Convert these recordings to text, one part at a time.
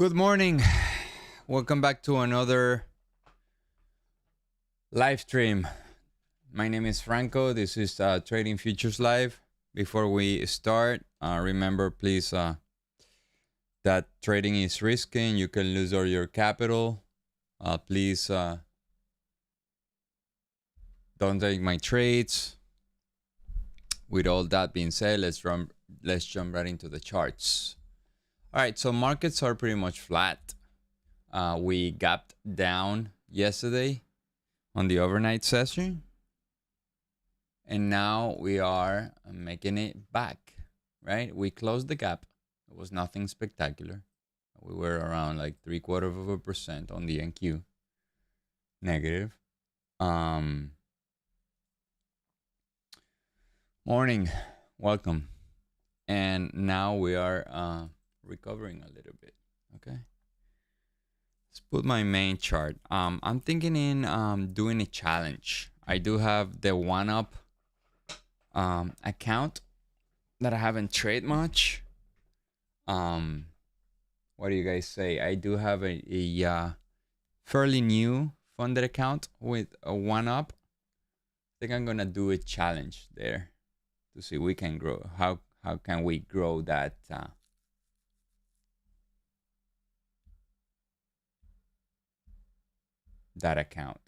Good morning. Welcome back to another live stream. My name is Franco. This is Trading Futures Live. Before we start, remember please that trading is risky and you can lose all your capital. Please don't take my trades. With all that being said, let's jump right into the charts. All right, so markets are pretty much flat. We gapped down yesterday on the overnight session, and now we are making it back, right? We closed the gap. It was nothing spectacular. We were around like 0.75% on the NQ negative. Morning, welcome. And now we are recovering a little bit. Okay, let's put my main chart. I'm thinking in doing a challenge. I do have the 1UP account that I haven't traded much. What do you guys say? I do have a fairly new funded account with a 1UP. I think I'm gonna do a challenge there to see we can grow. How can we grow that that account?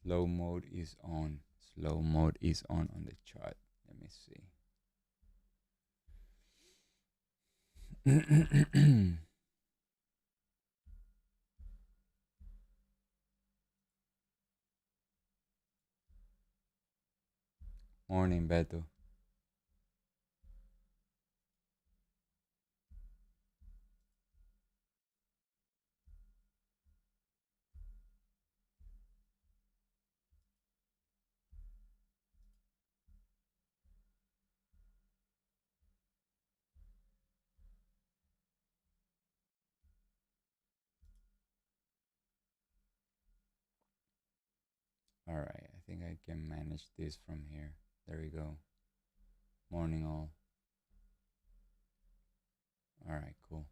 Slow mode is on. Slow mode is on the chart. Let me see. Morning, Beto. All right, I think I can manage this from here. There we go. Morning all. All right, cool.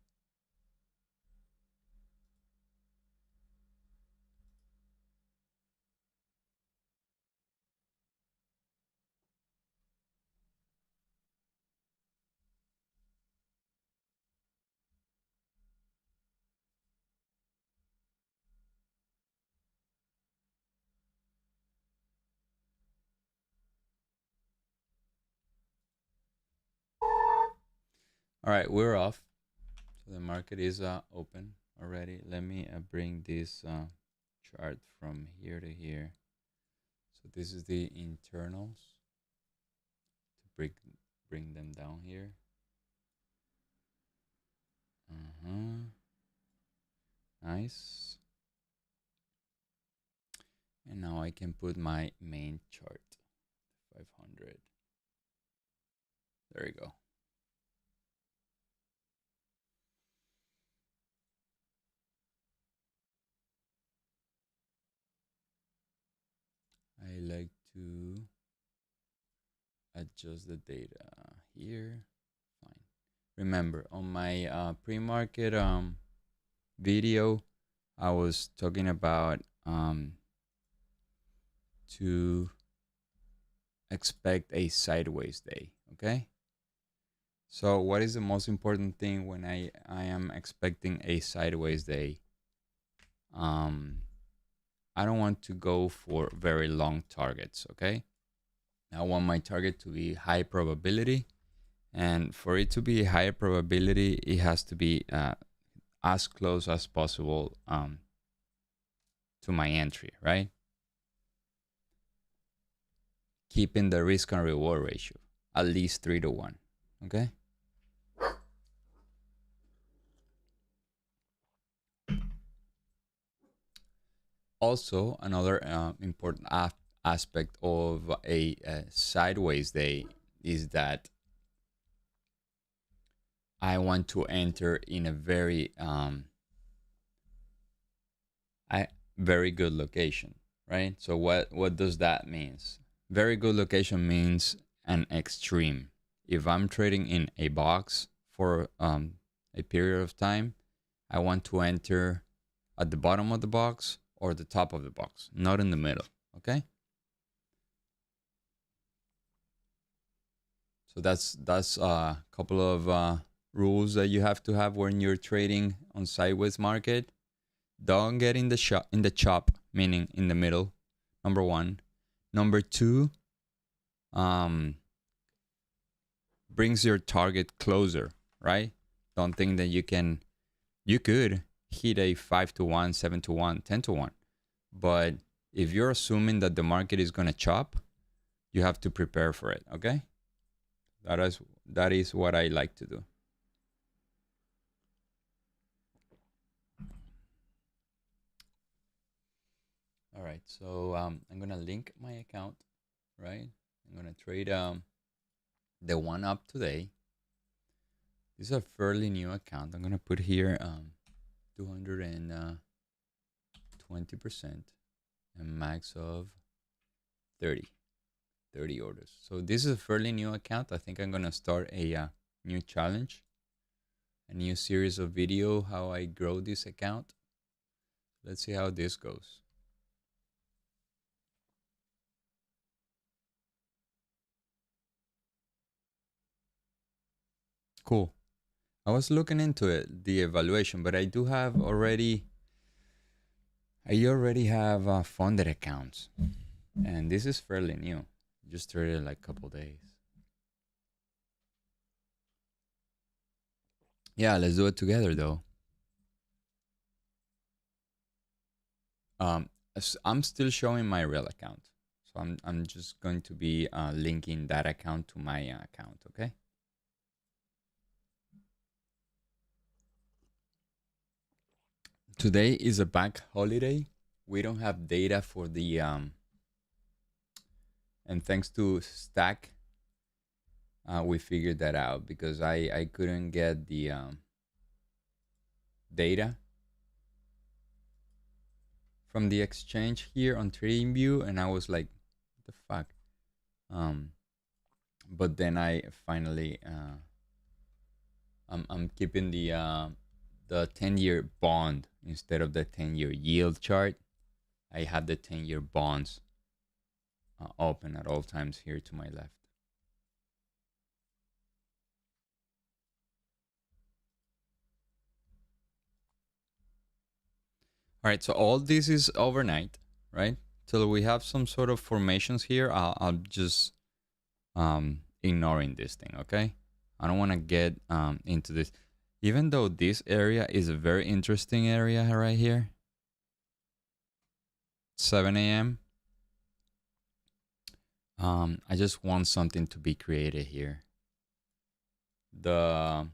All right, we're off. So the market is open already. Let me bring this chart from here to here. So this is the internals to bring them down here. Nice. And now I can put my main chart, 500. There you go. I like to adjust the data here. Fine. Remember, on my pre-market video, I was talking about to expect a sideways day. Okay. So what is the most important thing when I am expecting a sideways day? I don't want to go for very long targets, okay? I want my target to be high probability, and for it to be high probability, it has to be as close as possible to my entry, right? Keeping the risk and reward ratio at least 3-to-1, okay? Also, another important aspect of a sideways day is that I want to enter in a very very good location, right? So what does that mean? Very good location means an extreme. If I'm trading in a box for a period of time, I want to enter at the bottom of the box or the top of the box, not in the middle, okay? So that's a couple of rules that you have to have when you're trading on sideways market. Don't get in the chop, meaning in the middle. Number one. Number two, brings your target closer, right? Don't think that you could hit a 5-to-1, 7-to-1, 10-to-1. But if you're assuming that the market is going to chop, you have to prepare for it, okay? That is what I like to do. All right, so I'm going to link my account, right? I'm going to trade the one up today. This is a fairly new account. I'm going to put here 220% and max of 30 orders. So this is a fairly new account. I think I'm going to start a new challenge, a new series of video how I grow this account. Let's see how this goes. Cool. I was looking into it, the evaluation, but I do have already, I already have funded accounts, and this is fairly new. Just started like a couple days. Yeah, let's do it together though. I'm still showing my real account, so I'm just going to be linking that account to my account. Okay. Today is a bank holiday. We don't have data for the and thanks to Stack, we figured that out because I couldn't get the data from the exchange here on TradingView, and I was like, what the fuck? But then I finally I'm keeping the 10-year bond instead of the 10-year yield chart. I have the 10-year bonds open at all times here to my left. All right, so all this is overnight, right? Till we have some sort of formations here, I'll just ignoring this thing, okay? I don't want to get into this. Even though this area is a very interesting area right here, 7 a.m., I just want something to be created here. The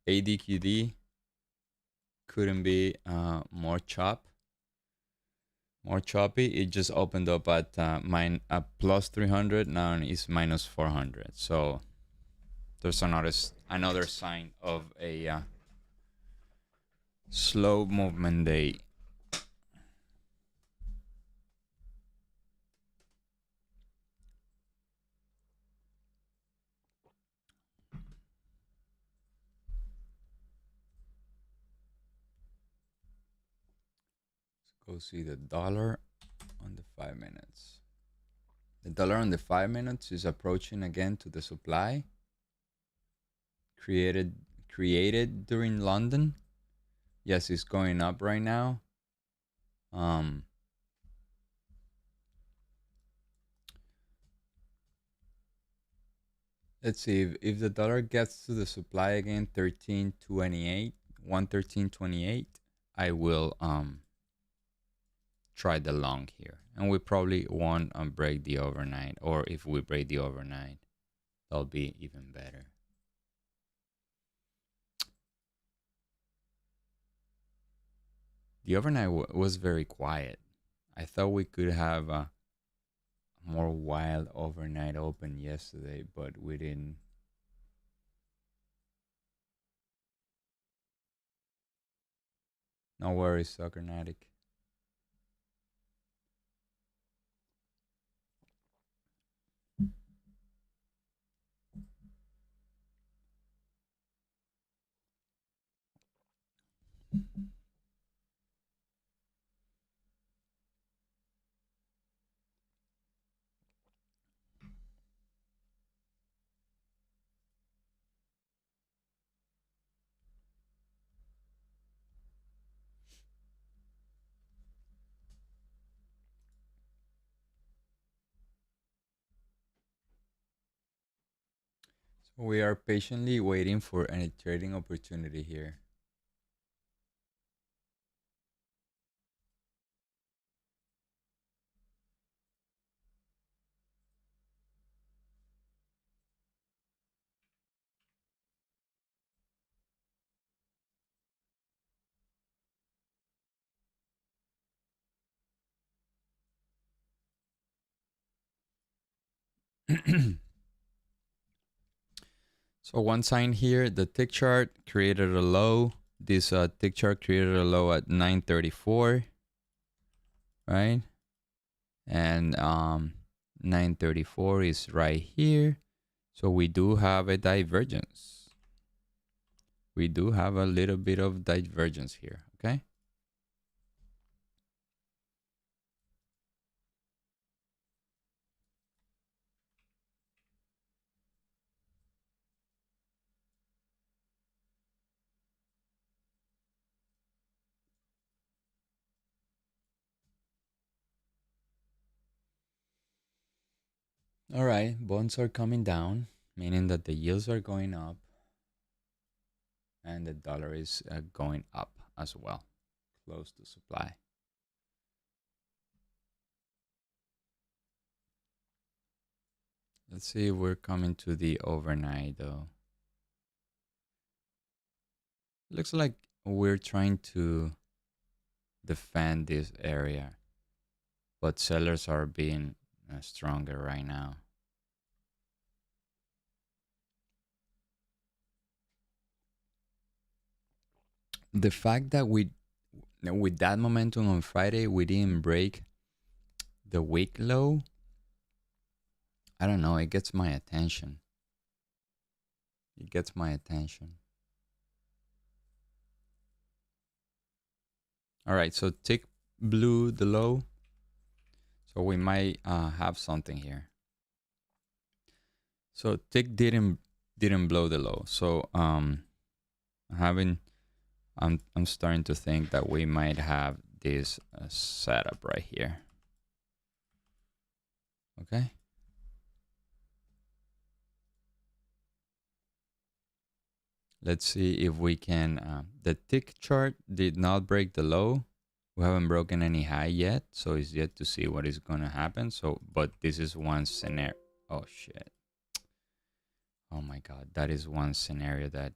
ADQD couldn't be more choppy. It just opened up at plus 300. Now it's minus 400. So there's another sign of a slow movement day. Let's go see the dollar on the 5 minutes. The dollar on the 5 minutes is approaching again to the supply created during London. Yes, it's going up right now. Let's see if the dollar gets to the supply again, 1328, 113.28, I will try the long here, and we probably won't break the overnight, or if we break the overnight, that'll be even better. The overnight was very quiet. I thought we could have a more wild overnight open yesterday, but we didn't. No worries, Soccer Natic. We are patiently waiting for a trading opportunity here. So one sign here, the tick chart created a low. This tick chart created a low at 934, right? And 934 is right here. So we do have a divergence. We do have a little bit of divergence here, okay? All right, bonds are coming down, meaning that the yields are going up and the dollar is going up as well, close to supply. Let's see if we're coming to the overnight though. Looks like we're trying to defend this area, but sellers are being stronger right now. The fact that with that momentum on Friday, we didn't break the week low, I don't know, it gets my attention. It gets my attention. All right, so tick blew the low. So we might have something here. So tick didn't blow the low. So I'm starting to think that we might have this setup right here. Okay. Let's see if we can. The tick chart did not break the low. We haven't broken any high yet, so it's yet to see what is gonna happen. So, but this is one scenario. Oh shit! Oh my god, that is one scenario that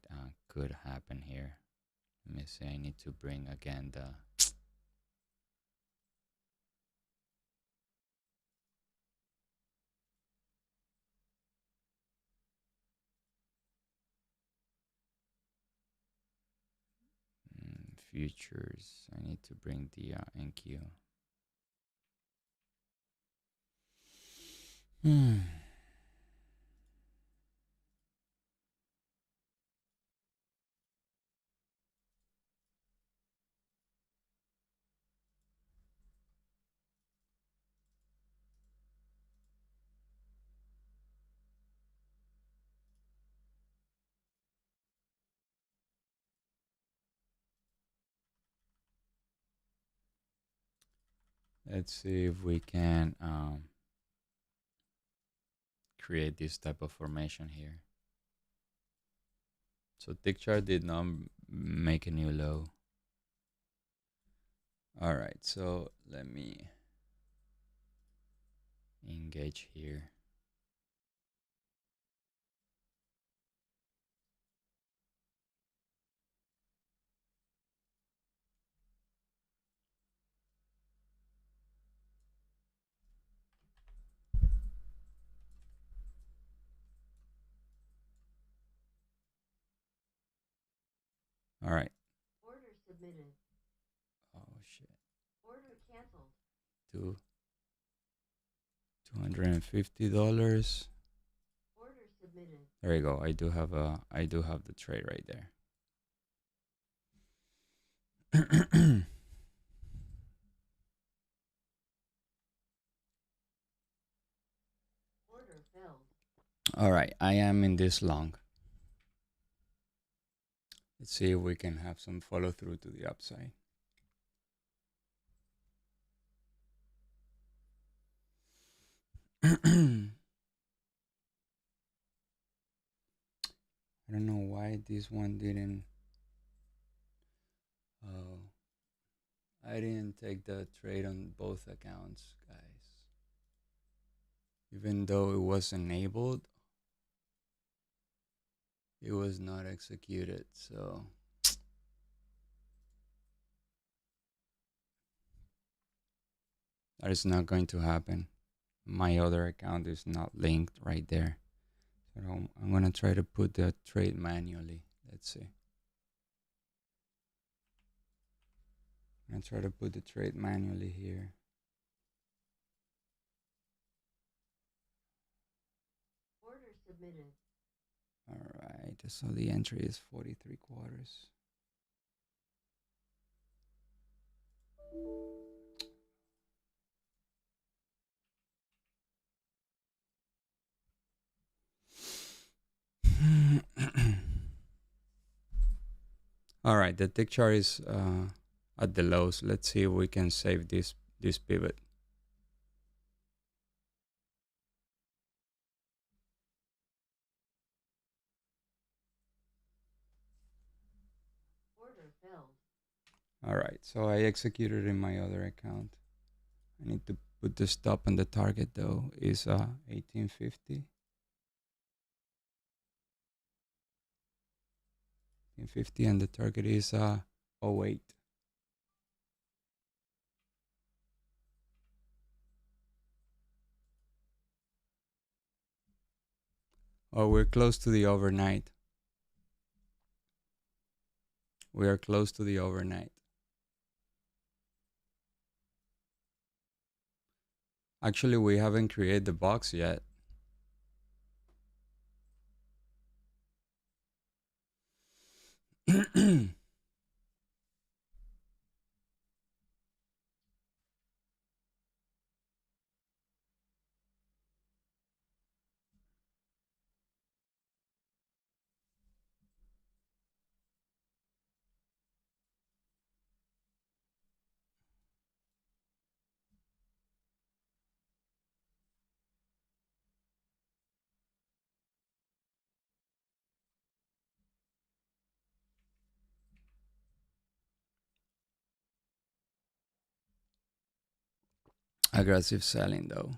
could happen here. Let me see. I need to bring again the. Futures. I need to bring the NQ. Let's see if we can create this type of formation here. So tick chart did not make a new low. All right, so let me engage here. All right. Order submitted. Oh shit. Order canceled. $250. Order submitted. There you go. I do have the trade right there. Order failed. All right, I am in this long. Let's see if we can have some follow through to the upside. I don't know why this one didn't. Oh, I didn't take the trade on both accounts, guys. Even though it was enabled, it was not executed. So that is not going to happen. My other account is not linked right there. So I'm going to try to put the trade manually. Let's see. I'm going to try to put the trade manually here. Order submitted. All right. So the entry is 43 quarters. All right, the tick chart is at the lows. Let's see if we can save this pivot. Order failed. All right, so I executed in my other account. I need to put the stop on the target though. Is 1850. 1850 and the target is 08. Oh, we're close to the overnight. We are close to the overnight. Actually, we haven't created the box yet. Aggressive selling though.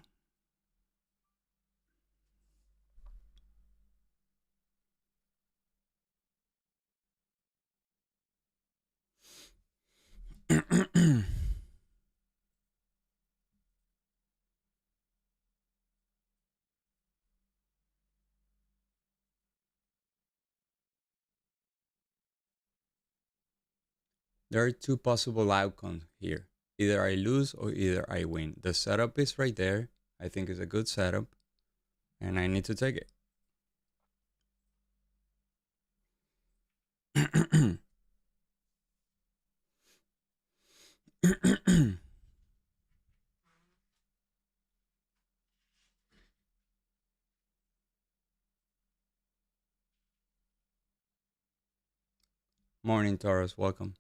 There are two possible outcomes here. Either I lose or either I win. The setup is right there. I think it's a good setup and I need to take it. Morning, Taurus. Welcome.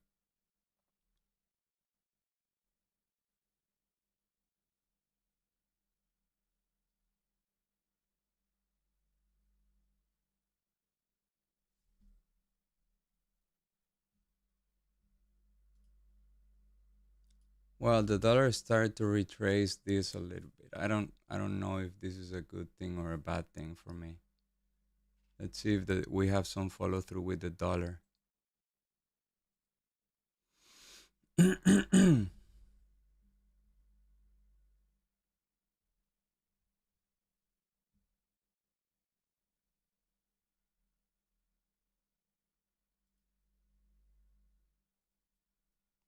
Well, the dollar started to retrace this a little bit. I don't know if this is a good thing or a bad thing for me. Let's see if we have some follow through with the dollar.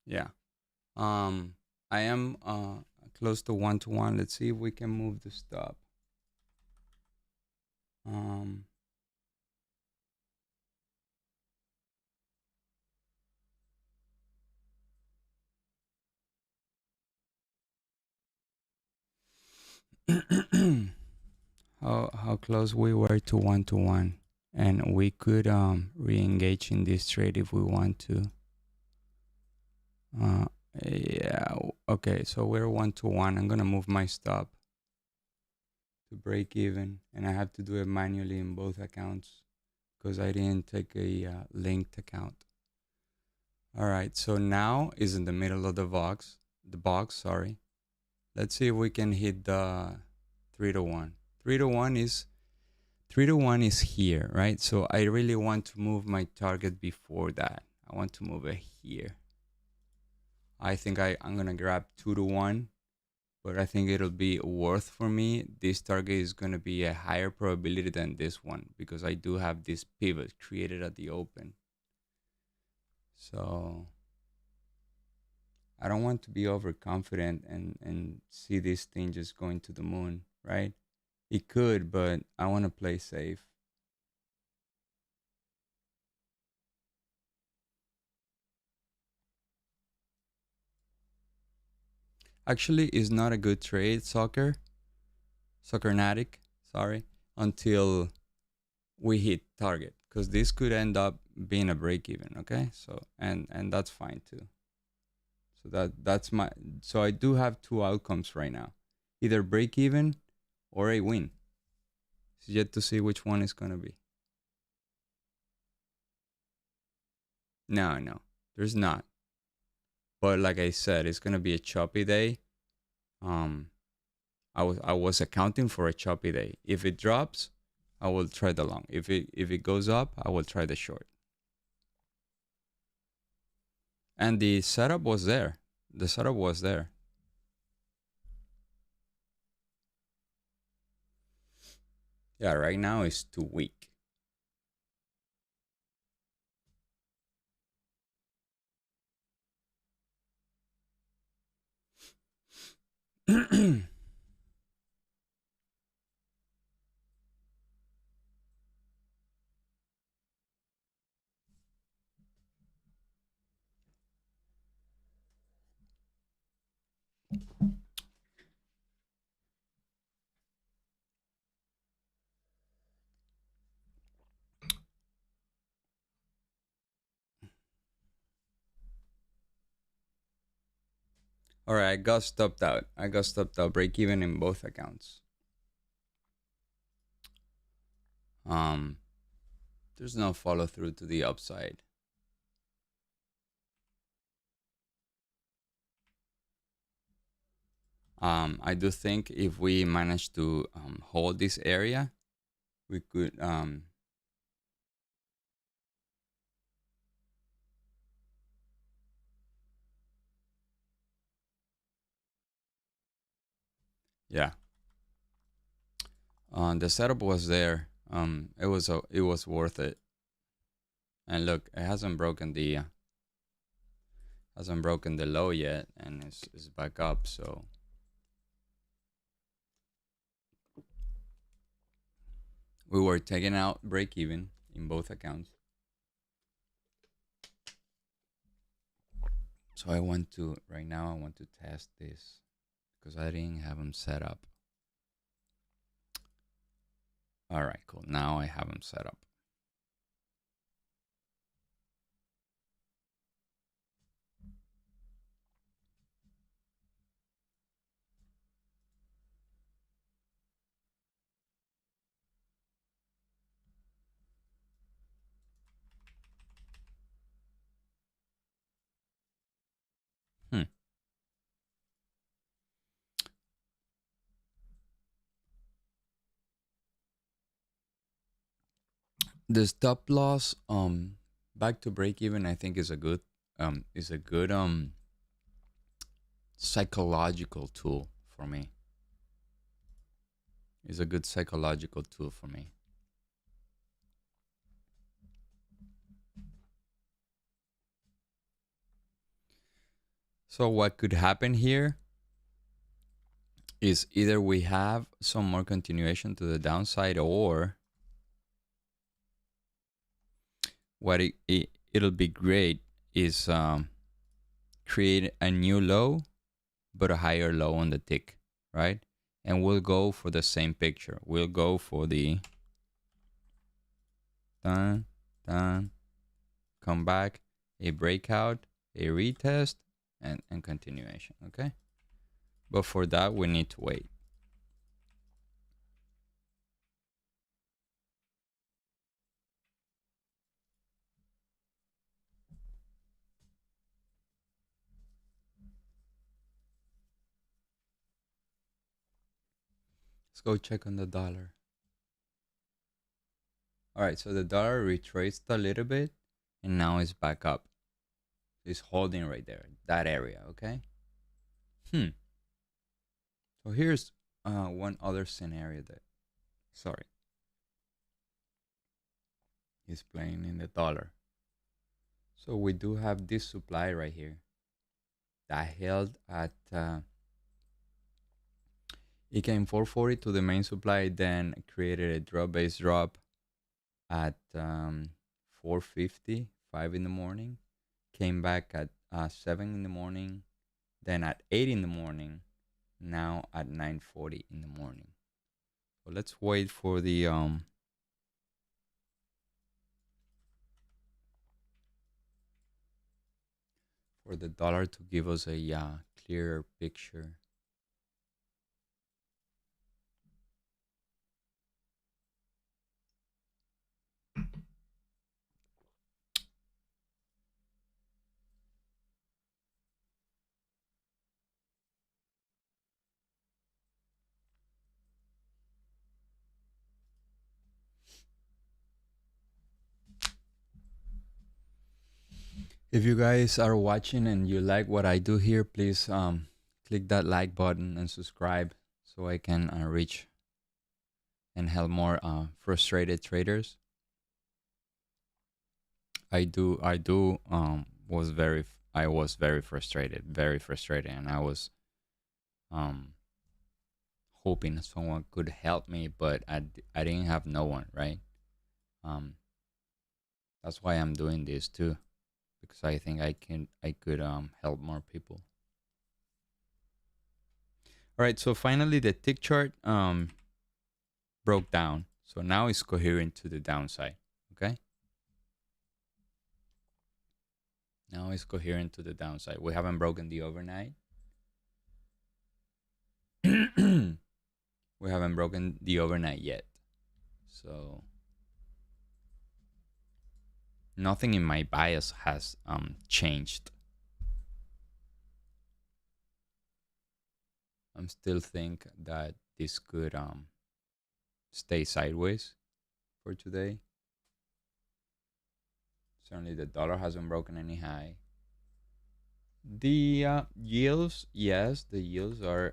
Yeah. I am close to 1-to-1. Let's see if we can move the stop. Um how close we were to 1-to-1, and we could re-engage in this trade if we want to. Yeah, okay, so we're 1-to-1. I'm gonna move my stop to break even, and I have to do it manually in both accounts because I didn't take a linked account. All right, so now is in the middle of the box. Sorry. Let's see if we can hit the 3-to-1. 3-to-1 is here, right? So I really want to move my target before that. I want to move it here. I think I'm gonna grab 2-to-1, but I think it'll be worth for me. This target is gonna be a higher probability than this one because I do have this pivot created at the open. So I don't want to be overconfident and see this thing just going to the moon, right? It could, but I want to play safe. Actually, it's not a good trade, Soccernatic, sorry, until we hit target, because this could end up being a break even, okay? So and that's fine too. So so I do have two outcomes right now, either break even or a win. It's yet to see which one is gonna be. No, there's not. But like I said, it's gonna be a choppy day. I was accounting for a choppy day. If it drops, I will try the long. If it goes up, I will try the short. And the setup was there. The setup was there. Yeah, right now it's too weak. All right, I got stopped out. Break even in both accounts. There's no follow through to the upside. I do think if we manage to hold this area, we could yeah. The setup was there. It was worth it. And look, it hasn't broken the low yet, and it's back up. So we were taking out break even in both accounts. So right now I want to test this because I didn't have them set up. All right, cool. Now I have them set up. The stop loss back to break even, I think, is a good psychological tool for me. Is a good psychological tool for me. So what could happen here is either we have some more continuation to the downside, or what it'll be great is create a new low but a higher low on the tick, right? And we'll go for the same picture. We'll go for the dun, come back, a breakout, a retest, and continuation, okay? But for that, we need to wait. Let's go check on the dollar. All right, so the dollar retraced a little bit and now it's back up. It's holding right there, that area, okay? So here's one other scenario that, sorry, is playing in the dollar. So we do have this supply right here that held at, it came 440 to the main supply, then created a drop, base drop at 450, 5 in the morning, came back at 7 in the morning, then at 8 in the morning, now at 9:40 in the morning. So let's wait for the dollar to give us a clearer picture. If you guys are watching and you like what I do here, please click that like button and subscribe so I can reach and help more frustrated traders. I was very frustrated, and I was um hoping someone could help me, but I didn't have no one, right? Um that's why I'm doing this too, because I think I could help more people. All right, so finally the tick chart broke down. So now it's coherent to the downside, okay? Now it's coherent to the downside. We haven't broken the overnight. We haven't broken the overnight yet. So nothing in my bias has changed. I'm still think that this could stay sideways for today. Certainly the dollar hasn't broken any high. The yields, yes, the yields are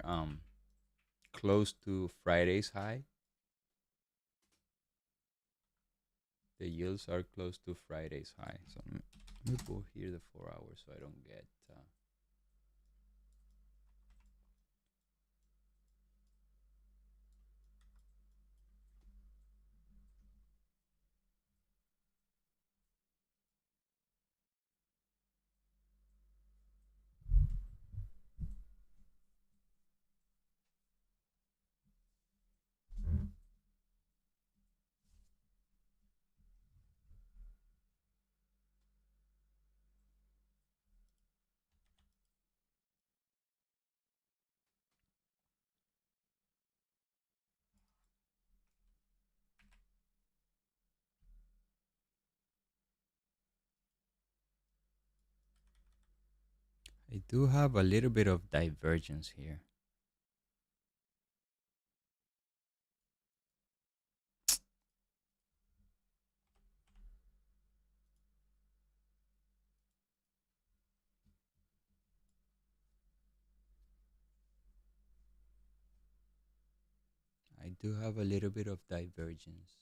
close to Friday's high. The yields are close to Friday's high. So let me go here the 4 hours so I don't get I do have a little bit of divergence here. I do have a little bit of divergence.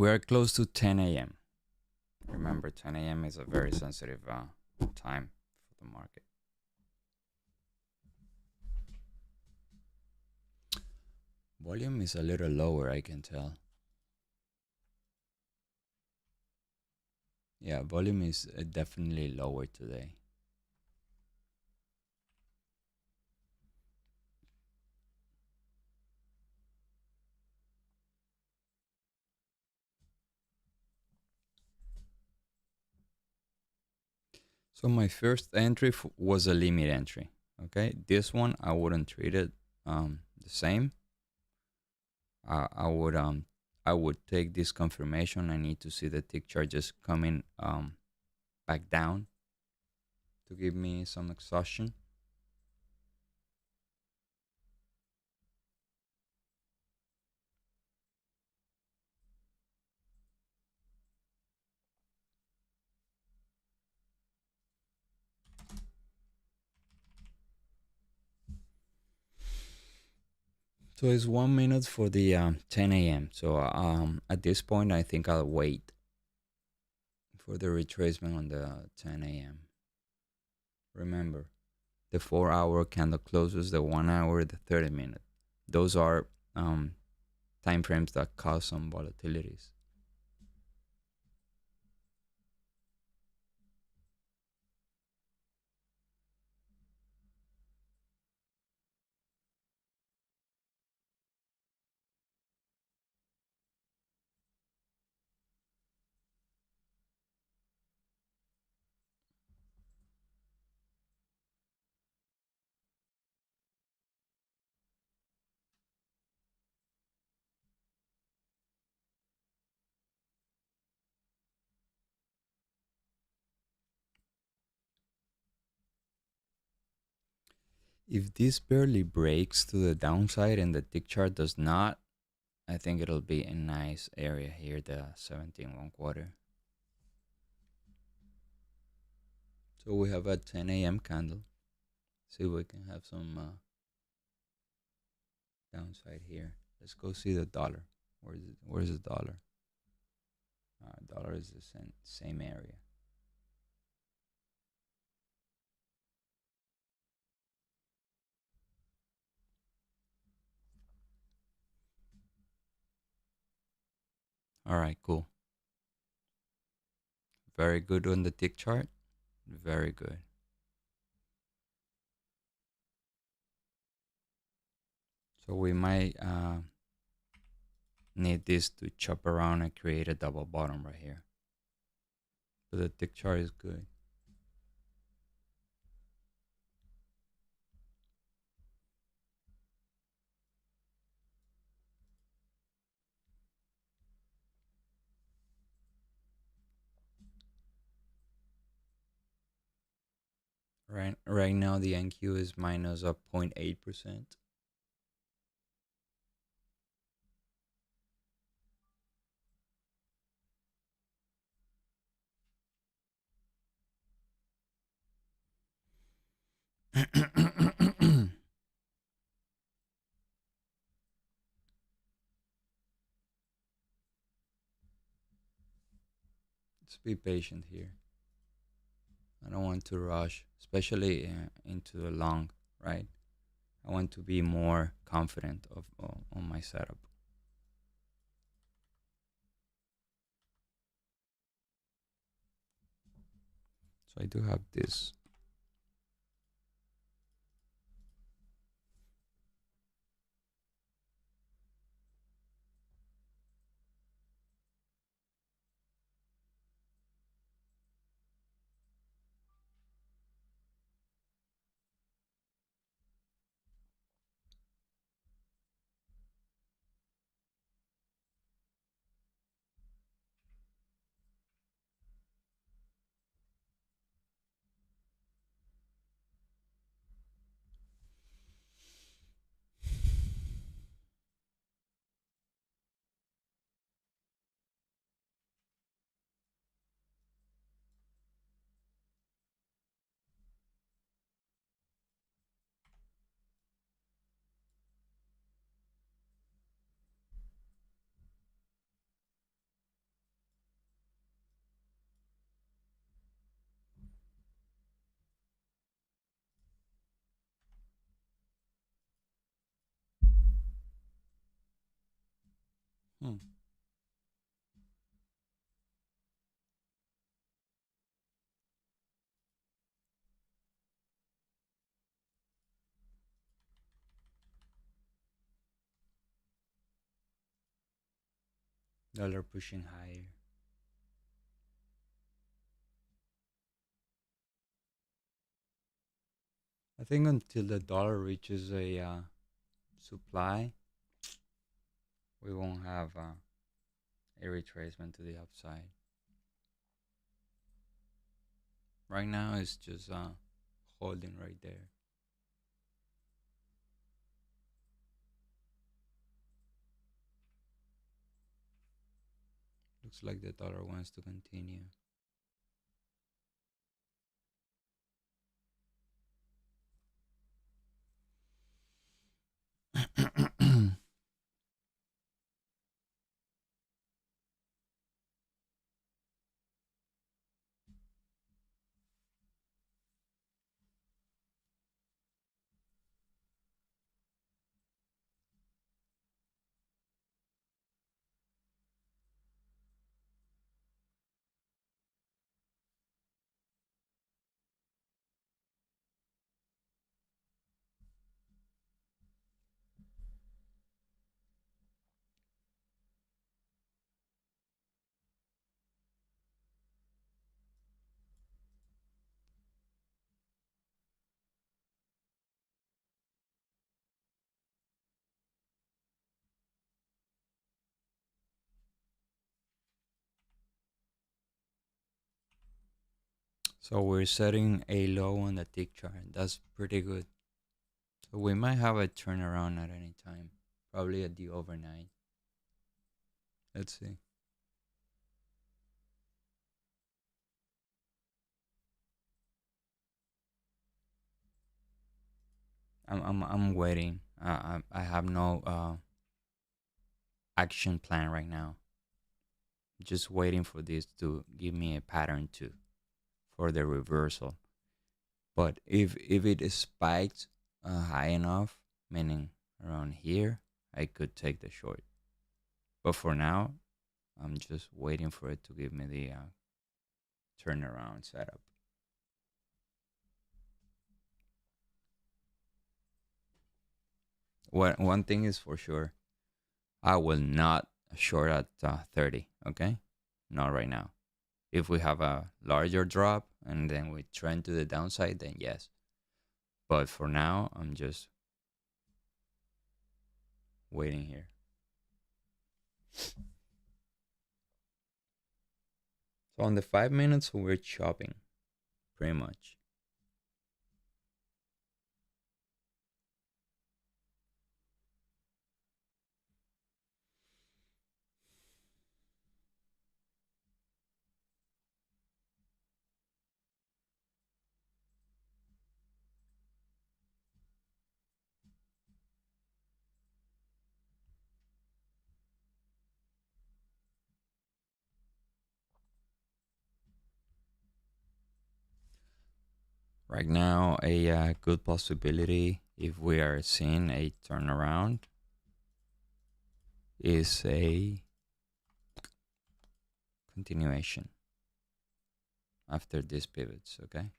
We are close to 10 a.m. Remember, 10 a.m. is a very sensitive time for the market. Volume is a little lower, I can tell. Yeah, volume is definitely lower today. So my first entry was a limit entry. Okay, this one I wouldn't treat it the same. I would take this confirmation. I need to see the tick chart just coming back down to give me some exhaustion. So it's 1 minute for the 10 a.m. So at this point, I think I'll wait for the retracement on the 10 a.m. Remember, the 4-hour candle closes, the 1 hour, the 30-minute. Those are time frames that cause some volatilities. If this barely breaks to the downside and the tick chart does not, I think it'll be a nice area here, the 17.25. So we have a 10 a.m. candle. See if we can have some downside here. Let's go see the dollar. Where's it? Where's the dollar? Dollar is the same area. All right, cool. Very good on the tick chart. Very good. So we might need this to chop around and create a double bottom right here. But the tick chart is good. Right now the NQ is minus a 0.8%. Let's be patient here. I don't want to rush, especially into the long, right? I want to be more confident on my setup. So I do have this. Hmm. Dollar pushing higher. I think until the dollar reaches a supply, we won't have a retracement to the upside. Right now, it's just holding right there. Looks like the dollar wants to continue. So we're setting a low on the tick chart. That's pretty good. So we might have a turnaround at any time, probably at the overnight. Let's see. I'm waiting. I have no action plan right now. Just waiting for this to give me a pattern to for the reversal. But if it is spiked high enough, meaning around here, I could take the short. But for now, I'm just waiting for it to give me the turnaround setup. One thing is for sure, I will not short at 30. Okay, not right now. If we have a larger drop and then we trend to the downside, then yes. But for now, I'm just waiting here. So on the 5 minutes, we're chopping pretty much. Right now, a good possibility if we are seeing a turnaround is a continuation after these pivots, okay?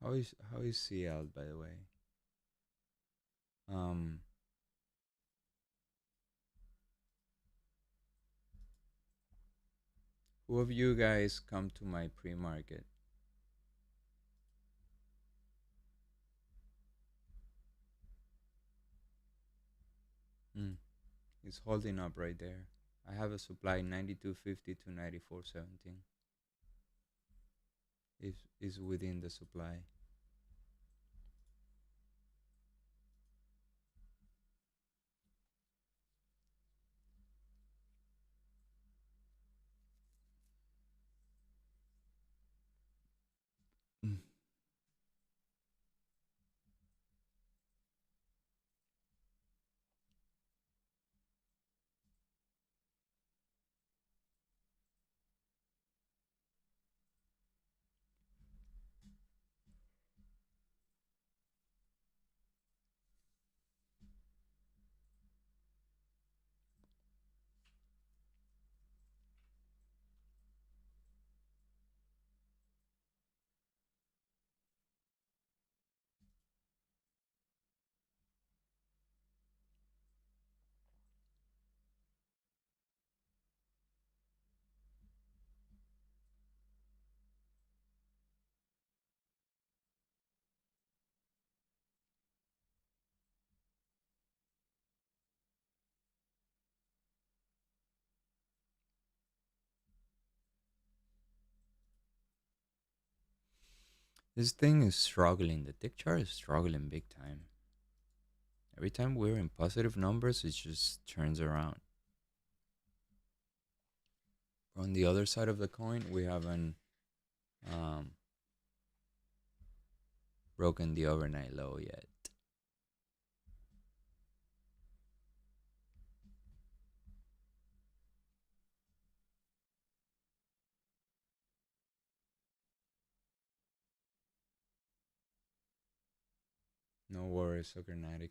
How is CL, by the way? Um, who of you guys come to my pre-market? It's holding up right there. I have a supply 92.50 to 94.17. Is within the supply. This thing is struggling. The tick chart is struggling big time. Every time we're in positive numbers, it just turns around. On the other side of the coin, we haven't um, broken the overnight low yet. No worries, Soccernatic.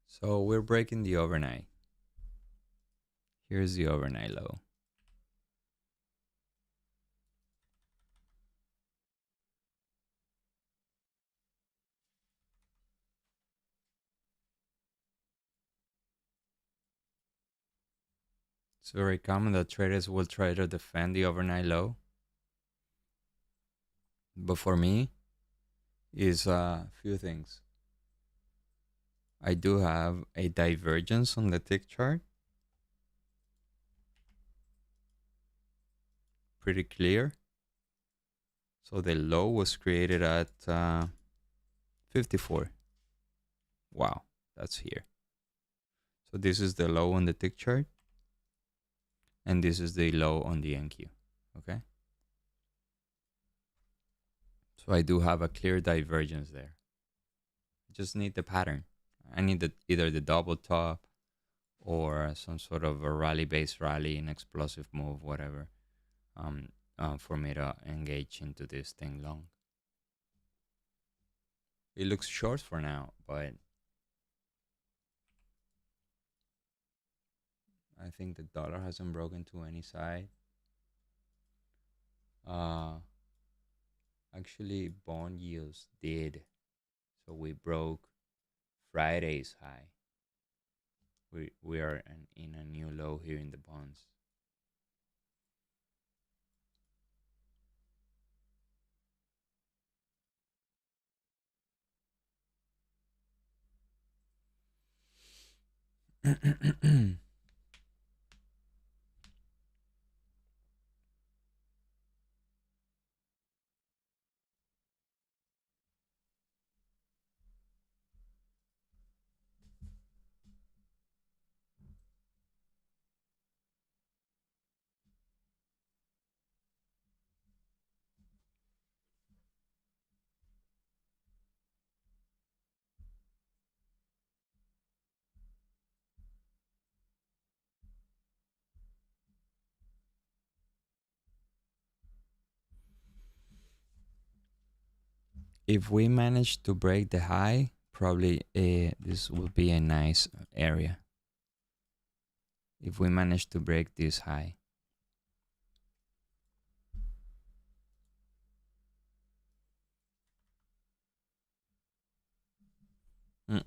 So we're breaking the overnight. Here's the overnight low. It's very common that traders will try to defend the overnight low. But for me, is a few things. I do have a divergence on the tick chart. Pretty clear. So the low was created at 54. Wow, that's here. So this is the low on the tick chart. And this is the low on the NQ. Okay. So I do have a clear divergence there. I just need the pattern. I need either the double top or some sort of a rally-based rally, an explosive move, whatever, for me to engage into this thing long. It looks short for now, but I think the dollar hasn't broken to any side. Actually, bond yields did. So we broke Friday's high. We are in a new low here in the bonds. If we manage to break the high, probably this will be a nice area. If we manage to break this high. Mm.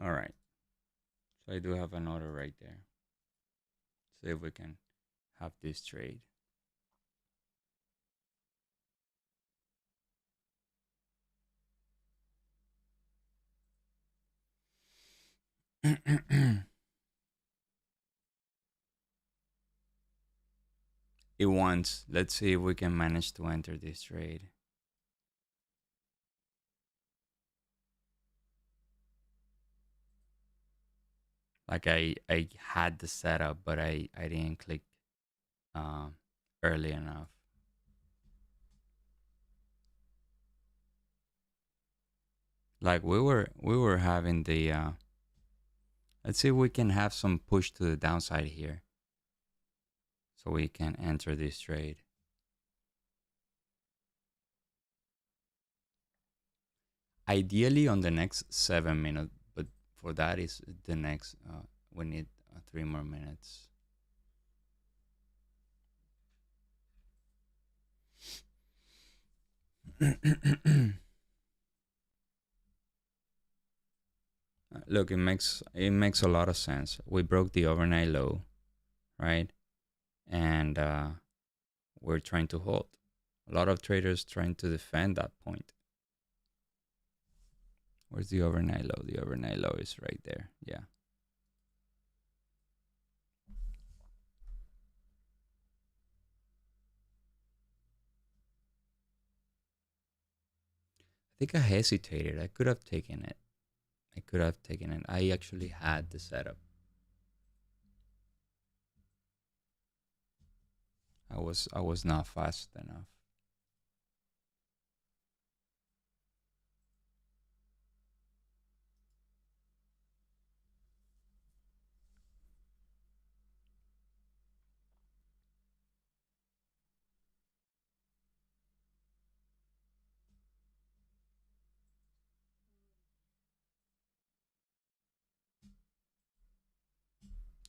All right. So I do have an order right there. See if we can have this trade. It wants. Let's see if we can manage to enter this trade. Like I had the setup, but I didn't click um, early enough. Like we were having the. Let's see if we can have some push to the downside here, so we can enter this trade. Ideally on the next 7 minutes, but for that is the next. We need 3 more minutes. Look, it makes a lot of sense. We broke the overnight low, right? And we're trying to hold. A lot of traders trying to defend that point. Where's the overnight low? The overnight low is right there. Yeah. I think I hesitated. I could have taken it. I actually had the setup. I was not fast enough.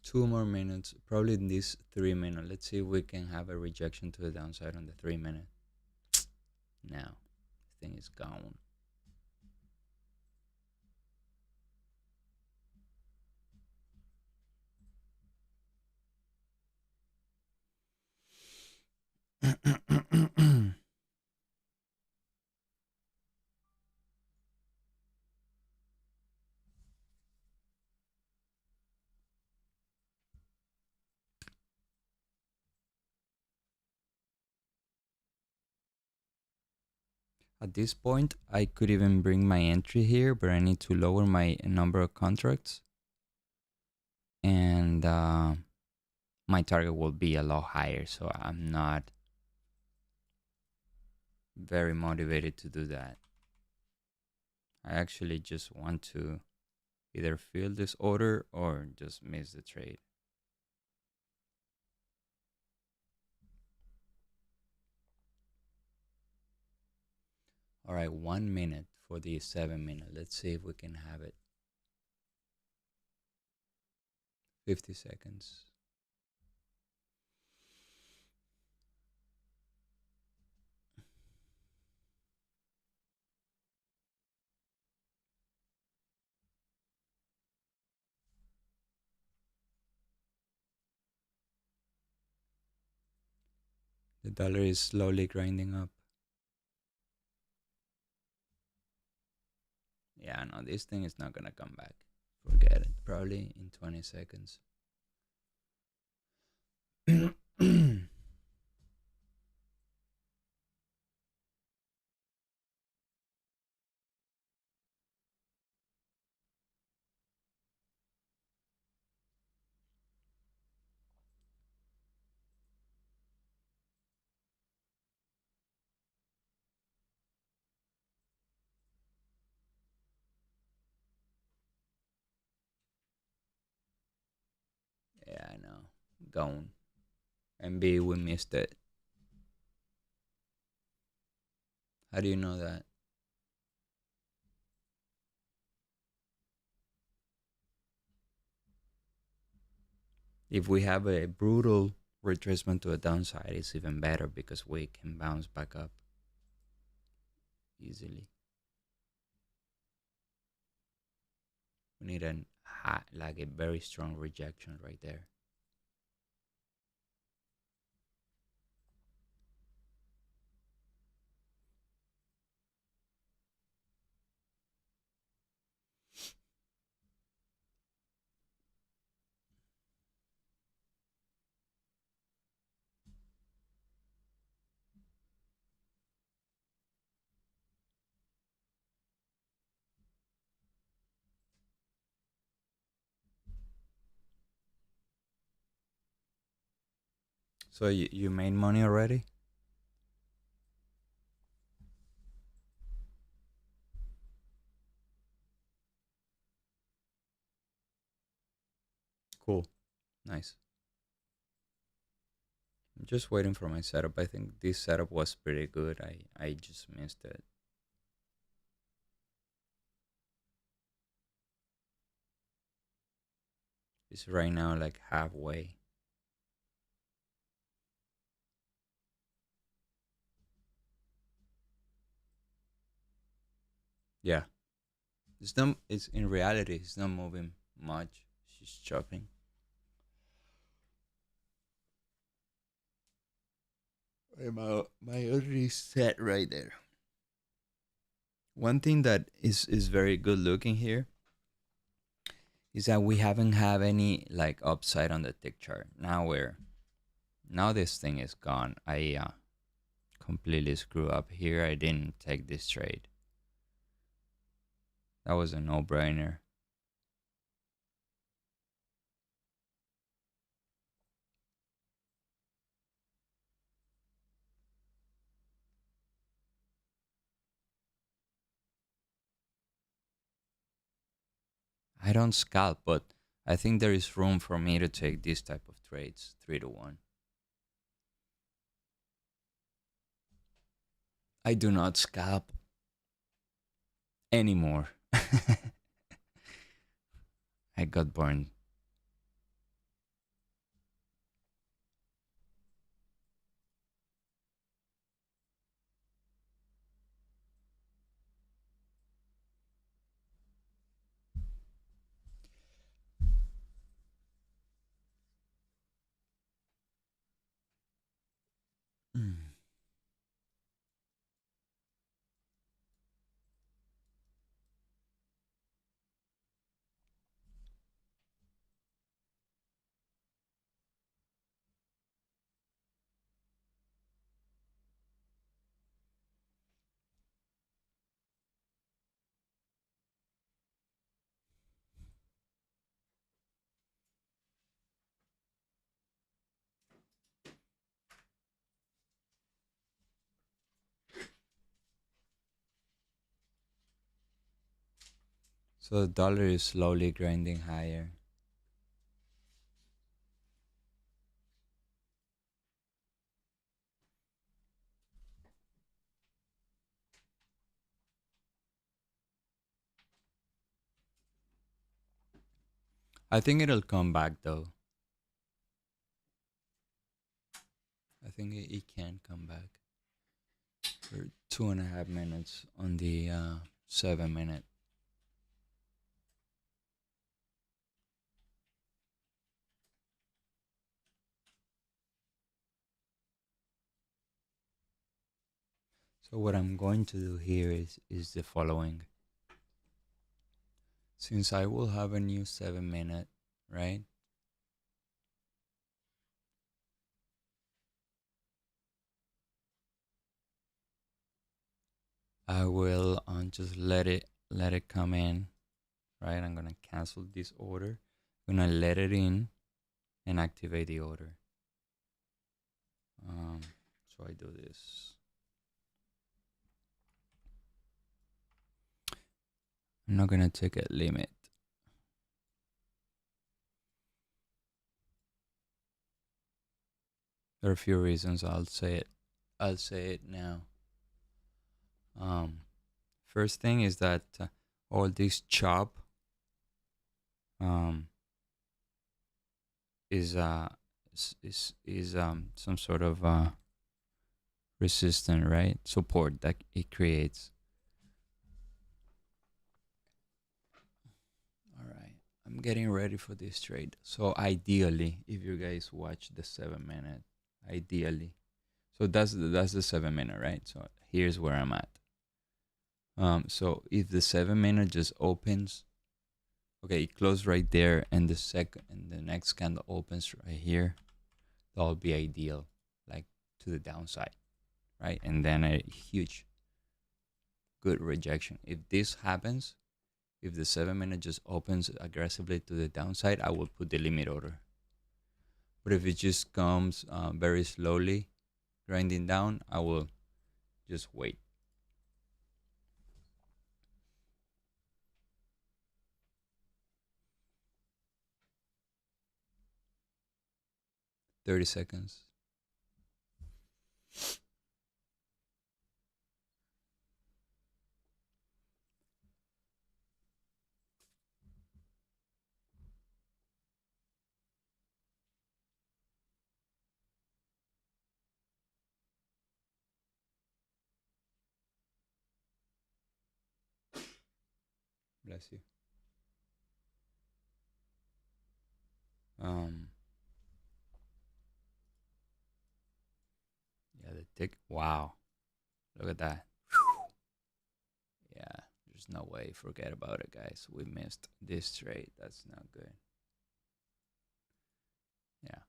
Two more minutes, probably in this 3 minute. Let's see if we can have a rejection to the downside on the 3 minute. Now, the thing is gone. At this point, I could even bring my entry here, but I need to lower my number of contracts. And my target will be a lot higher, so I'm not very motivated to do that. I actually just want to either fill this order or just miss the trade. All right, 1 minute for the 7 minute. Let's see if we can have it. 50 seconds. The dollar is slowly grinding up. Yeah, no, this thing is not gonna come back. Forget it. Probably in 20 seconds. Yeah, I know. Gone. MB, we missed it. How do you know that? If we have a brutal retracement to a downside, it's even better because we can bounce back up easily. We need like a very strong rejection right there. So you made money already? Cool. Nice. I'm just waiting for my setup. I think this setup was pretty good. I just missed it. It's right now like halfway. Yeah. It's in reality it's not moving much. She's chopping. My order is set right there. One thing that is very good looking here is that we haven't have any like upside on the tick chart. Now this thing is gone. I completely screw up here. I didn't take this trade. That was a no-brainer. I don't scalp, but I think there is room for me to take this type of trades 3-1. I do not scalp anymore. I got burned. Mm. So the dollar is slowly grinding higher. I think it'll come back though. I think it can come back for 2.5 minutes on the 7 minute. So what I'm going to do here is the following. Since I will have a new 7 minute, right? I will just let it come in, right? I'm gonna cancel this order. I'm gonna let it in and activate the order. So I do this. I'm not gonna take a limit. There are a few reasons. I'll say it now. First thing is that all this chop is some sort of resistance, right? Support that it creates. All right. getting ready for this trade. So ideally, if you guys watch the 7 minute, ideally, so that's the 7 minute, right? So here's where I'm at. So if the 7 minute just opens, okay, it closed right there, and the next candle opens right here, that'll be ideal, like to the downside, right? And then a huge, good rejection. If this happens, if the 7 minute just opens aggressively to the downside, I will put the limit order. But if it just comes very slowly, grinding down, I will just wait. $30. Bless you. Um, yeah, the tick. Wow, look at that. Yeah, there's no way. Forget about it, guys. We missed this trade. That's not good. Yeah.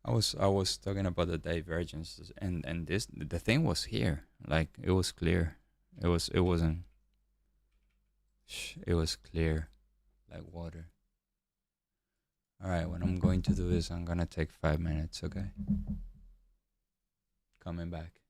I was talking about the divergences, and this, the thing was here. Like, it was clear. It wasn't. It was clear like water. All right, what I'm going to do is I'm gonna take 5 minutes. Okay. Coming back.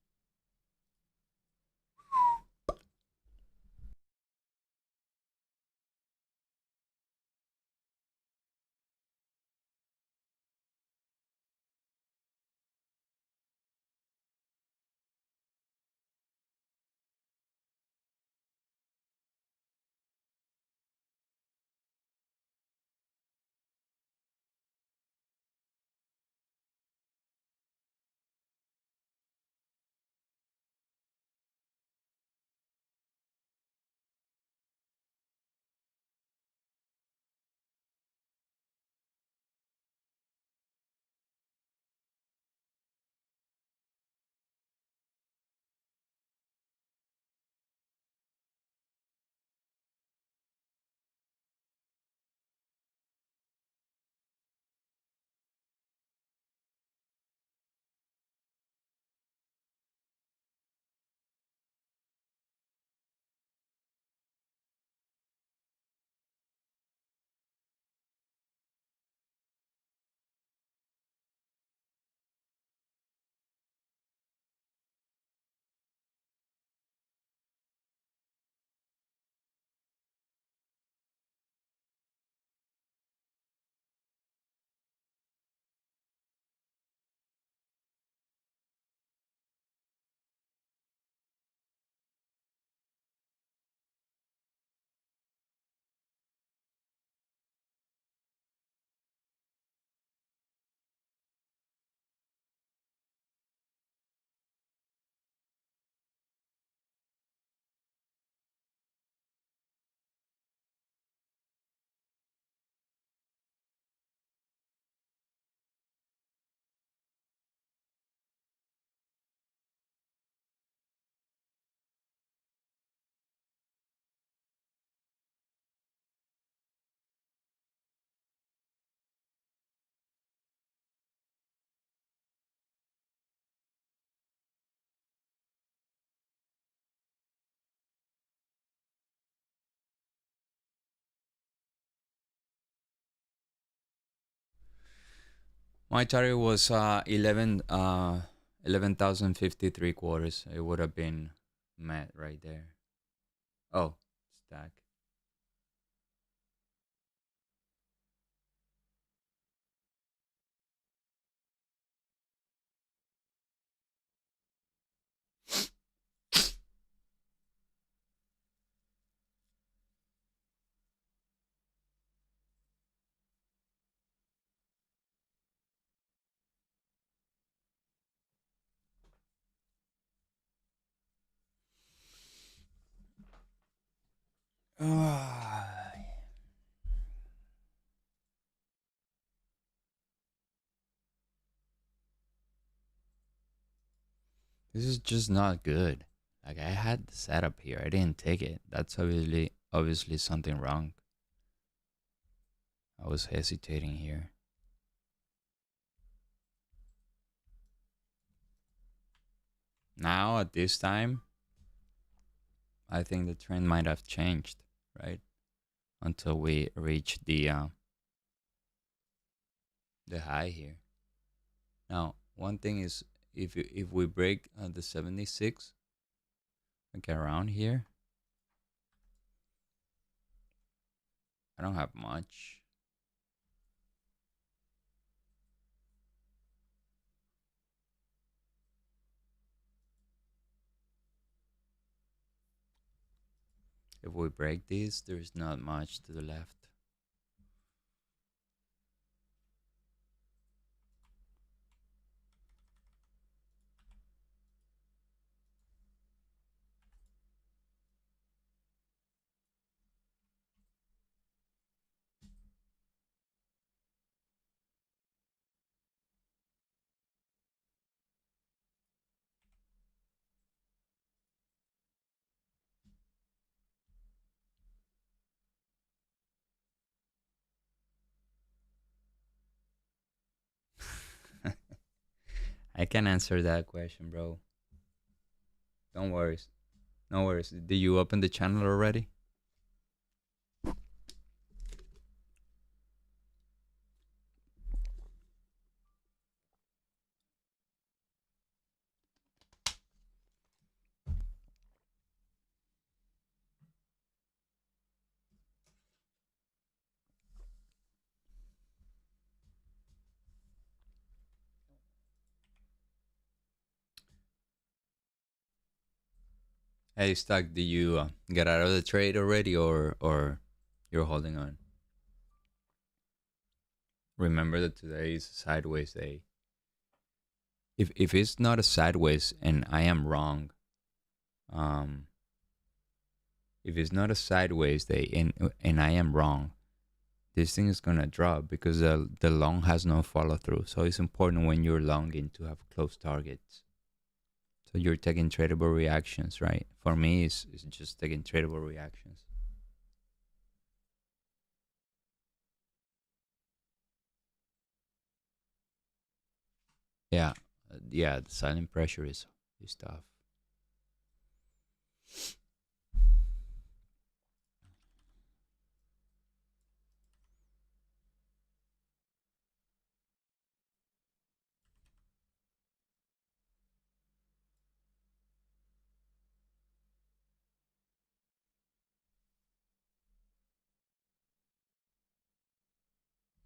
My target was 11,053 quarters. It would have been met right there. Oh, stack. Ah, This is just not good. Like I had the setup here. I didn't take it. That's obviously something wrong. I was hesitating here. Now at this time, I think the trend might have changed, right? Until we reach the high here. Now, one thing is if we break the 76, like around here, I don't have much. If we break this, there's not much to the left. I can answer that question, bro. Don't worry. No worries. Did you open the channel already? Hey, Stack, did you get out of the trade already, or you're holding on? Remember that today is a sideways day. If it's not a sideways and I am wrong, um, if it's not a sideways day and I am wrong, this thing is gonna drop because the long has no follow through. So it's important when you're longing to have close targets. So you're taking tradable reactions, right? For me, it's just taking tradable reactions. Yeah, yeah. The silent pressure is tough.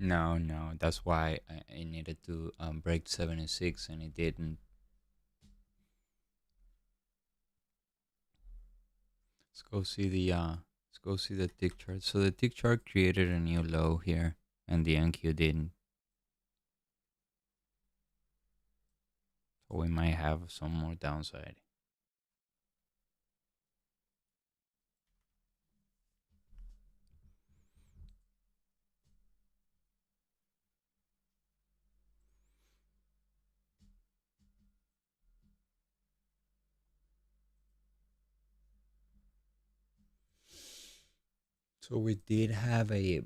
No, no. That's why I needed to break 76 and it didn't. Let's go see the tick chart. So the tick chart created a new low here, and the NQ didn't. So we might have some more downside. So we did have a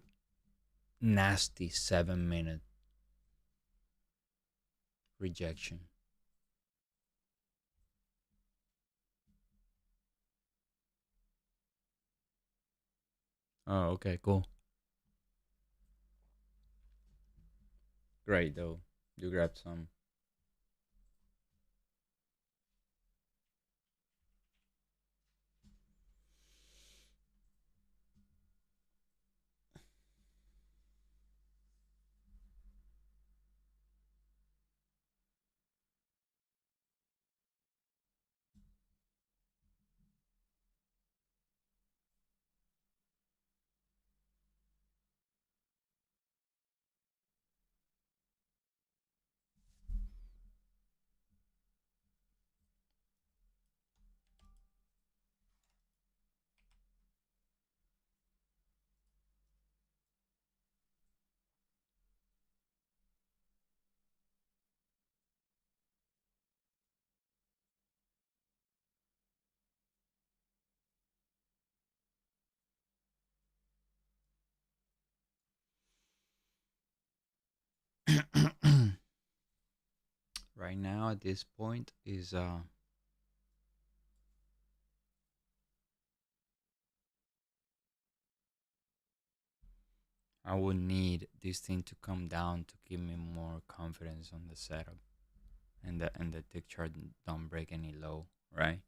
nasty 7-minute rejection. Oh, okay, cool. Great though. You grabbed some. right now at this point is I would need this thing to come down to give me more confidence on the setup, and the tick chart don't break any low, right?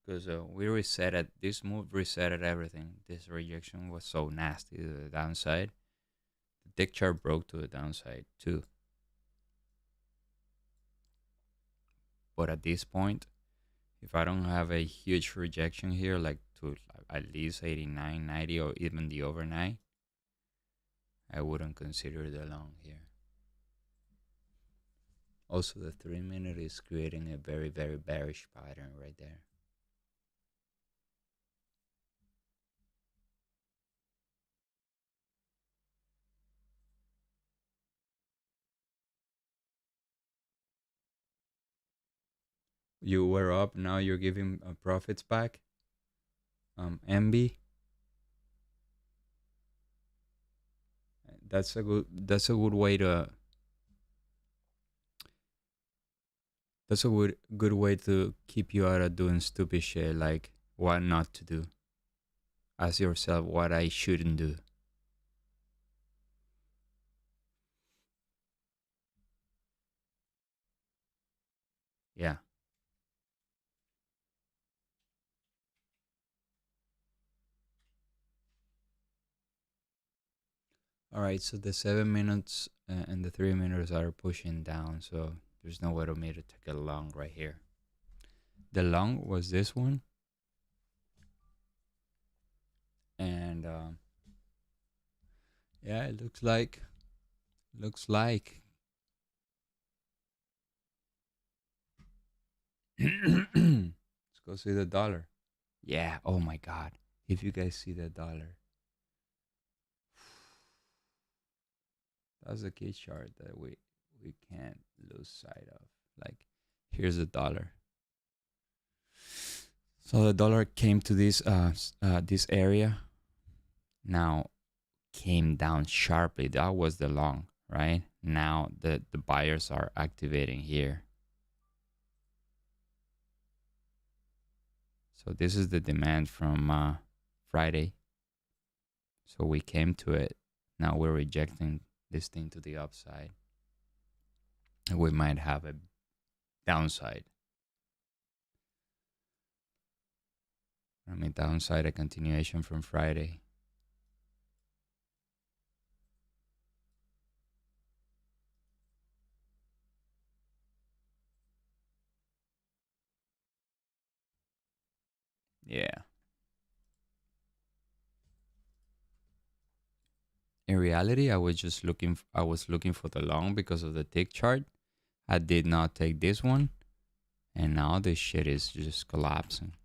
Because we resetted this move, resetted everything. This rejection was so nasty to the downside. The tick chart broke to the downside too. But at this point, if I don't have a huge rejection here, like to at least 89, 90, or even the overnight, I wouldn't consider the long here. Also, the 3-minute is creating a very, very bearish pattern right there. You were up, now you're giving profits back. MB, that's a good way to that's a good way to keep you out of doing stupid shit like what not to do. Ask yourself what I shouldn't do. Yeah. All right, so the 7 minutes and the 3 minutes are pushing down, so there's no way for me to take a long right here. The long was this one, and yeah, it looks like let's go see the dollar. Yeah, oh my god, if you guys see the dollar, that's a key chart that we can't lose sight of. Like, here's the dollar. So the dollar came to this area. Now came down sharply. That was the long, right? Now the buyers are activating here. So this is the demand from Friday. So we came to it. Now we're rejecting this thing to the upside. And we might have a downside. I mean, downside, a continuation from Friday. Yeah. In reality, I was looking for the long because of the tick chart. I did not take this one, and now this shit is just collapsing.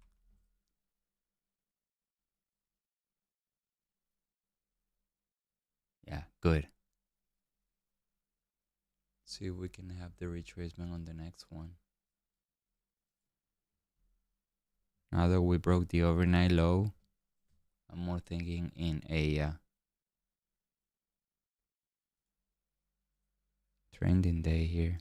Yeah, good. See if we can have the retracement on the next one. Now that we broke the overnight low, I'm more thinking in a trending day here.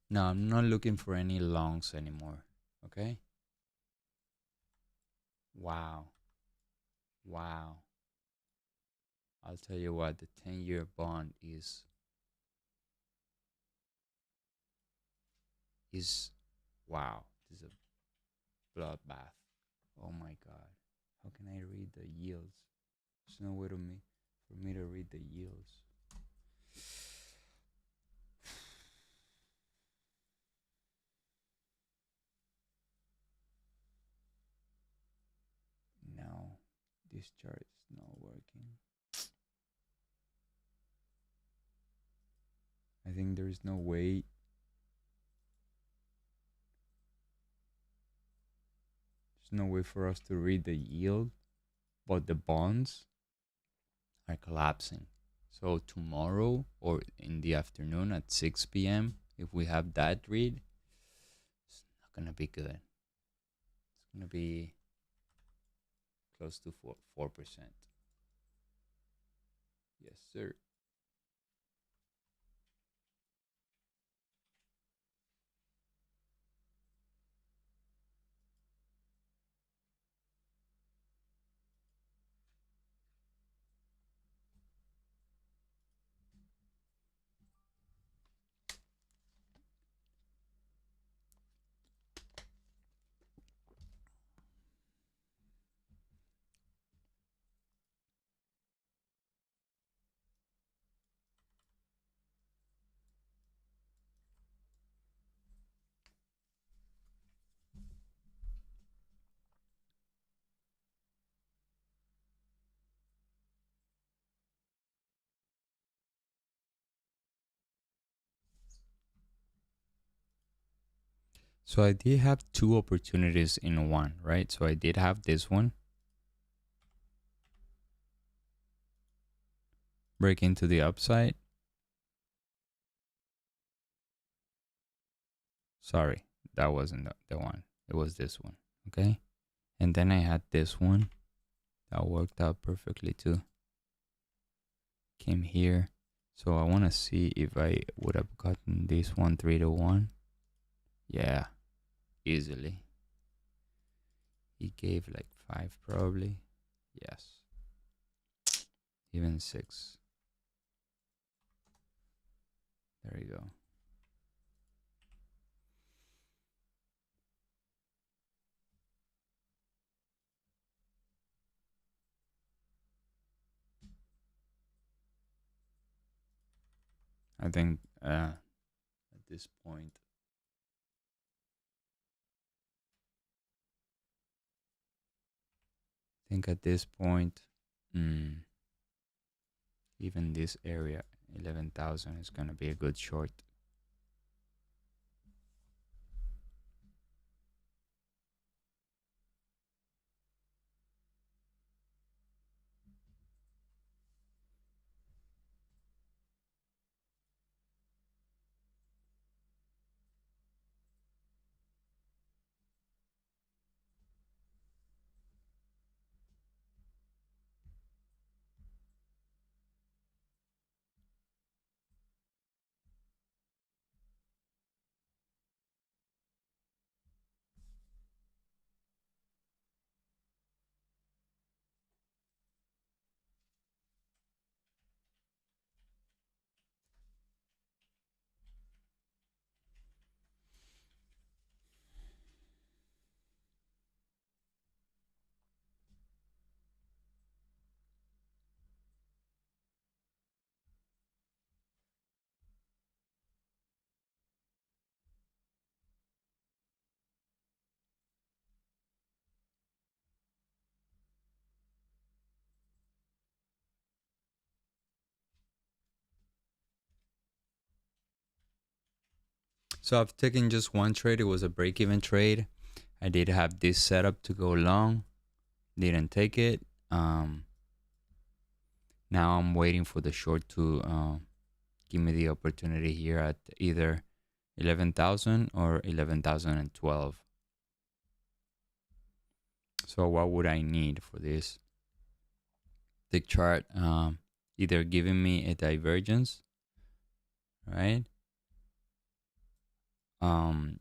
No, I'm not looking for any longs anymore. Okay? Wow. Wow. I'll tell you what, the 10-year bond is wow. This is a bloodbath. Oh my god. How can I read the yields? There's no way for me to read the yields. No, this chart is not working. I think there is no way. There's no way for us to read the yield, but the bonds are collapsing. So tomorrow or in the afternoon at 6 p.m., if we have that read, it's not going to be good. It's going to be close to 4%. Yes, sir. So I did have two opportunities in one, right? So I did have this one. Break into the upside. Sorry, that wasn't the one. It was this one, okay? And then I had this one. That worked out perfectly too. Came here. So I want to see if I would have gotten this one 3-1. Yeah, easily. He gave like 5 probably. Yes. Even 6. There you go. I think at this point, even this area, 11,000 is going to be a good short. So I've taken just one trade. It was a break-even trade. I did have this setup to go long. Didn't take it. Now I'm waiting for the short to give me the opportunity here at either 11,000 or 11,012. So what would I need for this tick chart? Either giving me a divergence, right?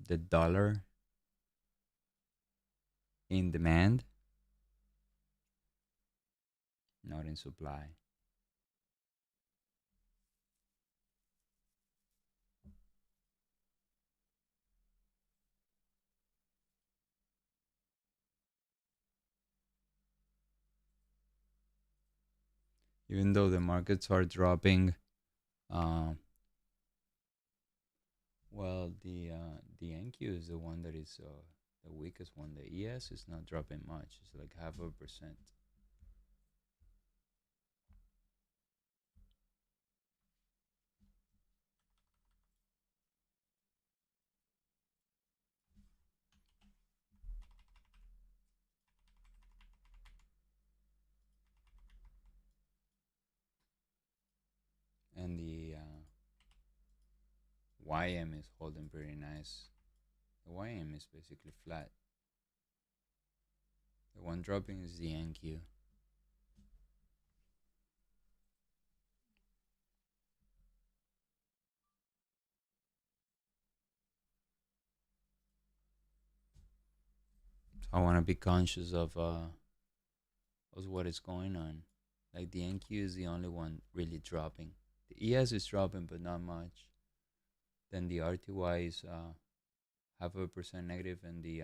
The dollar in demand, not in supply. Even though the markets are dropping, well, the NQ is the one that is the weakest one. The ES is not dropping much. It's like 0.5%. YM is holding pretty nice. The YM is basically flat. The one dropping is the NQ. So I want to be conscious of what is going on. Like the NQ is the only one really dropping. The ES is dropping, but not much. Then the RTY is 0.5% negative, and the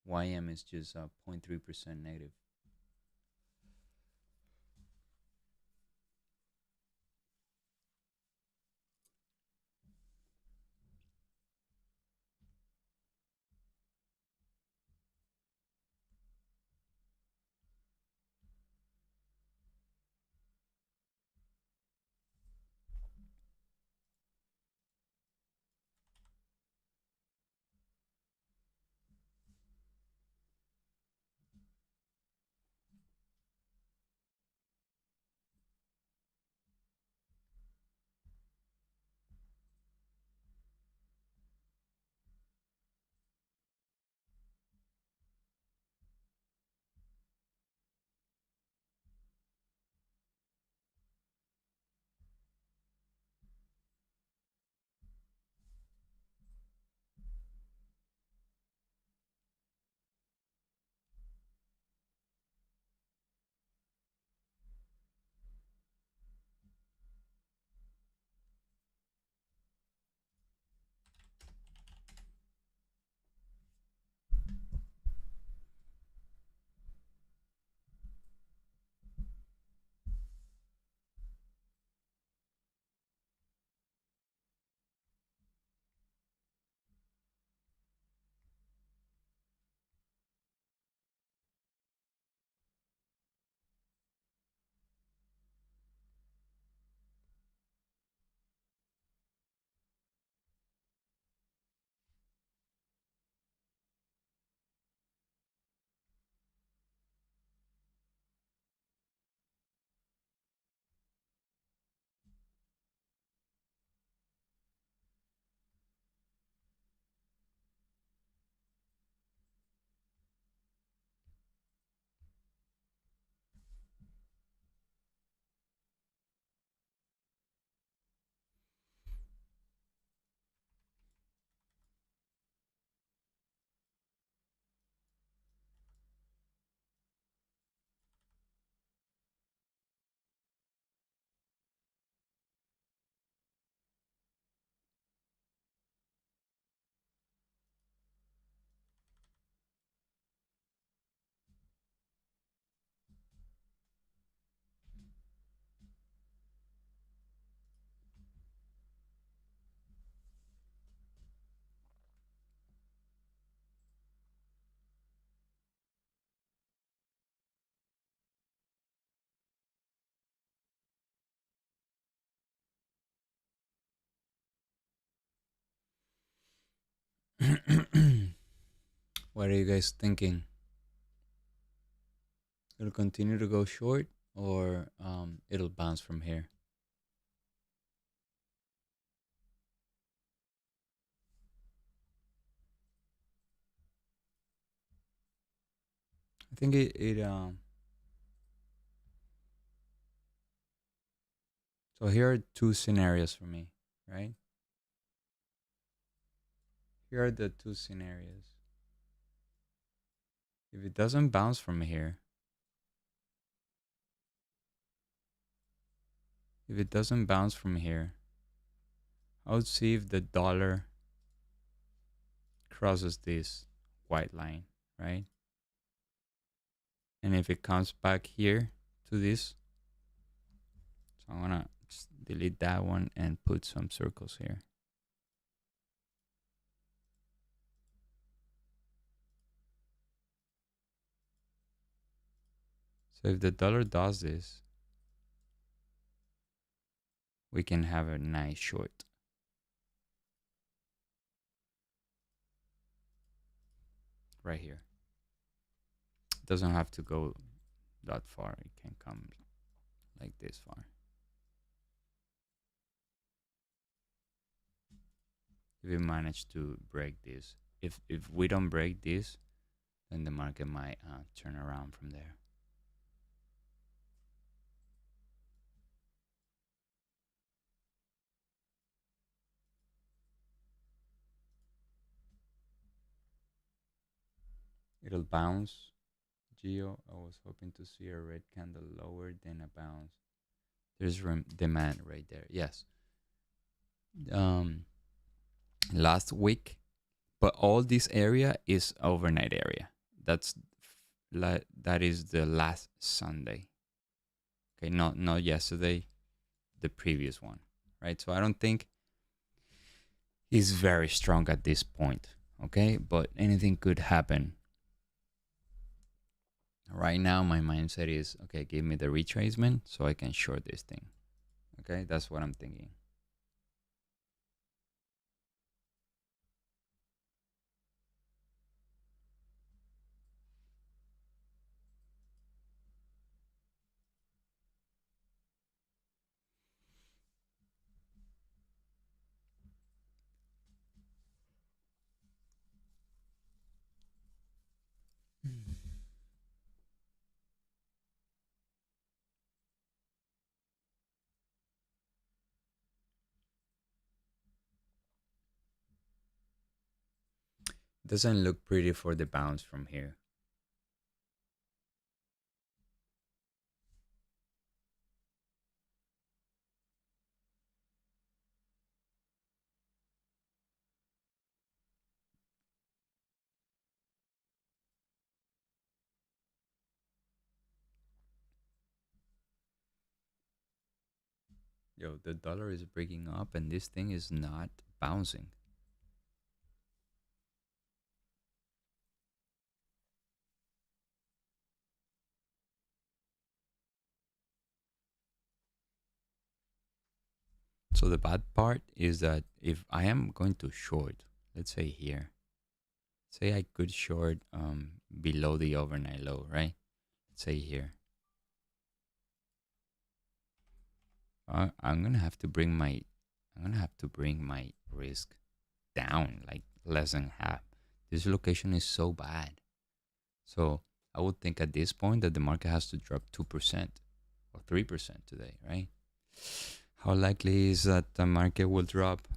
YM is just 0.3% negative. What are you guys thinking? It'll continue to go short, or it'll bounce from here? I think it. So here are two scenarios for me, right? Here are the two scenarios. If it doesn't bounce from here, if it doesn't bounce from here, I would see if the dollar crosses this white line, right? And if it comes back here to this, so I'm gonna just delete that one and put some circles here. So if the dollar does this, we can have a nice short. Right here. It doesn't have to go that far. It can come like this far. if we manage to break this. If we don't break this, then the market might turn around from there. It'll bounce. Geo, I was hoping to see a red candle lower than a bounce. There's demand right there. Yes. Last week, but all this area is overnight area. That is the last Sunday. Okay, not yesterday, the previous one, right? So I don't think he's very strong at this point. Okay, but anything could happen. Right now, my mindset is okay. Give me the retracement so I can short this thing. Okay, that's what I'm thinking. Doesn't look pretty for the bounce from here. Yo, the dollar is breaking up and this thing is not bouncing. So the bad part is that if I am going to short, let's say here, say I could short below the overnight low, right? Let's say here. I'm gonna have to bring my risk down like less than half. This location is so bad. So I would think at this point that the market has to drop 2% or 3% today, right? How likely is that the market will drop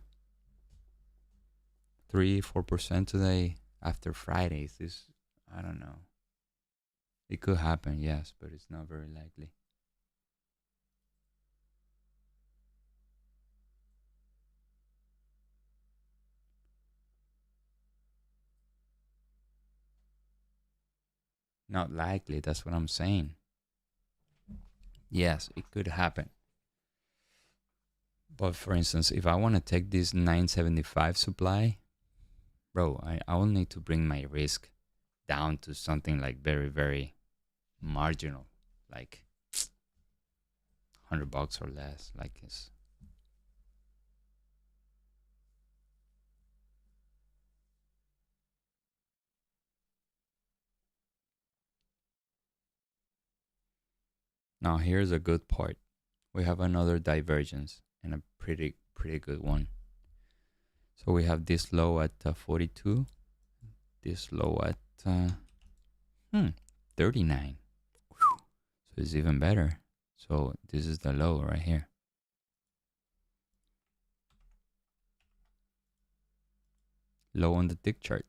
3-4% today after Fridays? This, I don't know. It could happen, yes, but it's not very likely. Not likely, that's what I'm saying. Yes, it could happen. But for instance, if I want to take this 975 supply, bro, I will need to bring my risk down to something like very, very marginal, like $100 or less. Like it's now here's a good part. We have another divergence and a pretty good one. So we have this low at 42, this low at 39. Whew. So it's even better. So this is the low right here. Low on the tick chart.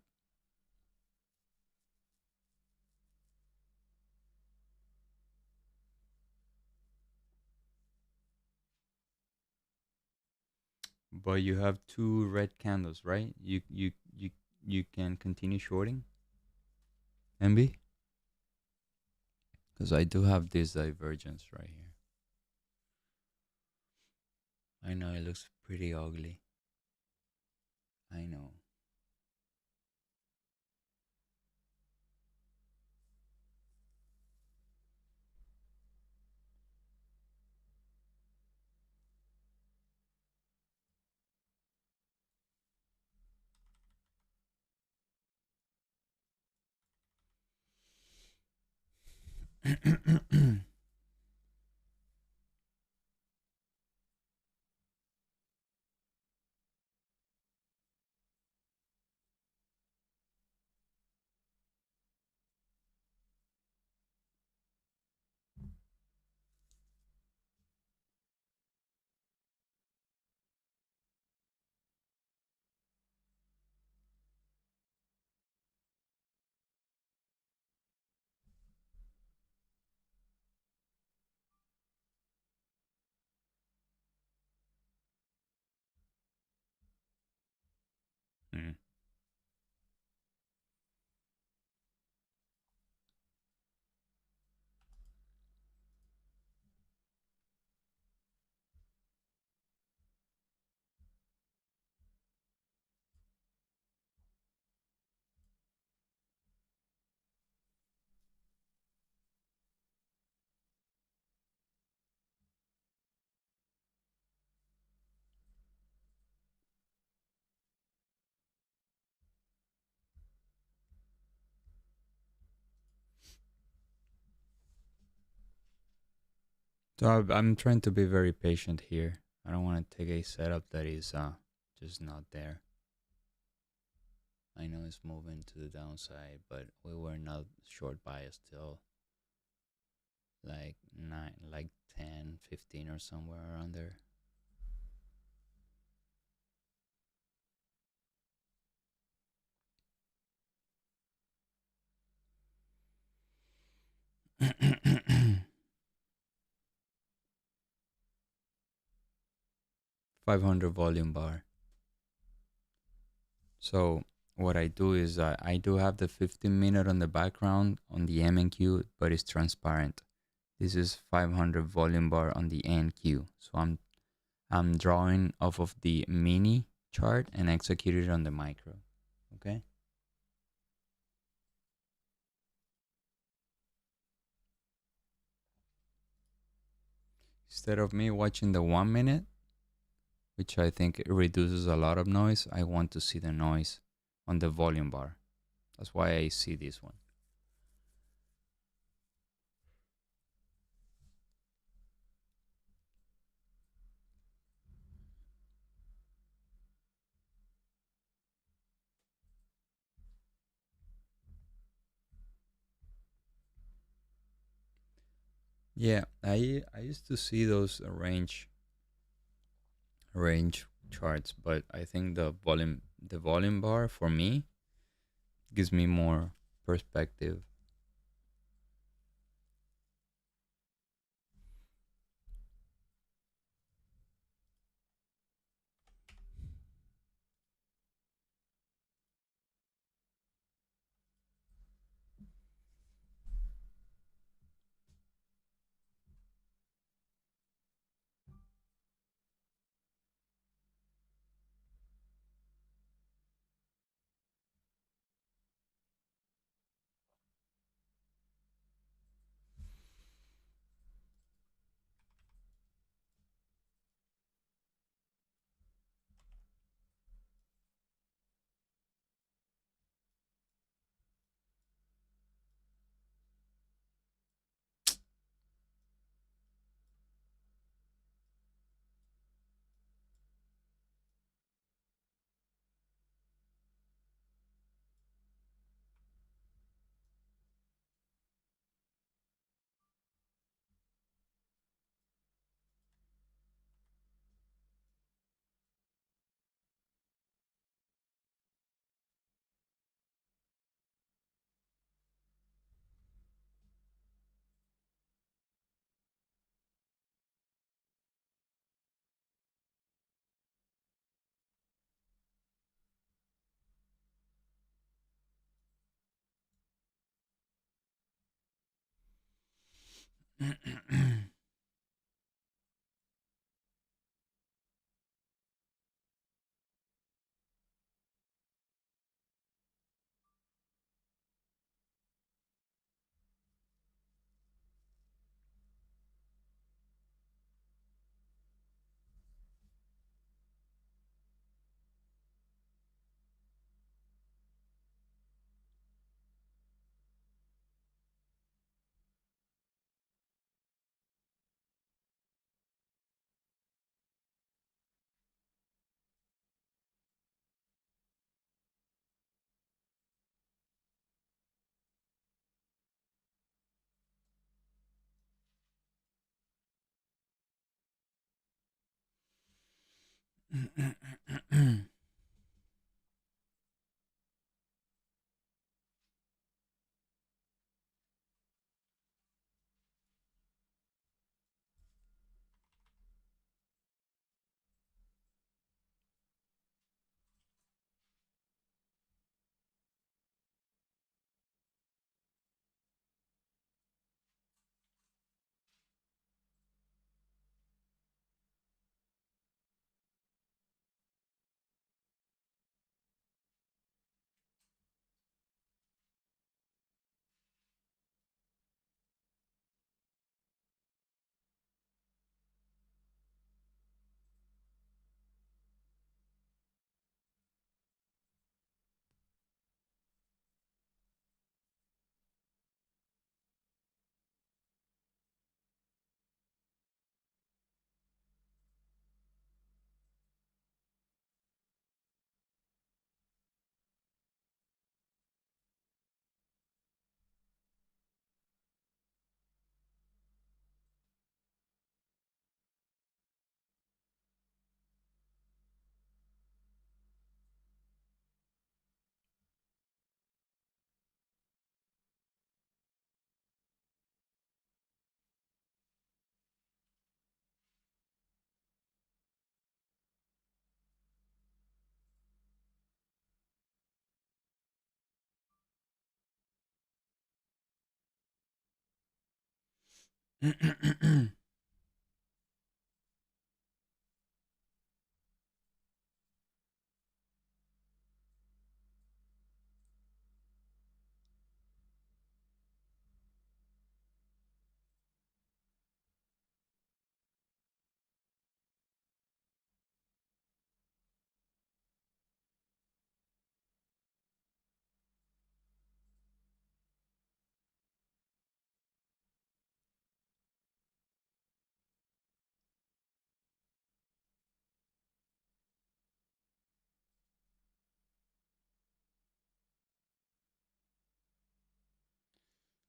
But you have two red candles, right? You can continue shorting, MB? Because I do have this divergence right here. I know it looks pretty ugly. I know. Mm. So I'm trying to be very patient here. I don't want to take a setup that is just not there. I know it's moving to the downside, but we were not short bias till like 9, like 10, 15 or somewhere around there. $500 volume bar. So what I do is I do have the 15-minute on the background on the MNQ, but it's transparent. This is 500 volume bar on the NQ. So I'm drawing off of the mini chart and execute it on the micro. Okay. Instead of me watching the 1 minute, which I think reduces a lot of noise, I want to see the noise on the volume bar. That's why I see this one. Yeah, I used to see those range charts, but I think the volume bar for me gives me more perspective.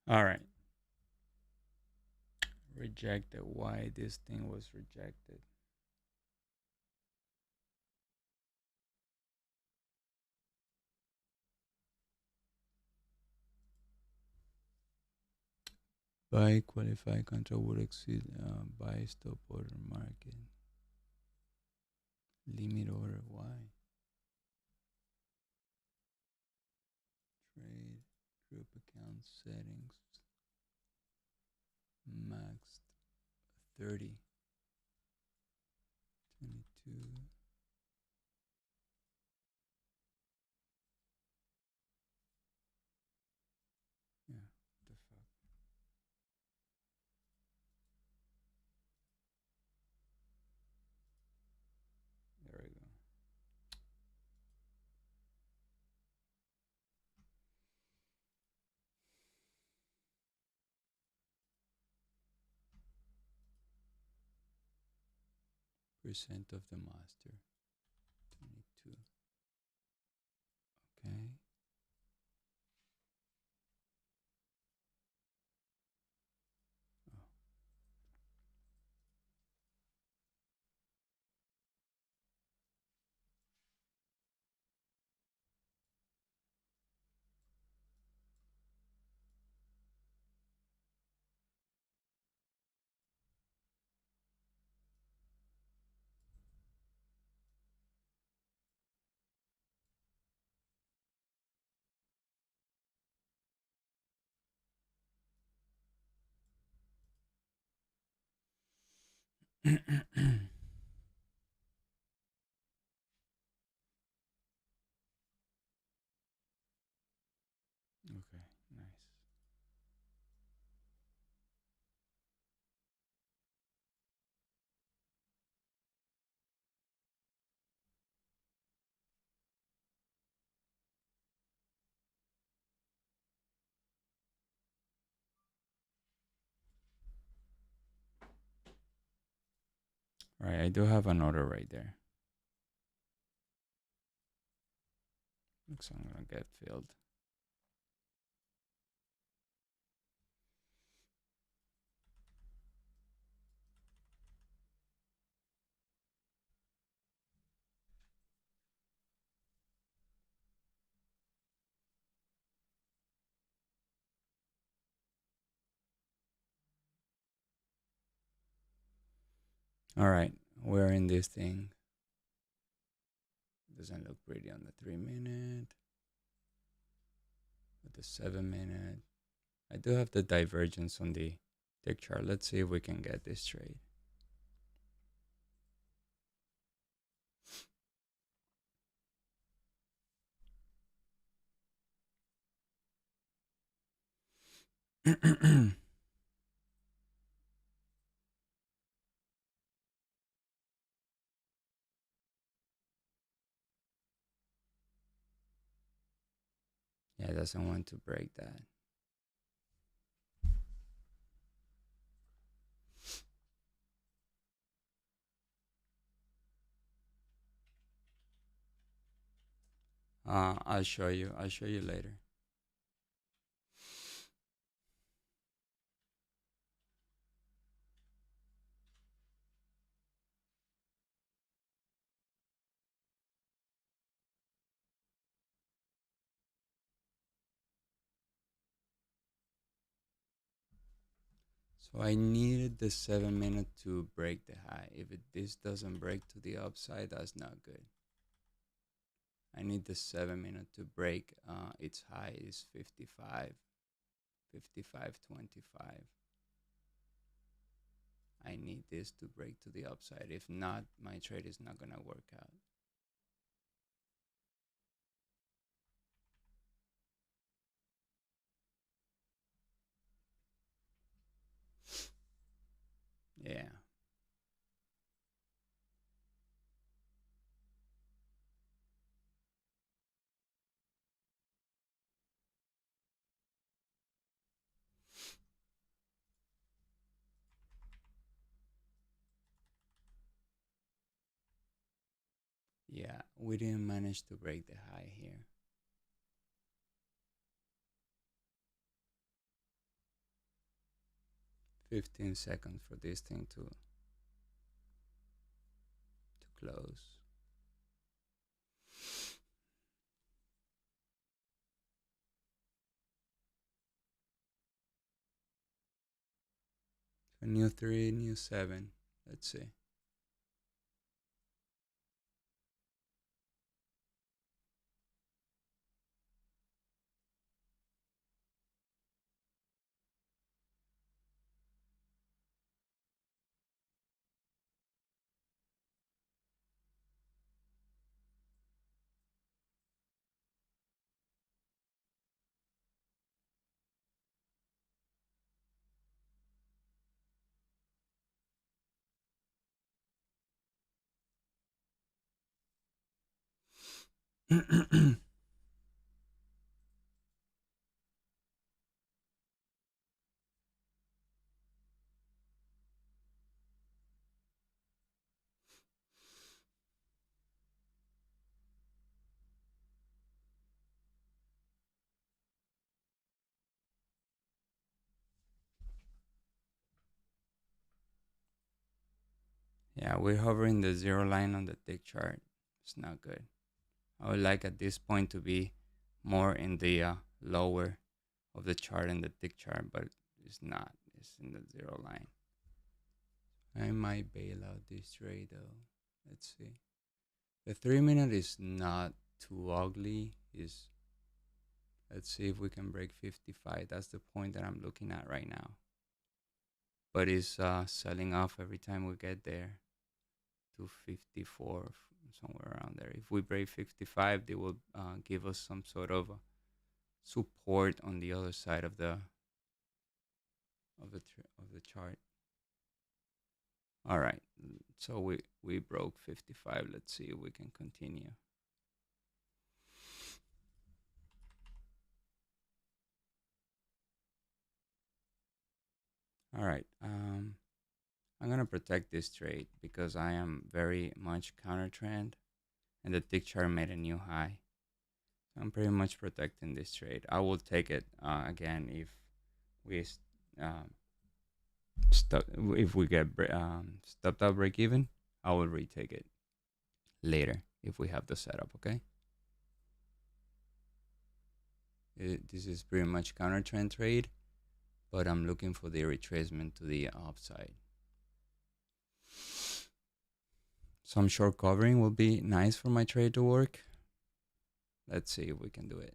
All right. Rejected. Why this thing was rejected? Buy qualified contract would exceed buy stop order market. Limit order. Why? Trade group account settings. Maxed 30. 22. Yeah. What the fuck? There we go. Percent of the master. 22. Okay. Okay. Okay. Nice. All right. I do have an order right there. Looks like I'm gonna get filled. All right. We're in this thing. Doesn't look pretty on the 3 minute. With the 7 minute. I do have the divergence on the tick chart. Let's see if we can get this trade. Yeah, it doesn't want to break that. I'll show you. I'll show you later. So I needed the 7 minute to break the high. If this doesn't break to the upside, that's not good. I need the 7 minute to break. Its high is 55, 55.25. I need this to break to the upside. If not, my trade is not gonna work out. Yeah. Yeah, we didn't manage to break the high here. 15 seconds for this thing to close. So new 3, new 7. Let's see. Yeah, we're hovering the zero line on the tick chart. It's not good. I would like at this point to be more in the lower of the chart in the tick chart, but it's not. It's in the zero line. I might bail out this trade though. Let's see. The 3 minute is not too ugly. Is Let's see if we can break 55. That's the point that I'm looking at right now. But it's selling off every time we get there to 54, somewhere around there. If we break 55, they will give us some sort of support on the other side of the chart. All right, so we broke 55. Let's see if we can continue. All right, I'm gonna protect this trade because I am very much counter trend, and the tick chart made a new high. So I'm pretty much protecting this trade. I will take it again if we um, if we get stopped out break even. I will retake it later if we have the setup. Okay. This is pretty much counter trend trade, but I'm looking for the retracement to the upside. Some short covering will be nice for my trade to work. Let's see if we can do it.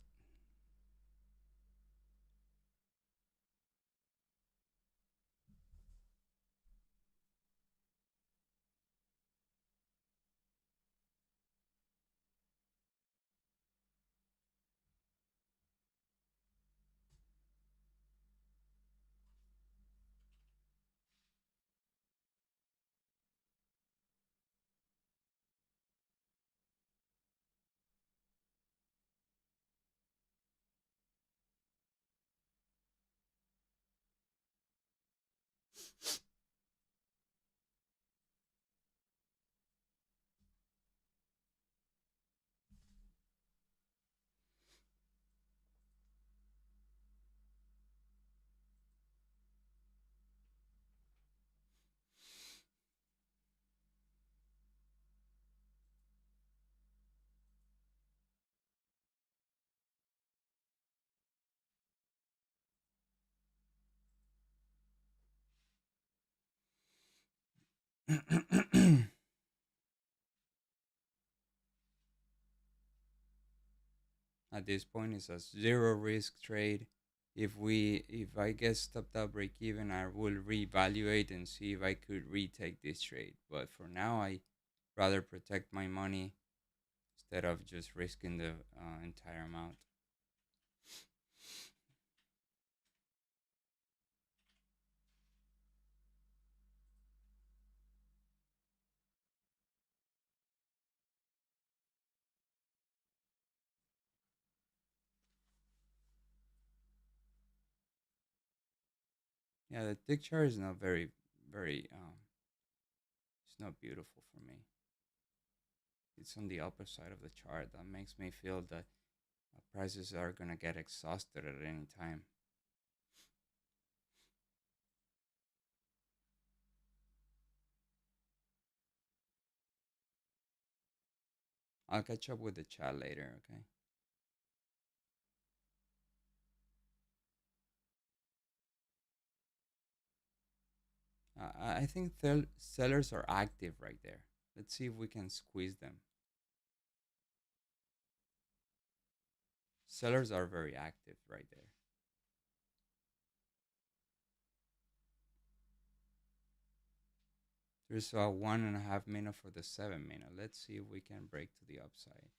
At this point, it's a zero risk trade. if I get stopped out break even, I will reevaluate and see if I could retake this trade. But for now, I rather protect my money instead of just risking the entire amount. Yeah, the tick chart is not very it's not beautiful for me. It's on the upper side of the chart. That makes me feel that prices are gonna get exhausted at any time. I'll catch up with the chat later, okay? I think sellers are active right there. Let's see if we can squeeze them. Sellers are very active right there. There's a 1.5 minute for the 7 minute. Let's see if we can break to the upside.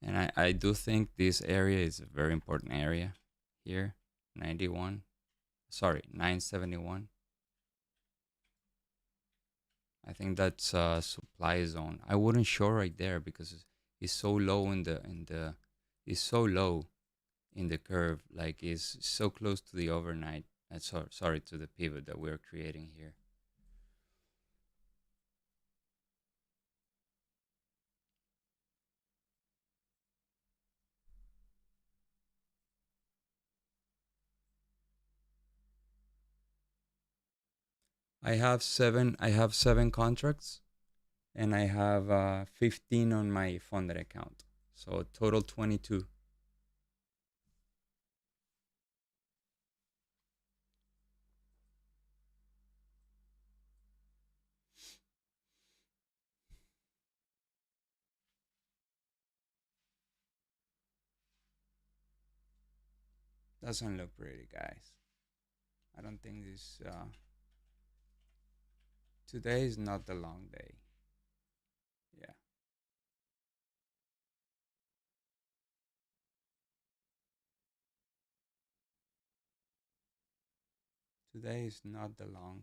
And I do think this area is a very important area here. 91. Sorry, 971. I think that's a supply zone. I wouldn't short right there because it's so low it's so low in the curve. Like it's so close to the overnight. Sorry to the pivot that we're creating here. I have seven contracts and I have 15 on my funded account. So total 22. Doesn't look pretty, guys. I don't think this today is not the long day. Yeah. Today is not the long.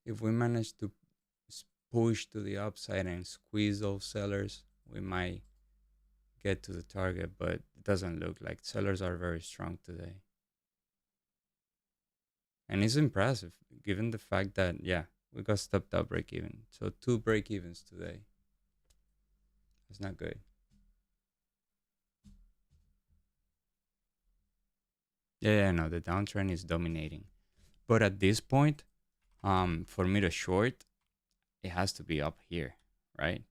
If we manage to push to the upside and squeeze those sellers, we might get to the target, but it doesn't look like sellers are very strong today. And it's impressive given the fact that, yeah, we got stopped out break even. So 2 break evens today. That's not good. Yeah, no, the downtrend is dominating. But at this point, for me to short, it has to be up here, right?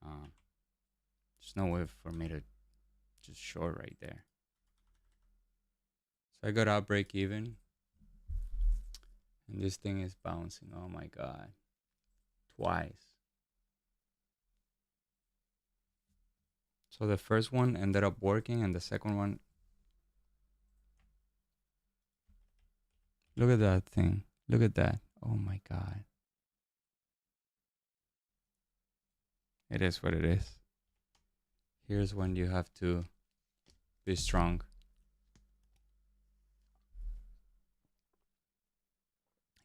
There's no way for me to just short right there. So I got out break even. And this thing is bouncing. Oh my God. Twice. So the first one ended up working and the second one. Look at that thing. Look at that. Oh my God. It is what it is. Here's when you have to be strong.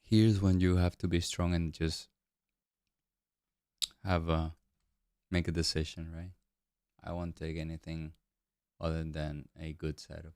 Here's when you have to be strong and just make a decision, right? I won't take anything other than a good setup.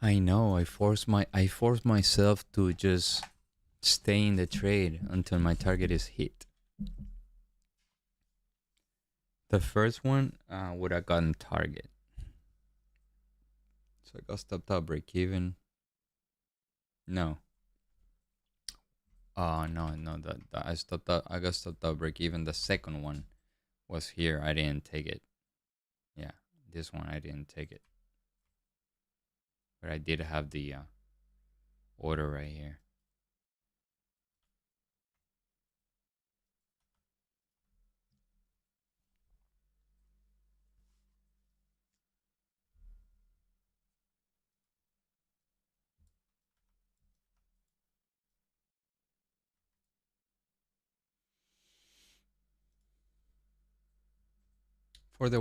I know. I force myself to just stay in the trade until my target is hit. The first one would have gotten target. So I got stopped out break even. No. No. I stopped out. I got stopped out break even. The second one was here. I didn't take it. Yeah, this one I didn't take it. But I did have the order right here. For the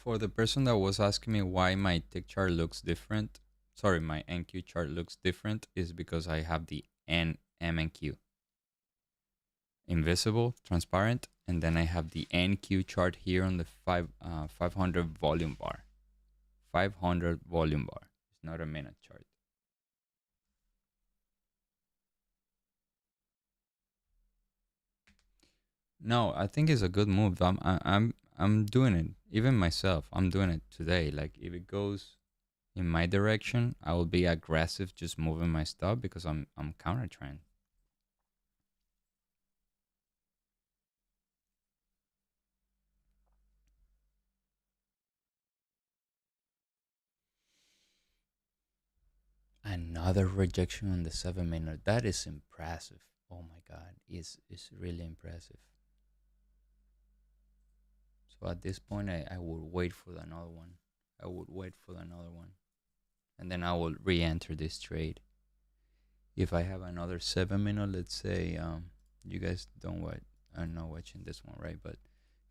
for the person that was asking me why my tick chart looks different, sorry, my NQ chart looks different, is because I have the M and Q invisible, transparent, and then I have the NQ chart here on the 500 volume bar. 500 volume bar. It's not a minute chart. No, I think it's a good move. I'm doing it. Even myself, I'm doing it today. Like if it goes in my direction, I will be aggressive, just moving my stop because I'm counter trend. Another rejection on the 7 minute. That is impressive. Oh my god, it's really impressive. So at this point, I would wait for another one. I would wait for another one, and then I will re-enter this trade. If I have another 7 minute, let's say, you guys don't watch, are not watching this one, right? But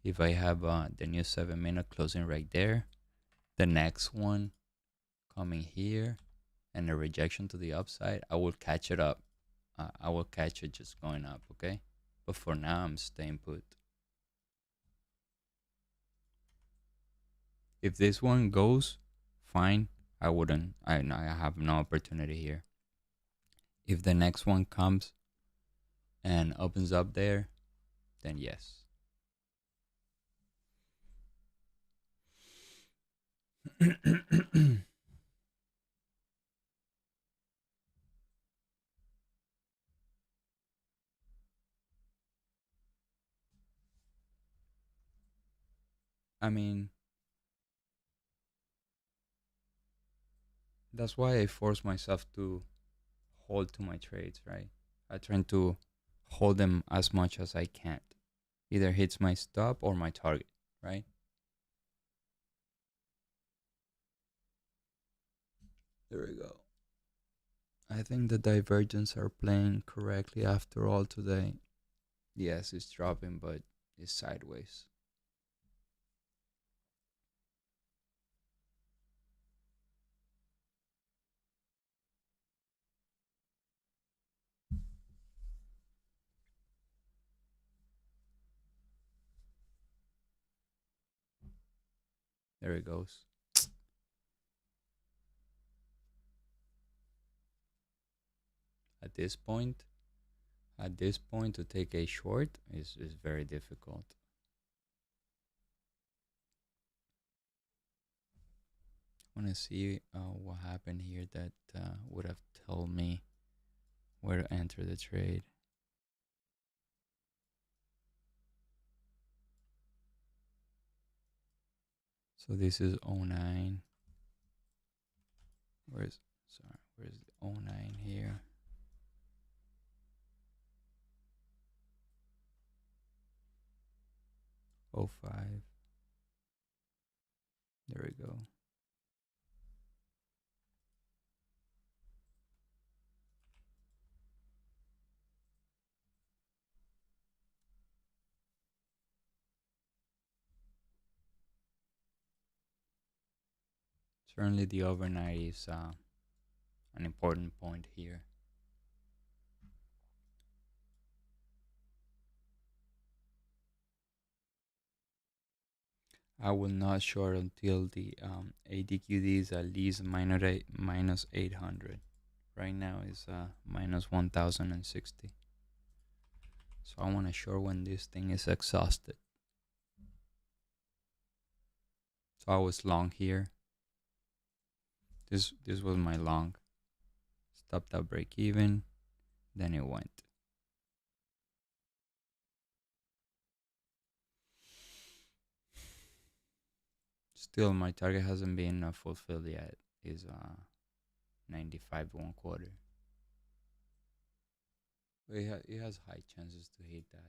if I have the new 7 minute closing right there, the next one coming here, and a rejection to the upside, I will catch it up. I will catch it just going up, okay? But for now, I'm staying put. If this one goes, fine. I wouldn't. I have no opportunity here. If the next one comes and opens up there, then yes. I mean, that's why I force myself to hold to my trades, right? I try to hold them as much as I can. Either hits my stop or my target, right? There we go. I think the divergence are playing correctly after all today. Yes, it's dropping, but it's sideways. There it goes. At this point, to take a short is very difficult. I want to see what happened here that would have told me where to enter the trade. So this is 09. Where's the 09 here? Oh 05. There we go. Certainly the overnight is an important point here. I will not short until the ADQD is at least minus 800. Right now is minus 1060. So I want to short when this thing is exhausted. So I was long here. This was my long. Stopped at break even. Then it went. Still, my target hasn't been fulfilled yet. Is 95 1/4. But it has high chances to hit that.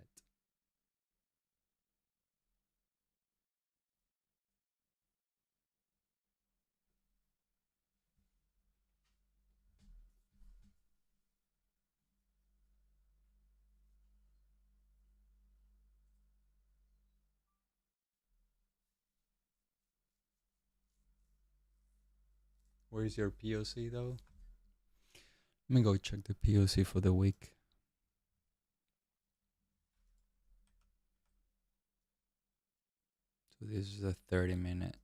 Where's your POC though? Let me go check the POC for the week. So this is a 30-minute.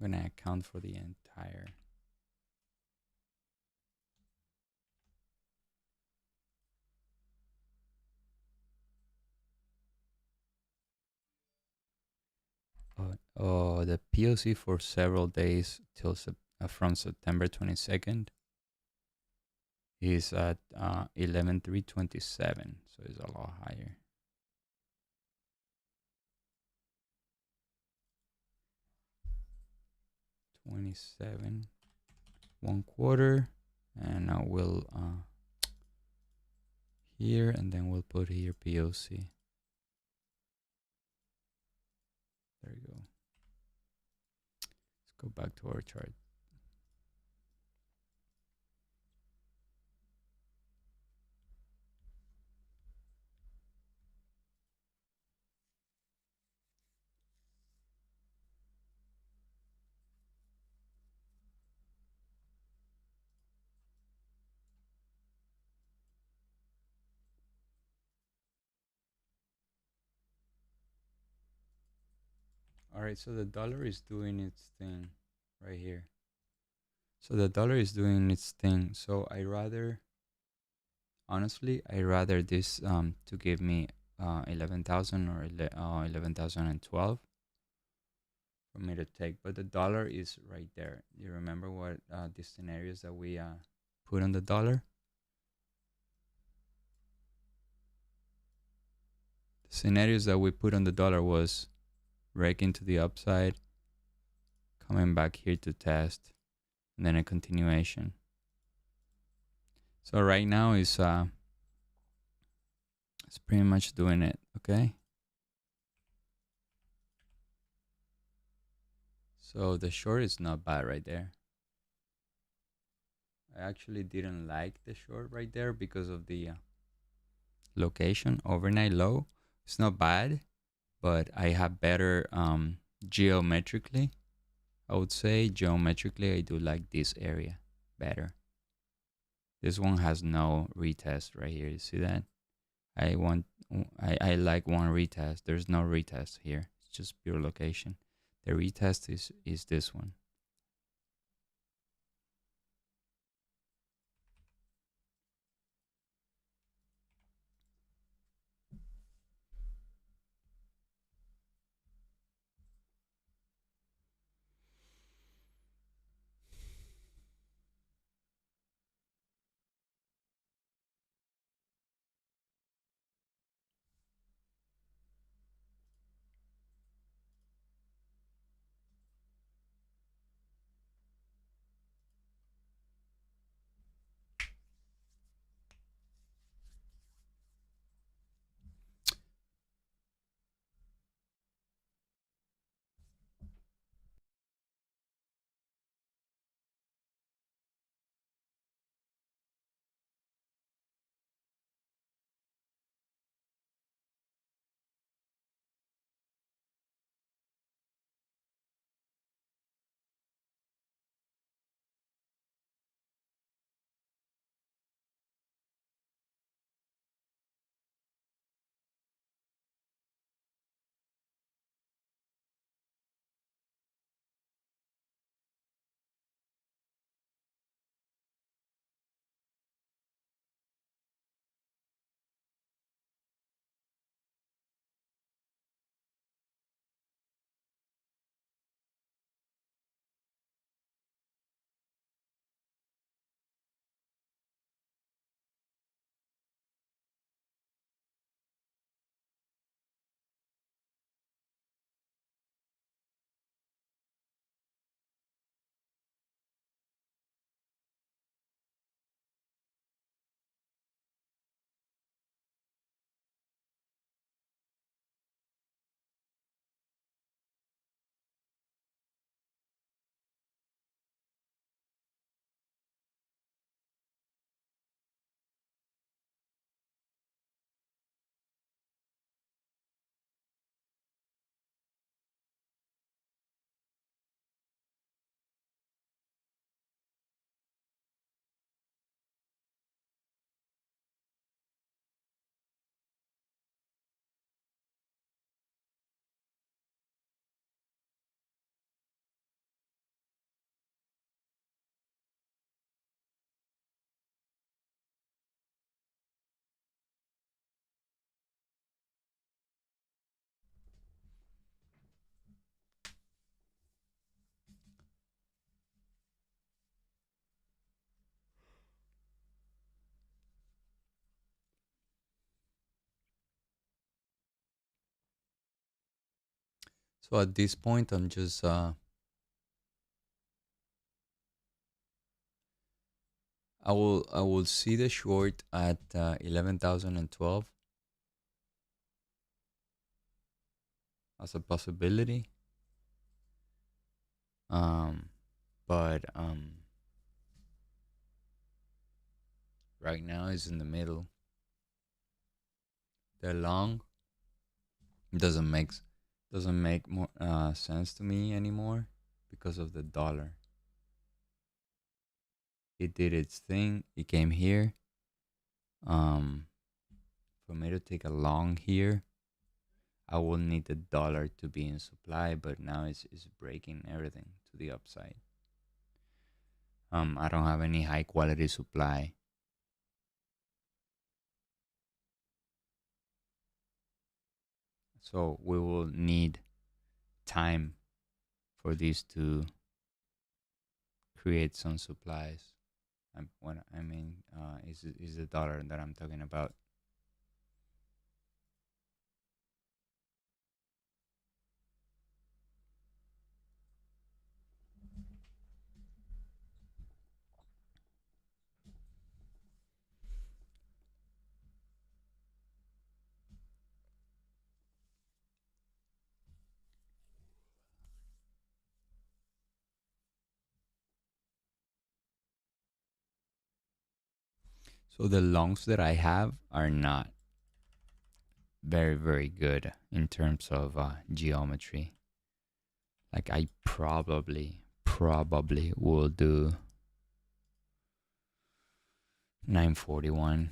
I'm gonna account for the entire. Oh, the POC for several days till from September 22nd is at 11,327, so it's a lot higher. 27 1/4, and I will here, and then we'll put here POC. There you go. Let's go back to our chart. All right, so the dollar is doing its thing right here. So the dollar is doing its thing. So honestly, I rather this to give me 11,000 or 11,012 for me to take. But the dollar is right there. You remember what the scenarios that we put on the dollar? The scenarios that we put on the dollar was breaking to the upside, coming back here to test, and then a continuation. So right now it's pretty much doing it, okay? So the short is not bad right there. I actually didn't like the short right there because of the location, overnight low. It's not bad, but I have better geometrically. I would say geometrically, I do like this area better. This one has no retest right here. You see that? I like one retest. There's no retest here. It's just pure location. The retest is this one. So at this point, I'm just I will see the short at 11,012 as a possibility. But right now is in the middle. The long doesn't make more sense to me anymore because of the dollar. It did its thing. It came here. Um, for me to take a long here, I will need the dollar to be in supply, but now it's breaking everything to the upside. I don't have any high quality supply. So we will need time for this to create some supplies. What I mean is the dollar that I'm talking about. So the longs that I have are not very, very good in terms of geometry. Like I probably will do 941.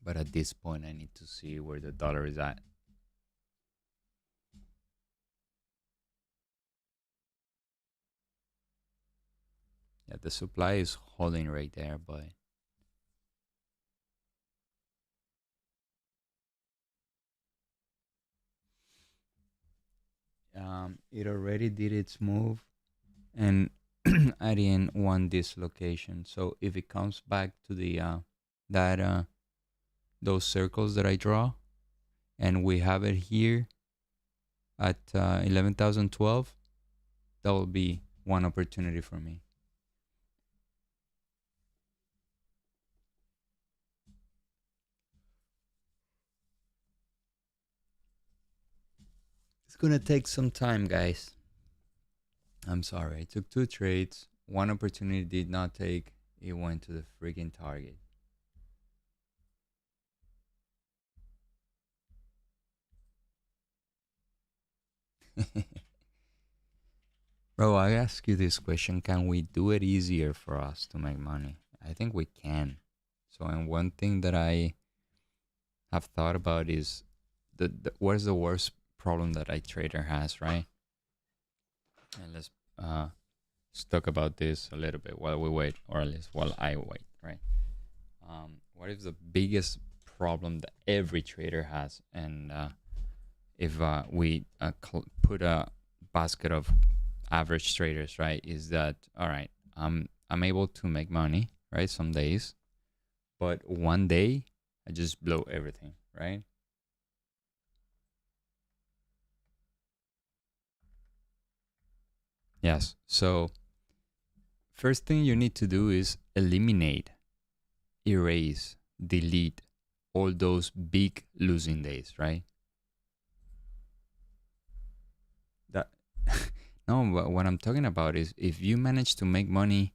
But at this point, I need to see where the dollar is at. Yeah, the supply is holding right there, but it already did its move, and I didn't want this location. So if it comes back to the that those circles that I draw, and we have it here at 11,012, that will be one opportunity for me. It's gonna take some time, guys. I'm sorry. I took 2 trades. One opportunity did not take. It went to the freaking target. Bro, I ask you this question. Can we do it easier for us to make money? I think we can. So, and one thing that I have thought about is what is the worst problem that a trader has, right? And let's talk about this a little bit while we wait, or at least while I wait, right? What is the biggest problem that every trader has? And if we put a basket of average traders, right, is that all right? I'm able to make money, right, some days, but one day I just blow everything, right? Yes. So first thing you need to do is eliminate, erase, delete all those big losing days, right? That no, but what I'm talking about is if you manage to make money,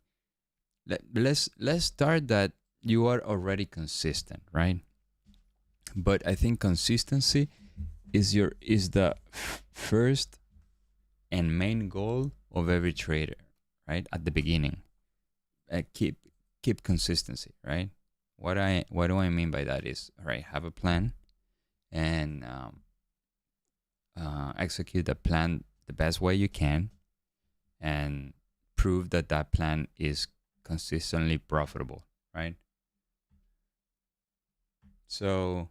let's start that you are already consistent, right? But I think consistency is the first and main goal of every trader, right? At the beginning, keep consistency, right? What do I mean by that is, all right, have a plan and execute the plan the best way you can, and prove that that plan is consistently profitable, right? So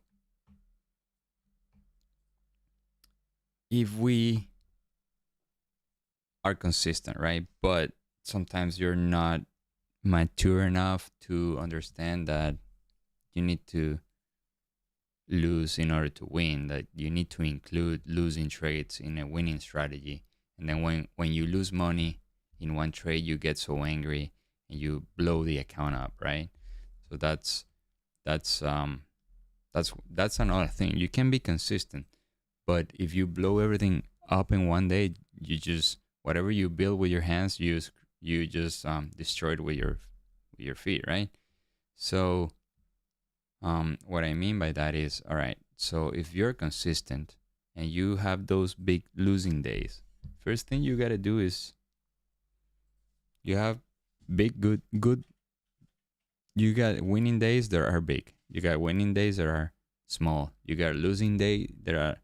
if we are consistent, right? But sometimes you're not mature enough to understand that you need to lose in order to win. That you need to include losing trades in a winning strategy. And then when you lose money in one trade, you get so angry and you blow the account up, right? So that's that's another thing. You can be consistent, but if you blow everything up in one day, you just whatever you build with your hands, you just destroy it with your feet, right? So what I mean by that is, all right. So if you're consistent and you have those big losing days, first thing you gotta do is you have big good. You got winning days that are big. You got winning days that are small. You got losing day that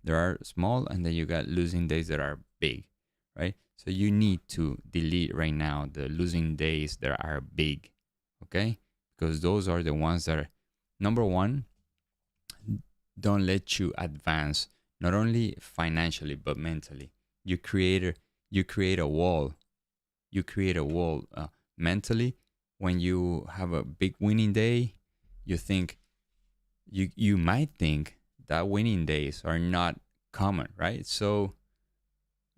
are small, and then you got losing days that are big, right? So you need to delete right now the losing days that are big, okay? Because those are the ones that are, number one, don't let you advance not only financially but mentally. You create a wall. You create a wall mentally. When you have a big winning day, you think you might think that winning days are not common, right? So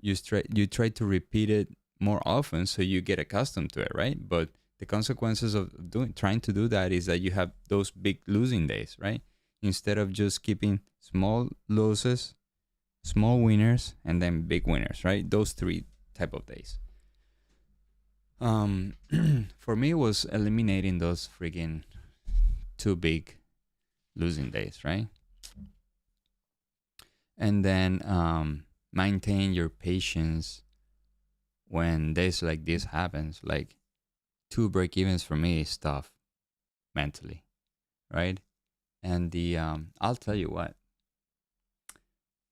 you try to repeat it more often so you get accustomed to it, right? But the consequences of trying to do that is that you have those big losing days, right? Instead of just keeping small losses, small winners, and then big winners, right? Those three type of days. For me, it was eliminating those freaking too big losing days, right? And then maintain your patience when days like this happens. Like, two break evens for me is tough mentally, right? And the I'll tell you what,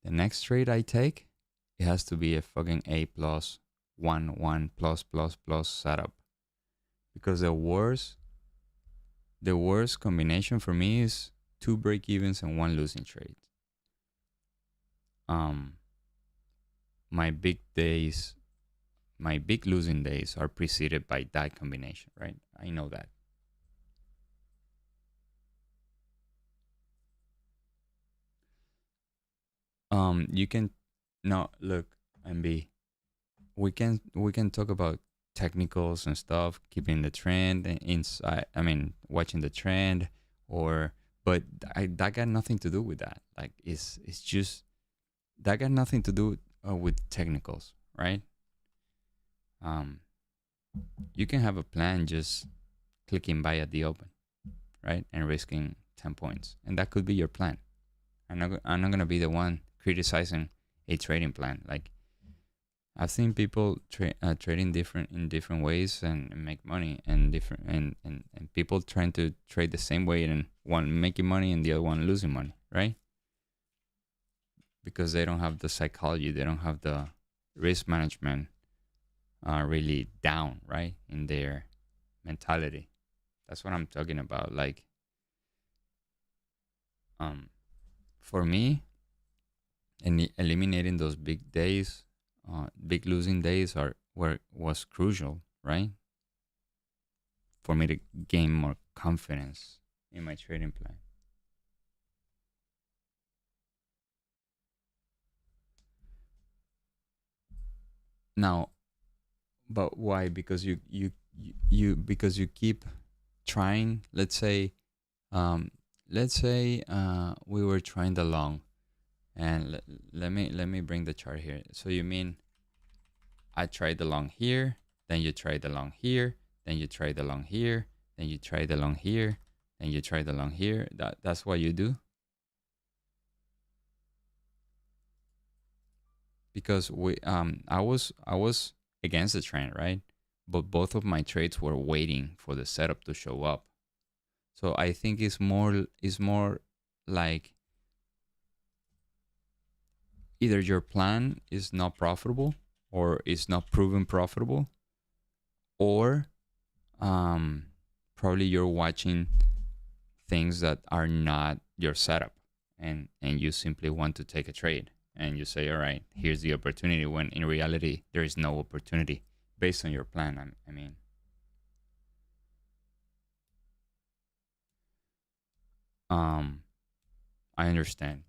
the next trade I take, it has to be a fucking A plus, 1 plus plus plus setup, because the worst combination for me is two break evens and one losing trade. My big days, my big losing days are preceded by that combination, right? I know that. You can no look, MB. We can talk about technicals and stuff, keeping the trend inside. I mean, watching the trend, or but that got nothing to do with that. Like, it's just that got nothing to do with technicals, right? Um, you can have a plan just clicking buy at the open, right, and risking 10 points, and that could be your plan. I'm not gonna be the one criticizing a trading plan. Like, I've seen people trading different ways and make money, and different and people trying to trade the same way, and one making money and the other one losing money, right? Because they don't have the psychology, they don't have the risk management really down, right, in their mentality. That's what I'm talking about. Like, for me, and eliminating those big days, big losing days was crucial, right? For me to gain more confidence in my trading plan. Now, but why? Because because you keep trying. Let's say we were trying the long, and let me bring the chart here. So you mean I tried the long here, then you tried the long here, then you tried the long here, then you tried the long here, then you tried the long here. That's what you do? Because I was against the trend, right? But both of my trades were waiting for the setup to show up. So I think it's more like either your plan is not profitable or is not proven profitable, or probably you're watching things that are not your setup, and you simply want to take a trade, and you say, all right, here's the opportunity, when in reality there is no opportunity based on your plan. I mean, um I understand.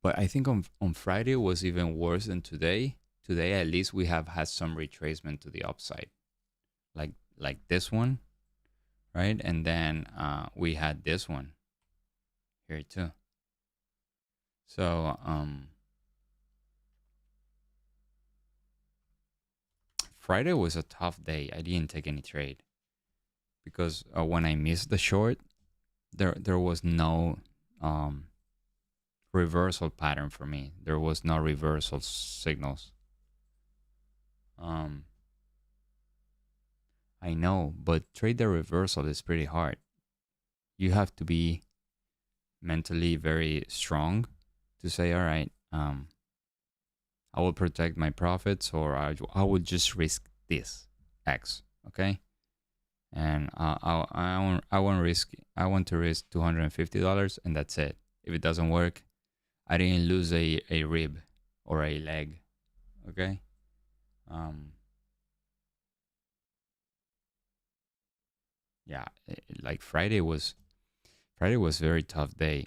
But I think on Friday was even worse than today. Today at least we have had some retracement to the upside. Like this one, right? And then we had this one here too. So Friday was a tough day. I didn't take any trade because when I missed the short, there was no um, reversal pattern for me. There was no reversal signals. Um, I know, but trade the reversal is pretty hard. You have to be mentally very strong to say, all right, I will protect my profits, or I will just risk this X, okay? And I won't risk. I want to risk $250, and that's it. If it doesn't work, I didn't lose a rib or a leg, okay? Um, yeah, like Friday was very tough day.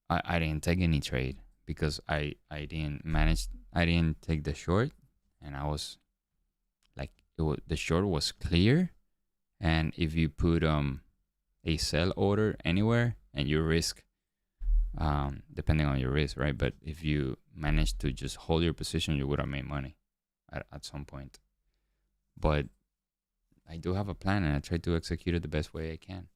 I didn't take any trade because I didn't manage. I didn't take the short, and I was like the short was clear. And if you put a sell order anywhere and you risk, depending on your risk, right? But if you manage to just hold your position, you would have made money at some point. But I do have a plan, and I try to execute it the best way I can.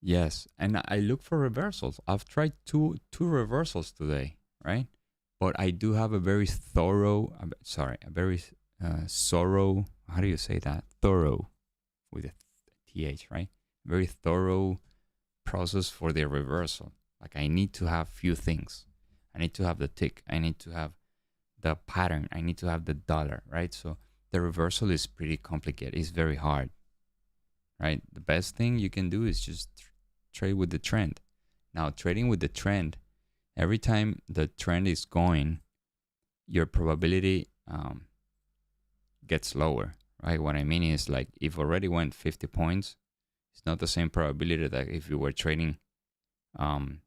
Yes, and I look for reversals. I've tried two reversals today, right? But I do have a very thorough, a very thorough. How do you say that? Thorough with a th, right? Very thorough process for the reversal. Like I need to have few things. I need to have the tick. I need to have the pattern. I need to have the dollar, right? So the reversal is pretty complicated. It's very hard, right? The best thing you can do is just trade with the trend. Now, trading with the trend, every time the trend is going, your probability gets lower, right? What I mean is like if already went 50 points, it's not the same probability that if you were trading um,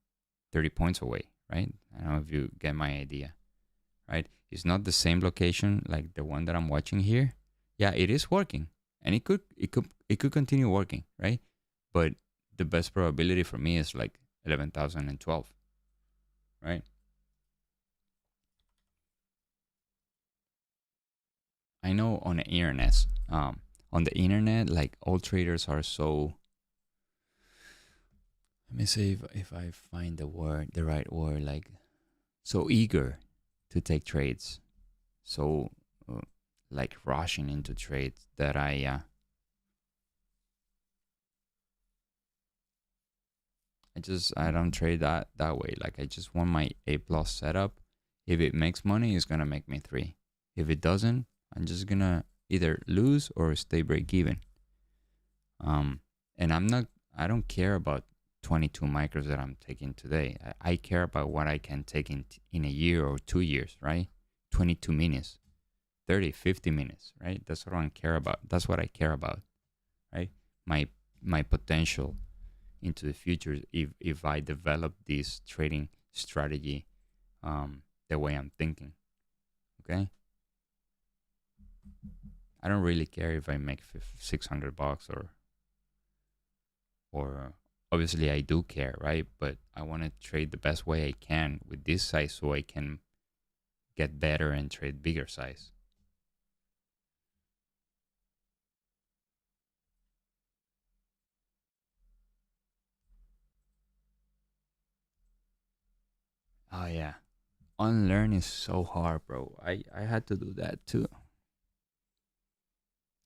30 points away, right? I don't know if you get my idea, right? It's not the same location like the one that I'm watching here. Yeah, it is working, and it could continue working, right? But the best probability for me is like 11,012, right? I know on the internet, like all traders are so. Let me see if I find the right word, like so eager to take trades, so uh, like rushing into trades that I don't trade that way. Like I just want my A plus setup. If it makes money, it's gonna make me three. If it doesn't, I'm just gonna either lose or stay break even. Um, and I don't care about 22 micros that I'm taking today. I care about what I can take in a year or 2 years, right? 22 minutes, 30, 50 minutes, right? That's what I care about. That's what I care about, right? My my potential into the future if I develop this trading strategy the way I'm thinking. Okay, I don't really care if I make $600 or obviously I do care, right? But I want to trade the best way I can with this size so I can get better and trade bigger size. Oh yeah, unlearn is so hard, bro. I had to do that too.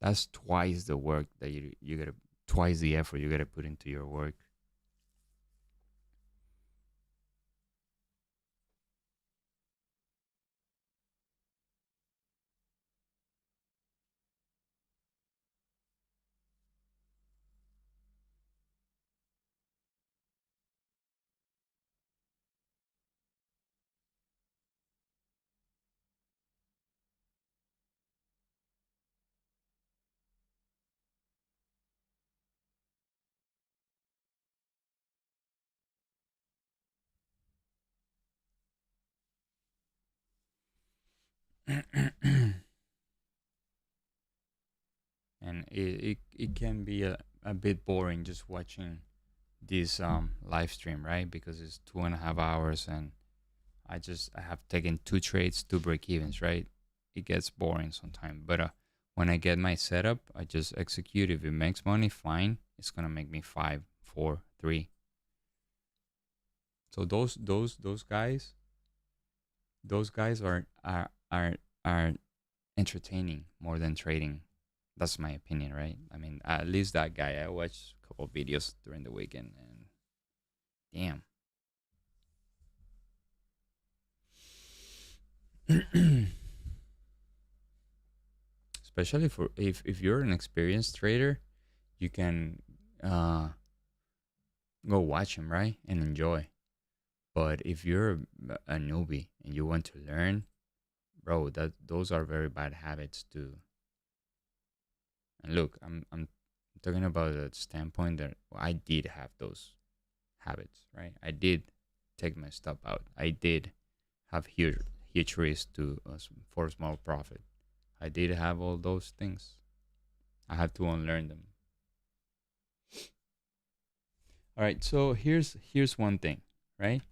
That's twice the work that you gotta twice the effort you gotta put into your work. And it can be a bit boring just watching this live stream, right? Because it's 2.5 hours, and I have taken 2 trades, 2 break-evens, right? It gets boring sometimes. But when I get my setup, I just execute. If it makes money, fine. It's gonna make me 5, 4, 3. So those guys are entertaining more than trading. That's my opinion, right? I mean, at least that guy. I watched a couple of videos during the weekend, and damn. Especially for if you're an experienced trader, you can uh, go watch him, right, and enjoy. But if you're a newbie and you want to learn, bro, that those are very bad habits too. And look, I'm talking about the standpoint that I did have those habits, right? I did take my stop out. I did have huge risk to for small profit. I did have all those things. I had to unlearn them. All right, so here's one thing, right?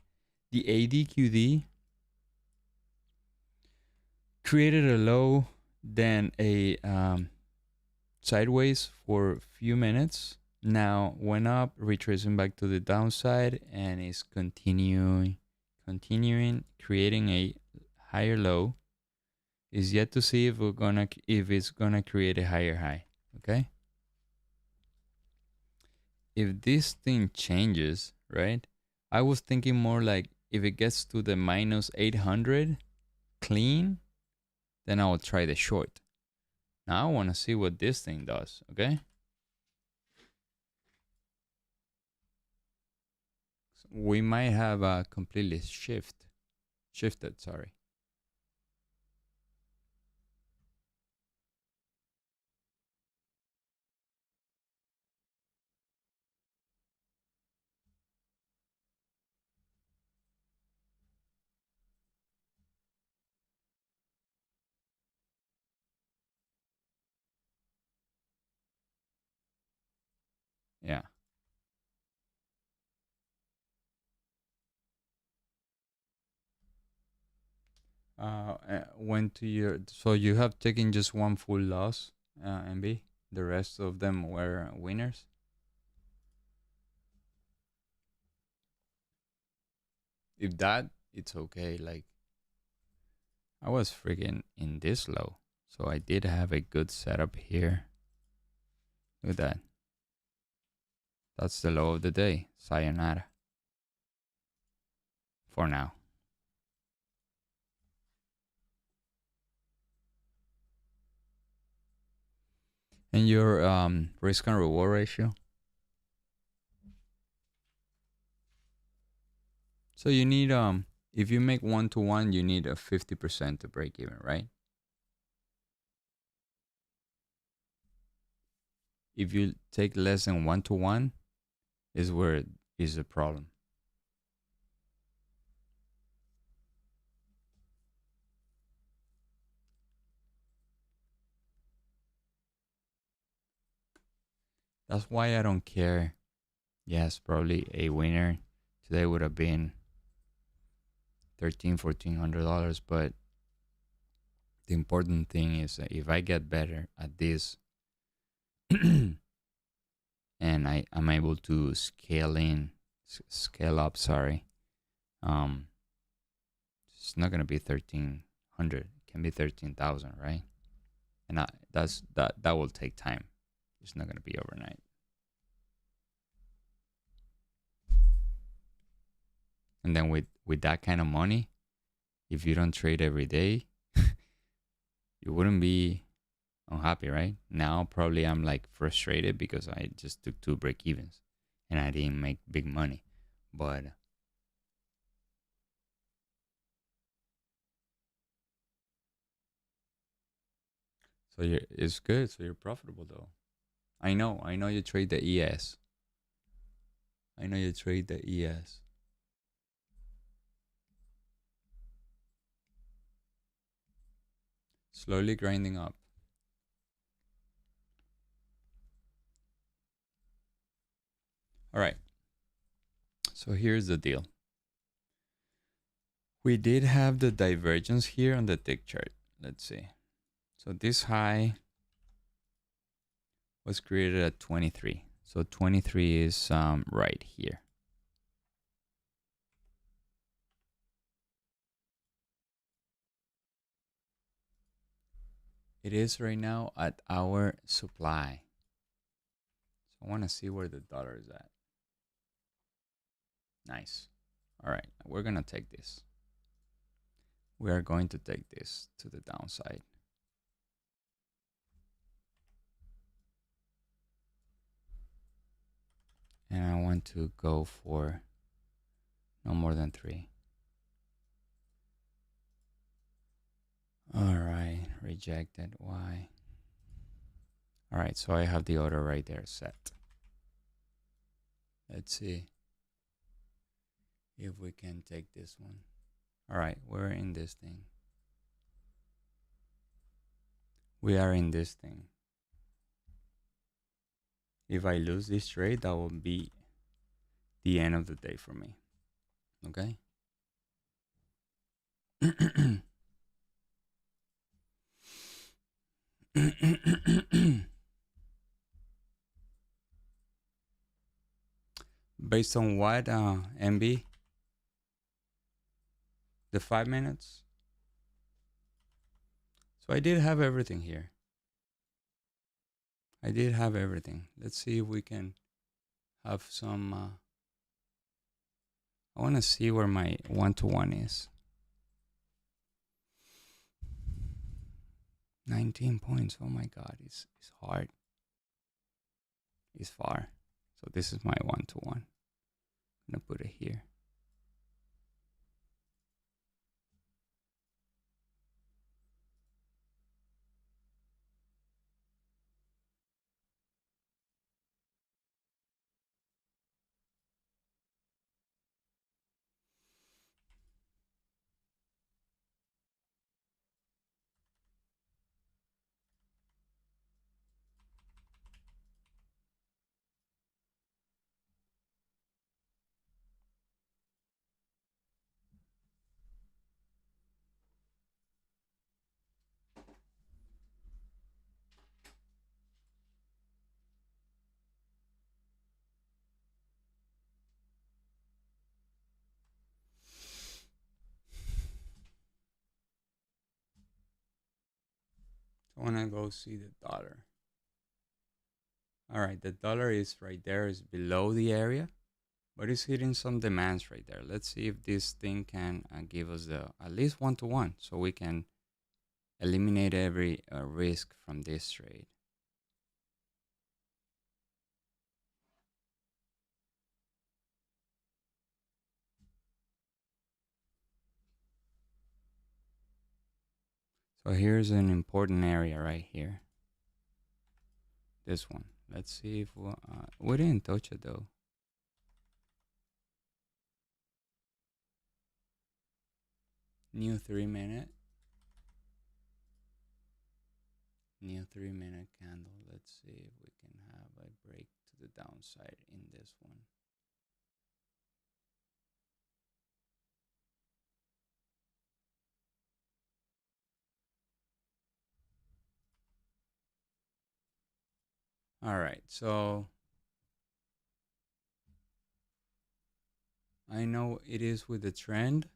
The ADQD created a low, then a sideways for a few minutes. Now went up, retracing back to the downside, and is continuing, creating a higher low. Is yet to see if it's gonna create a higher high. Okay. If this thing changes, right? I was thinking more like if it gets to the minus 800 clean, then I will try the short. Now I want to see what this thing does, okay? So we might have a completely shifted, sorry. Yeah. Went to your, so you have taken just one full loss, MB. The rest of them were winners. If that, it's okay. Like I was freaking in this low, so I did have a good setup here. Look at that. That's the low of the day. Sayonara. For now. And your risk and reward ratio. So you need if you make 1-to-1, you need a 50% to break even, right? If you take less than 1-to-1, is where it is a problem. That's why I don't care. Yes, probably a winner today would have been $1,400, but the important thing is that if I get better at this and I'm able to scale up, sorry, um, it's not gonna be 1,300. It can be 13,000, right? And that will take time. It's not gonna be overnight. And then with that kind of money, if you don't trade every day, you wouldn't be unhappy, right? Now probably I'm like frustrated because I just took 2 break-evens and I didn't make big money. But so it's good. So you're profitable though. I know you trade the ES. I know you trade the ES. Slowly grinding up. All right. So here's the deal. We did have the divergence here on the tick chart. Let's see. So this high was created at 23. So 23 is right here. It is right now at our supply. So I want to see where the dollar is at. Nice. All right, we're going to take this. We are going to take this to the downside. And I want to go for no more than 3. All right, rejected. Why? All right, so I have the order right there set. Let's see if we can take this one. All right, we're in this thing. We are in this thing. If I lose this trade, that will be the end of the day for me. Okay? Based on what, MB? The 5 minutes? So I did have everything here. I did have everything. Let's see if we can have some... I want to see where my 1-to-1 is. 19 points. Oh my God, it's hard. It's far. So this is my 1-to-1. I'm gonna put it here. I want to go see the dollar. All right, the dollar is right there, is below the area, but it's hitting some demands right there. Let's see if this thing can give us the at least 1-to-1, so we can eliminate every risk from this trade. So here's an important area right here. This one. Let's see if we didn't touch it though. New 3-minute. New 3-minute candle. Let's see if we can have a break to the downside in this one. All right, so I know it is with the trend,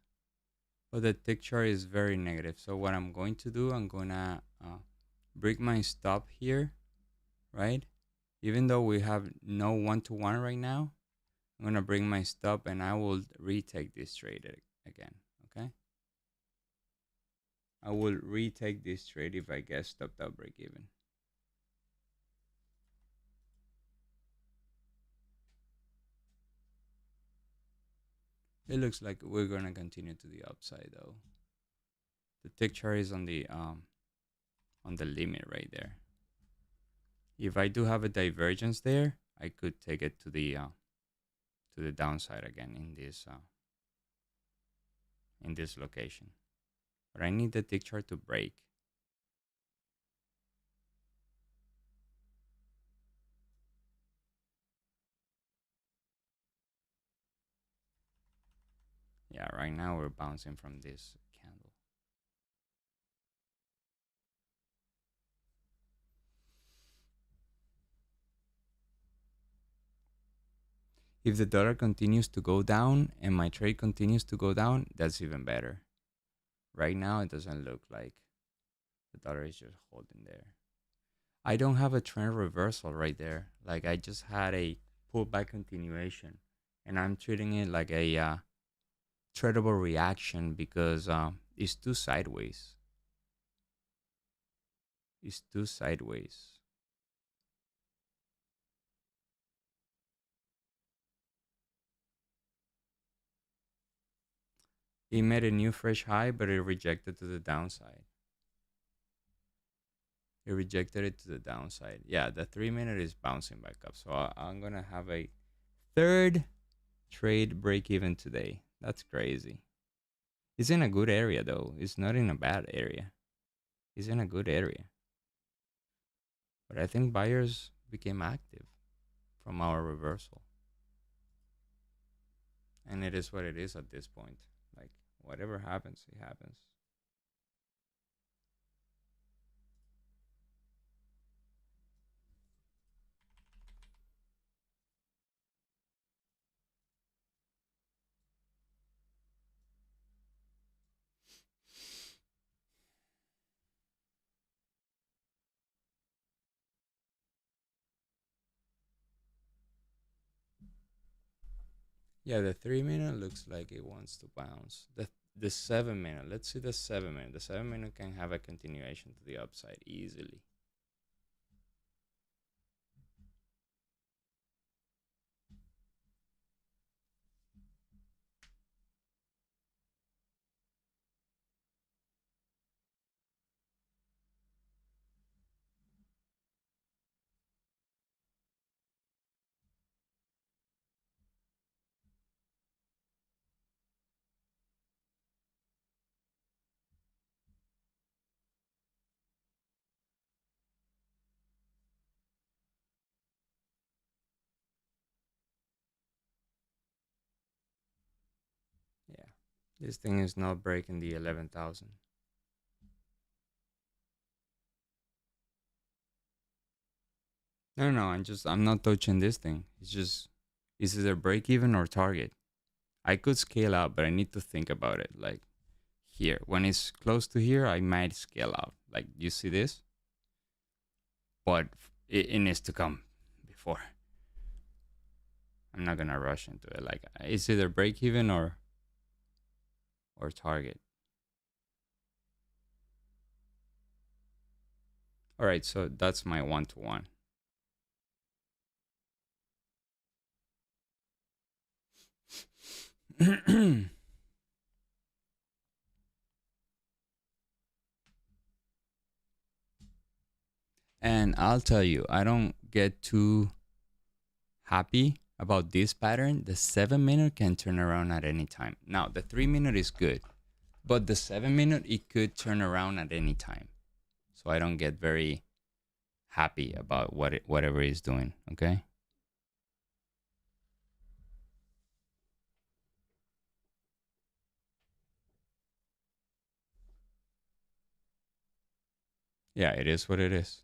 but the tick chart is very negative. So what I'm going to do, I'm gonna break my stop here, right? Even though we have no 1-to-1 right now, I'm gonna bring my stop and I will retake this trade again, okay? I will retake this trade if I get stopped out break even. It looks like we're gonna continue to the upside though. The tick chart is on the limit right there. If I do have a divergence there, I could take it to the downside again in this location. But I need the tick chart to break. Yeah, right now we're bouncing from this candle. If the dollar continues to go down and my trade continues to go down, that's even better. Right now, it doesn't look like the dollar is just holding there. I don't have a trend reversal right there. Like I just had a pullback continuation, and I'm treating it like a tradable reaction because it's too sideways. It's too sideways. It made a new fresh high, but it rejected to the downside. It rejected it to the downside. Yeah, the 3 minute is bouncing back up. So I'm going to have a third trade break even today. That's crazy. It's in a good area, though. It's not in a bad area. It's in a good area. But I think buyers became active from our reversal. And it is what it is at this point. Like, whatever happens, it happens. Yeah, the 3 minute looks like it wants to bounce. The 7 minute, let's see the 7 minute. The 7 minute can have a continuation to the upside easily. Yeah, this thing is not breaking the 11,000. No, I'm not touching this thing. It's either break even or target. I could scale out, but I need to think about it. Like here, when it's close to here, I might scale out. Like you see this, but it needs to come before. I'm not gonna rush into it. Like it's either break even or target. All right, so that's my 1-to-1. And I'll tell you, I don't get too happy about this pattern. The 7 minute can turn around at any time. Now, the 3 minute is good, but the 7 minute, it could turn around at any time. So I don't get very happy about whatever it's doing. Okay. Yeah, it is what it is.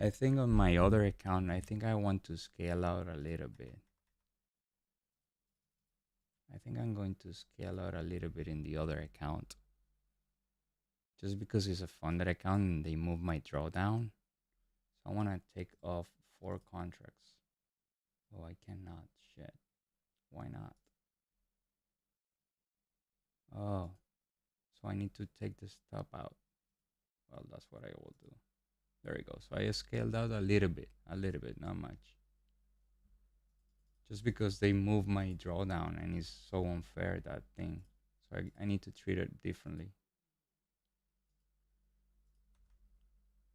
I think on my other account, I think I want to scale out a little bit. I think I'm going to scale out a little bit in the other account. Just because it's a funded account and they move my drawdown. So I want to take off 4 contracts. Oh, I cannot. Shit. Why not? Oh, So I need to take the stop out. Well, that's what I will do. There we go. So I scaled out a little bit, not much. Just because they move my drawdown and it's so unfair, that thing. So I need to treat it differently.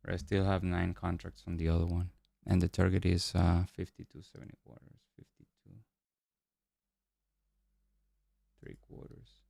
But I still have 9 contracts on the other one. And the target is 52.70 quarters, 52 3/4.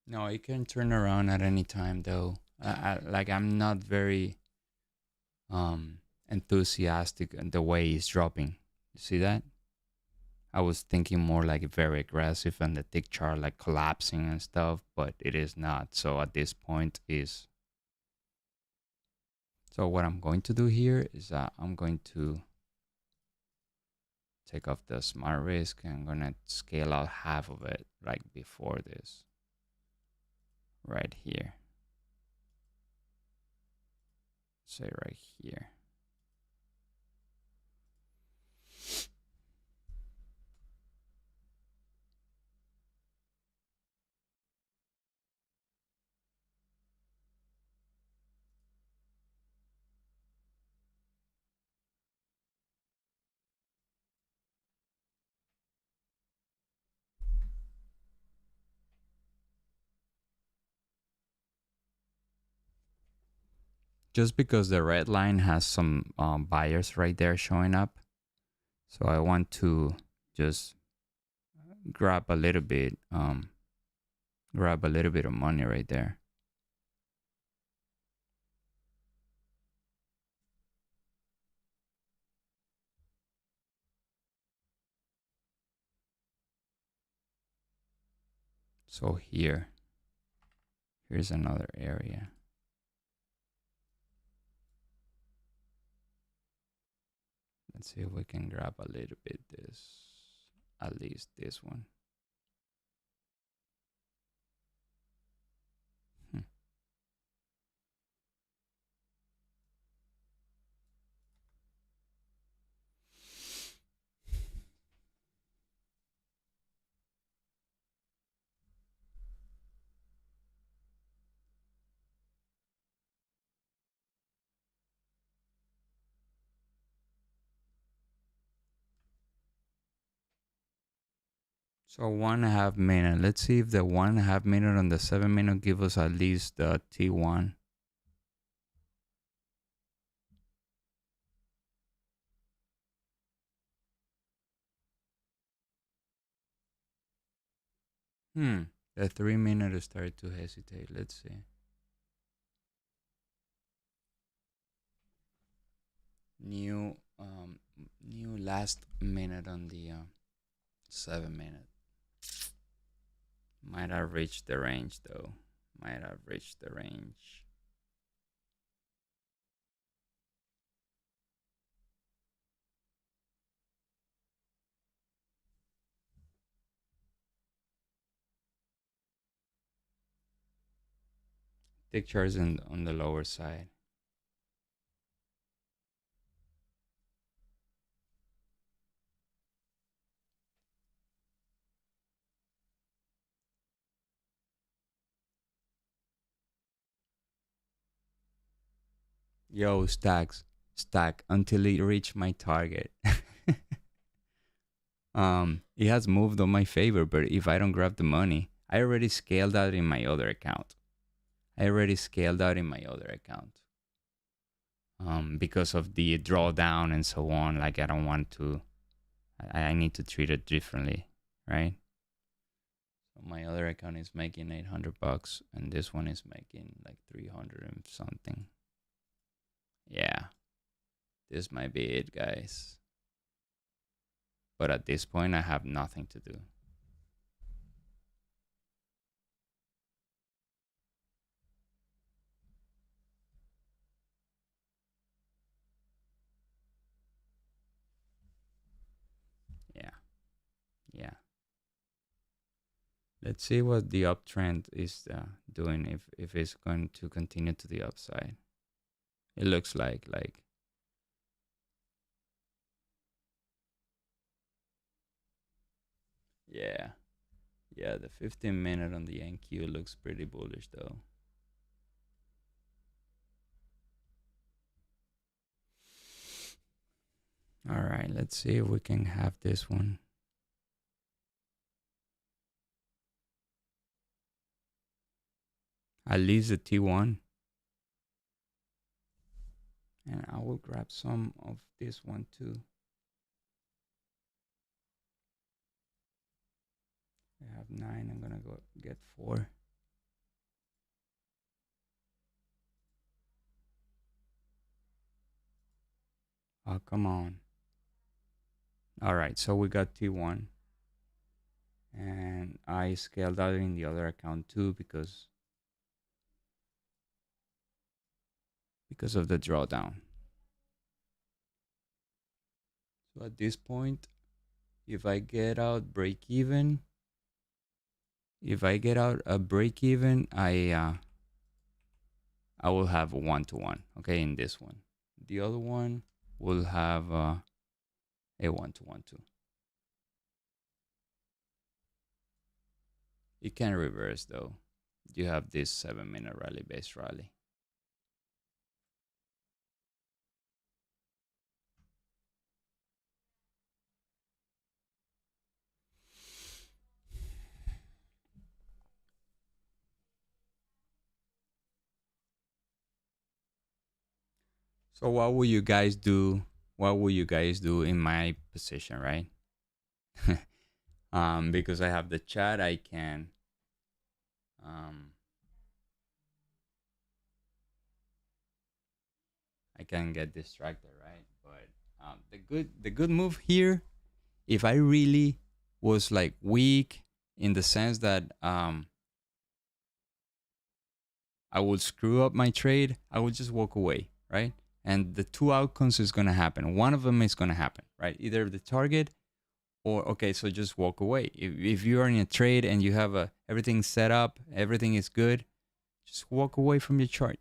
No, it can turn around at any time though. Like I'm not very enthusiastic in the way it's dropping. You see that? I was thinking more like very aggressive and the tick chart like collapsing and stuff, but it is not. So at this point is, so what I'm going to do here is I'm going to take off the smart risk and I'm gonna scale out half of it like before this, right here. Say right here. Just because the red line has some buyers right there showing up. So I want to just grab a little bit of money right there. So here's another area. Let's see if we can grab a little bit this, at least this one. So 1.5 minute. Let's see if the 1.5 minute on the 7 minute give us at least the T1. The 3 minute started to hesitate. Let's see. New last minute on the 7 minute. Might have reached the range though. Might have reached the range. Pictures on the lower side. Yo, stack until it reached my target. It has moved on my favor, but if I don't grab the money, I already scaled out in my other account. Because of the drawdown and so on. Like I don't want to. I need to treat it differently, right? So my other account is making $800, and this one is making like 300 and something. Yeah, this might be it, guys. But at this point, I have nothing to do. Yeah. Let's see what the uptrend is doing, if it's going to continue to the upside. It looks like yeah. Yeah, the 15-minute on the NQ looks pretty bullish though. All right, let's see if we can have this one. At least the T1. And I will grab some of this one too. I have 9, I'm gonna go get 4. Oh, come on. All right, so we got T1. And I scaled out in the other account too because of the drawdown. So at this point, if I get out break even, I will have a 1-to-1, okay, in this one. The other one will have a 1-to-1 too. It can reverse though. You have this 7-minute rally, base rally. So what will you guys do? What will you guys do in my position, right? Because I have the chat, I can get distracted, right? But the good move here, if I really was like weak in the sense that I would screw up my trade, I would just walk away, right? And the two outcomes is gonna happen. One of them is gonna happen, right? Either the target or okay, so just walk away. If you are in a trade and you have everything set up, everything is good, just walk away from your chart,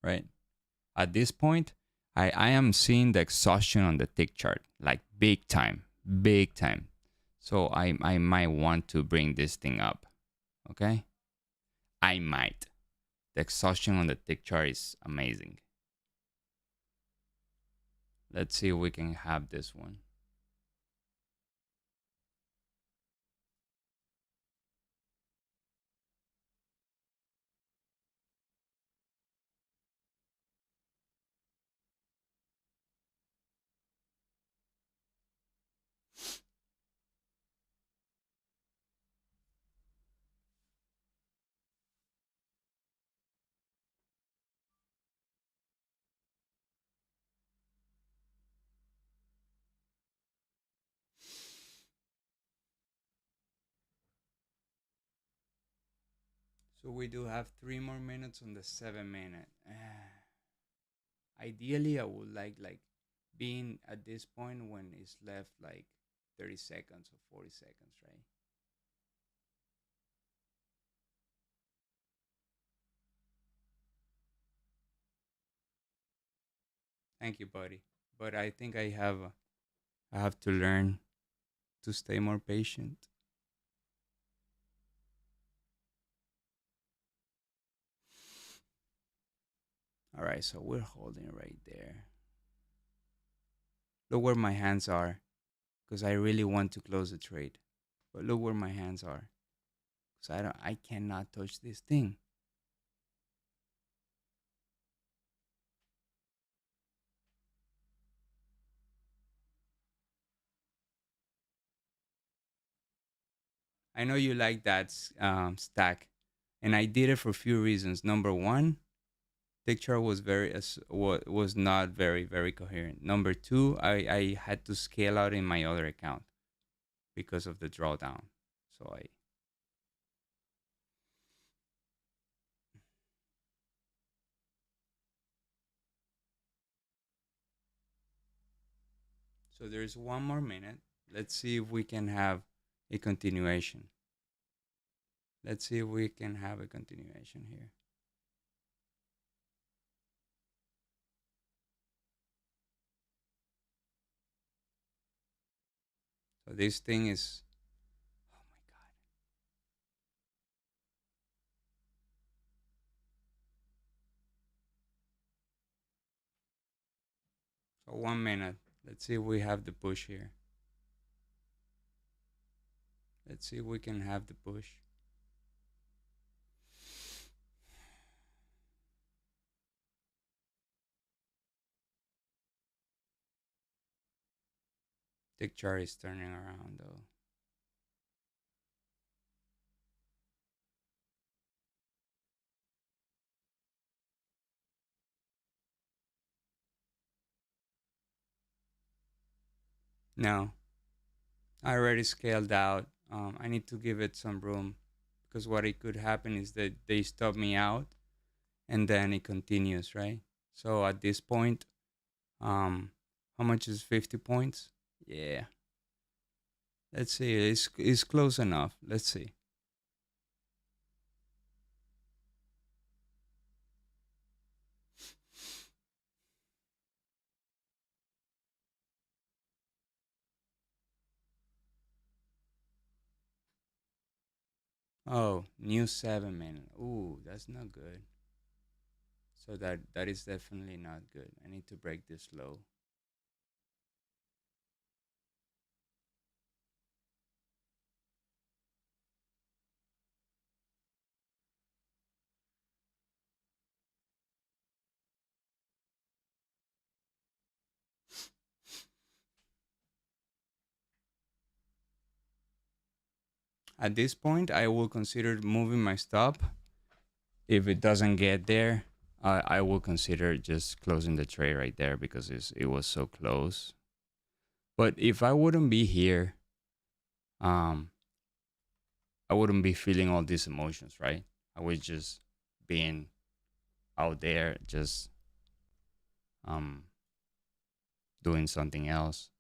right? At this point, I am seeing the exhaustion on the tick chart, like big time, big time. So I might want to bring this thing up, okay? I might. The exhaustion on the tick chart is amazing. Let's see if we can have this one. So we do have 3 more minutes on the 7-minute. Ideally, I would like being at this point when it's left like 30 seconds or 40 seconds, right? Thank you, buddy. But I think I have to learn to stay more patient. All right, so we're holding right there. Look where my hands are, because I really want to close the trade. But look where my hands are, because I cannot touch this thing. I know you like that stack, and I did it for a few reasons. Number one, picture was was not very coherent. Number two, I had to scale out in my other account because of the drawdown. So there's 1 more minute. Let's see if we can have a continuation. Let's see if we can have a continuation here. So this thing is, oh my God. So 1 minute. Let's see if we have the push here. Let's see if we can have the push. Tick chart is turning around though. No, I already scaled out. I need to give it some room because what it could happen is that they stop me out and then it continues, right? So at this point, how much is 50 points? Yeah. Let's see. It's close enough. Let's see. Oh, new 7 minute. Ooh, that's not good. So that is definitely not good. I need to break this low. At this point, I will consider moving my stop. If it doesn't get there, I will consider just closing the trade right there because it was so close. But if I wouldn't be here, um, I wouldn't be feeling all these emotions, right? I was just being out there, just um doing something else.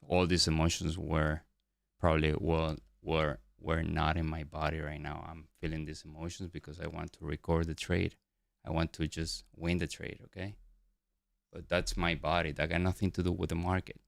So all these emotions were probably were not in my body right now. I'm feeling these emotions because I want to record the trade. I want to just win the trade, okay? But that's my body. That got nothing to do with the market.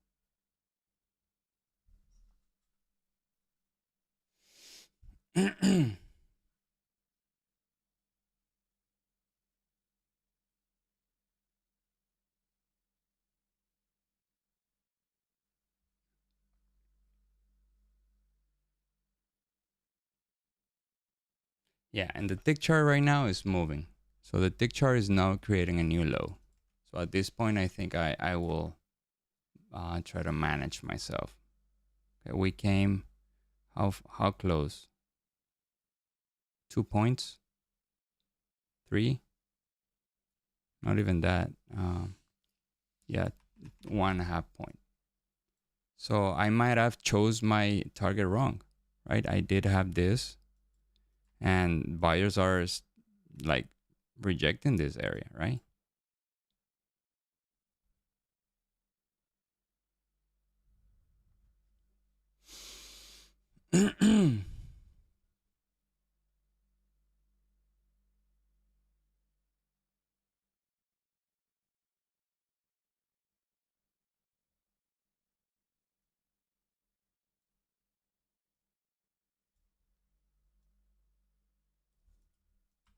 Yeah, and the tick chart right now is moving. So the tick chart is now creating a new low. So at this point, I think I will try to manage myself. Okay, we came, how close? 2 points? 3? Not even that. Yeah, 1.5 point. So I might have chose my target wrong, right? I did have this, and buyers are like rejecting this area, right?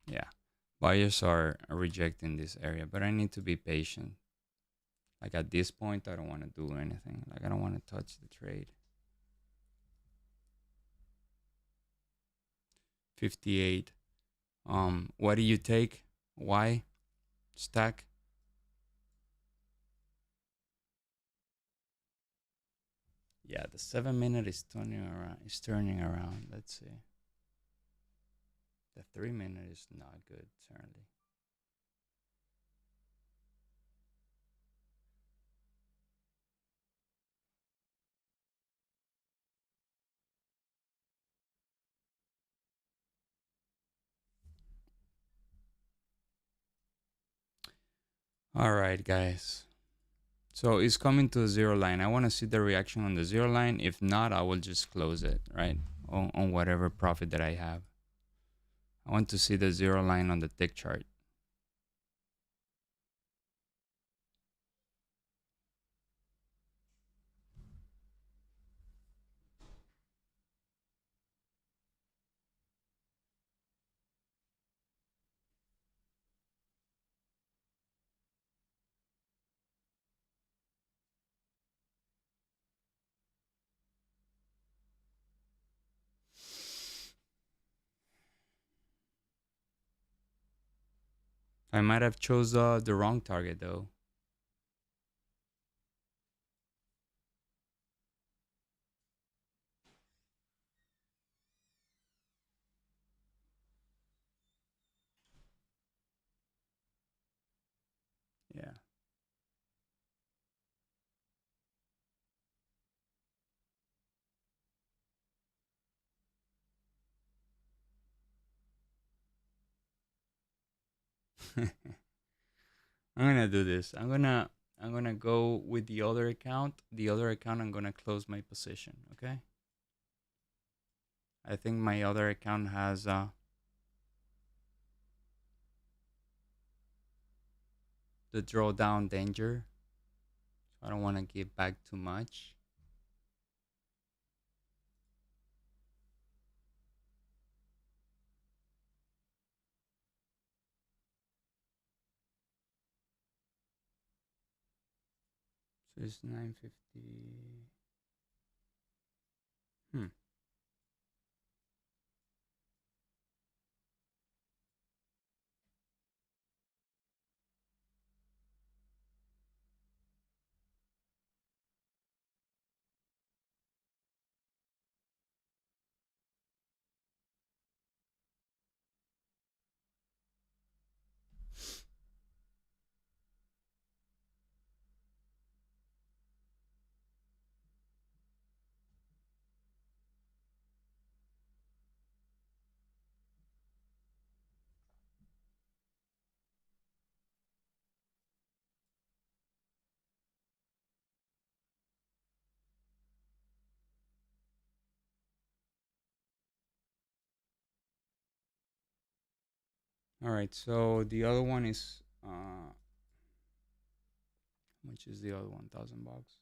Yeah, buyers are rejecting this area, but I need to be patient. Like at this point, I don't want to do anything. Like I don't want to touch the trade. 58. What do you take? Why? Stack? Yeah, the 7 minute is turning around. Let's see. The 3 minute is not good, certainly. All right, guys. So it's coming to a zero line. I want to see the reaction on the zero line. If not, I will just close it, right? On whatever profit that I have. I want to see the zero line on the tick chart. I might have chose the wrong target though. Yeah. I'm gonna do this. I'm gonna go with the other account. The other account, I'm gonna close my position. Okay. I think my other account has the drawdown danger. I don't want to give back too much. So it's 950. All right. So the other one is which is the other 1,000 bucks.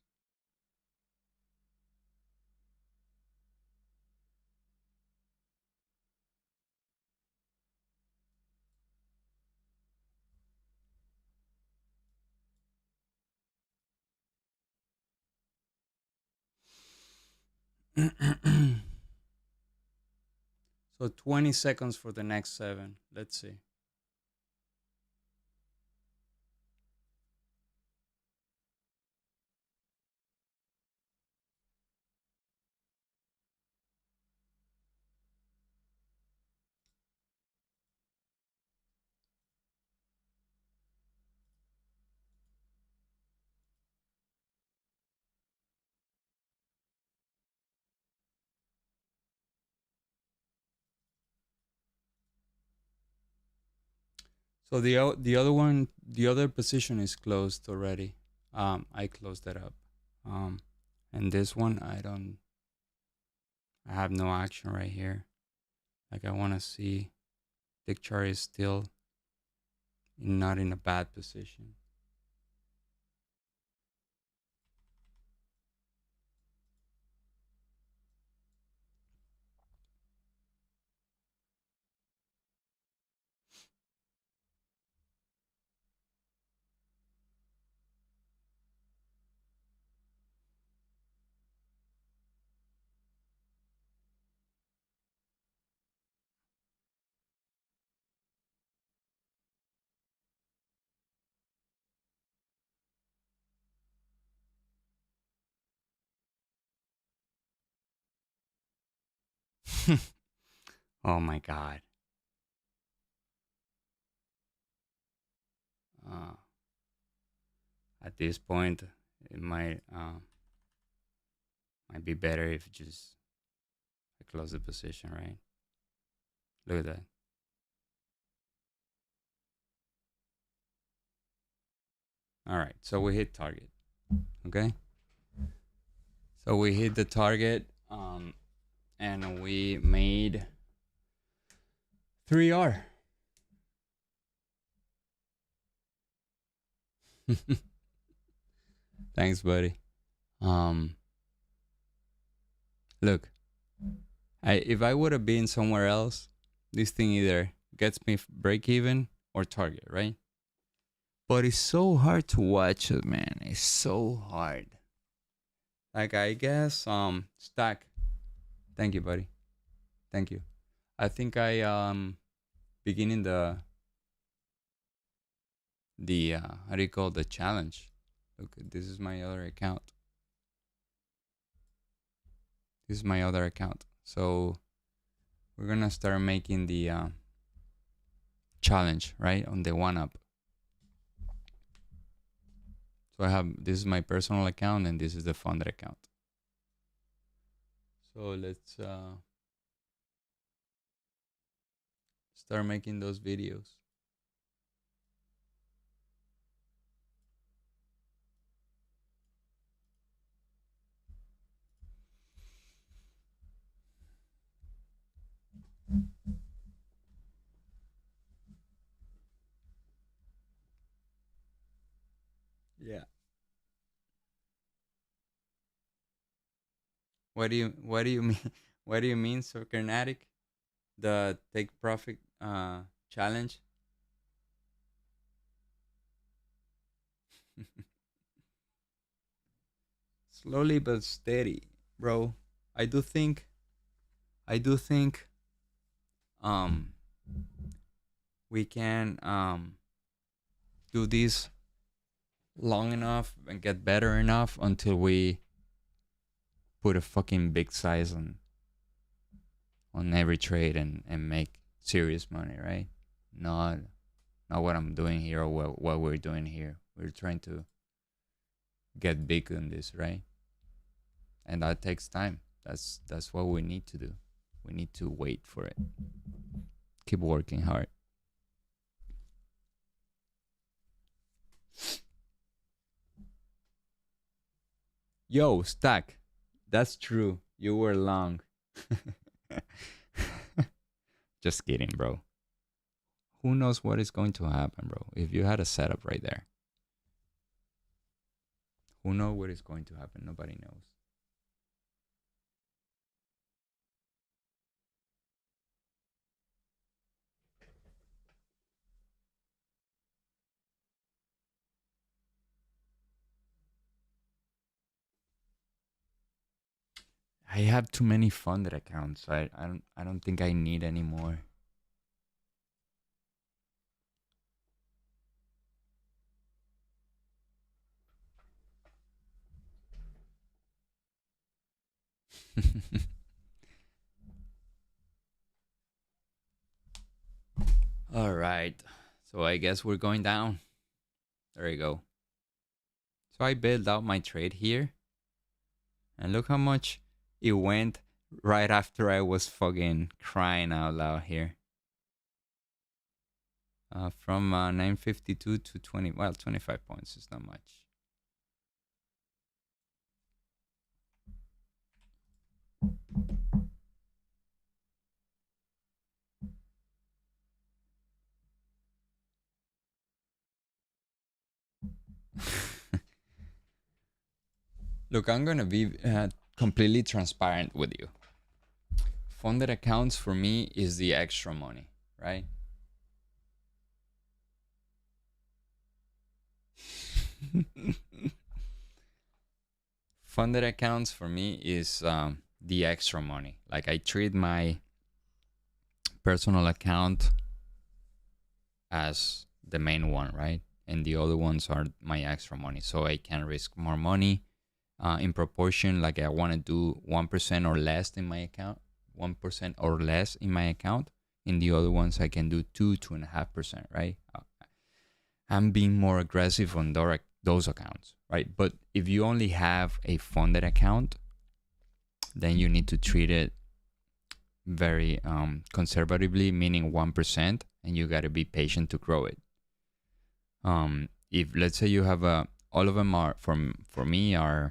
So 20 seconds for the next 7. Let's see. So the other one, the other position is closed already. I closed that up. And this one, I have no action right here. Like I want to see the chart is still not in a bad position. Oh my God. Uh, at this point, it might be better if just I close the position, right? Look at that. All right, so we hit target. Okay. So we hit the target, and we made 3R. Thanks, buddy. Look, if I would have been somewhere else, this thing either gets me break even or target, right? But it's so hard to watch it, man. It's so hard. Like, I guess Stack. Thank you, buddy. Thank you. I think I beginning the how do you call the challenge? Look, this is my other account. This is my other account. So we're gonna start making the challenge, right, on the one up. So I have, this is my personal account and this is the funded account. So let's start making those videos. Yeah. What do you mean? What do you mean, Soccernatic? The take profit challenge? Slowly but steady, bro. I do think um we can do this long enough and get better enough until we put a fucking big size on every trade and make serious money, right? Not what I'm doing here or what we're doing here. We're trying to get big on this, right? And that takes time. That's what we need to do. We need to wait for it. Keep working hard. Yo, Stack. That's true. You were long. Just kidding, bro. Who knows what is going to happen, bro? If you had a setup right there. Who knows what is going to happen? Nobody knows. I have too many funded accounts. I don't think I need any more. All right. So I guess we're going down. There you go. So I built out my trade here. And look how much it went right after I was fucking crying out loud here. From 952 to 20, well, 25 points is not much. Look, I'm going to be completely transparent with you. Funded accounts for me is the extra money, right? Funded accounts for me is the extra money. Like, I treat my personal account as the main one, right? And the other ones are my extra money. So I can risk more money in proportion. Like, I want to do 1% or less in my account, 1% or less in my account. In the other ones, I can do 2.5%, right? I'm being more aggressive on those accounts, right? But if you only have a funded account, then you need to treat it very conservatively, meaning 1%, and you got to be patient to grow it. If let's say you have all of them are for me are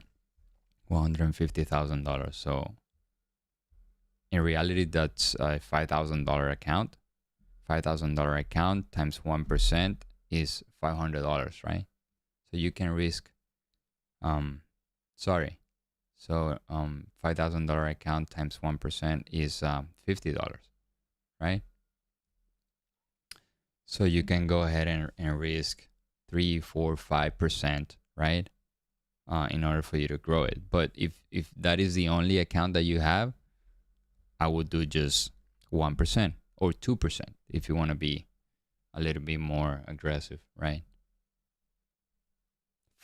$150,000. So in reality, that's a $5,000 account. $5,000 account times 1% is $500, right? So you can risk, $5,000 account times 1% is $50, right? So you can go ahead and risk 3, 4, 5%, right? In order for you to grow it. But if that is the only account that you have, I would do just 1% or 2% if you want to be a little bit more aggressive, right?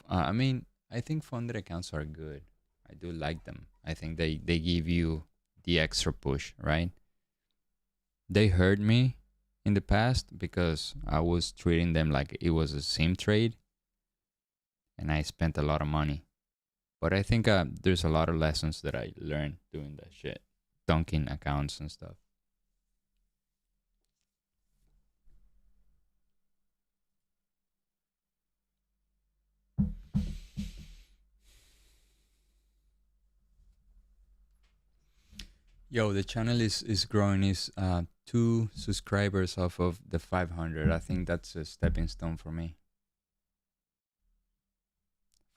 I mean, I think funded accounts are good. I do like them. I think they give you the extra push, right? They hurt me in the past because I was treating them like it was a sim trade and I spent a lot of money. But I think there's a lot of lessons that I learned doing that shit, dunking accounts and stuff. Yo, the channel is growing. Is 2 subscribers off of the 500. I think that's a stepping stone for me.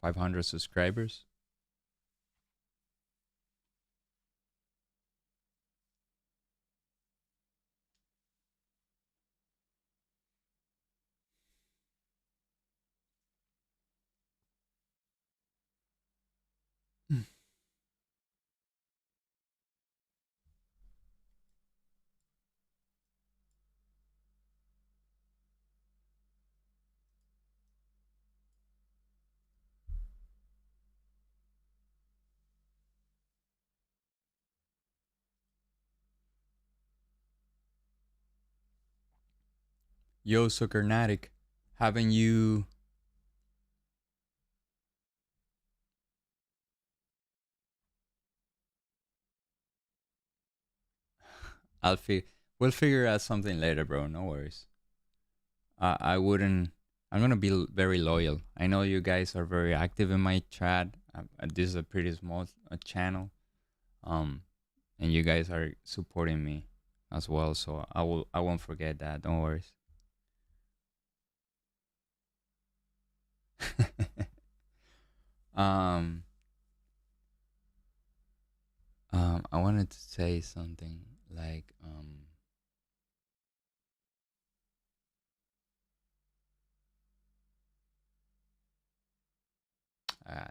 500 subscribers. Yo, Suckernatic, haven't you? We'll figure out something later, bro. No worries. I wouldn't. I'm gonna be very loyal. I know you guys are very active in my chat. This is a pretty small channel, and you guys are supporting me as well. So I won't forget that. Don't worry. um, I wanted to say something like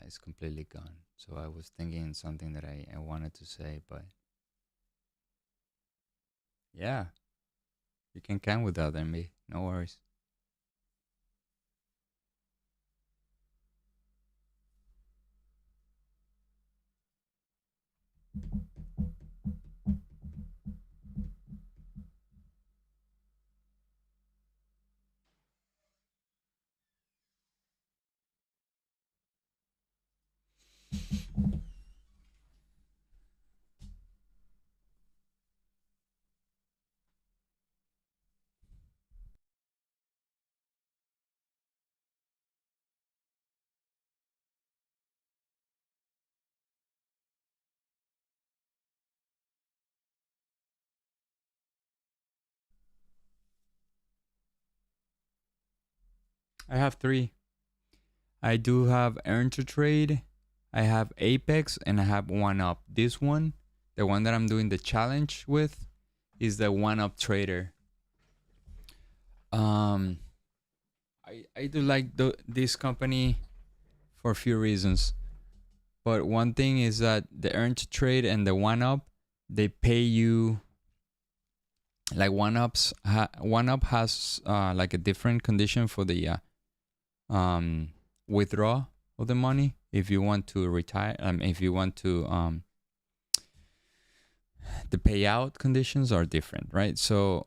it's completely gone. So I was thinking something that I wanted to say, but yeah, you can count without me. No worries. I have 3. I do have Earn to Trade, I have Apex, and I have One Up. This one, the one that I'm doing the challenge with, is the One Up Trader. I do like this company for a few reasons, but one thing is that the Earn to Trade and the One Up, they pay you like One Up has like a different condition for the withdraw of the money if you want to retire. If you want to the payout conditions are different, right? So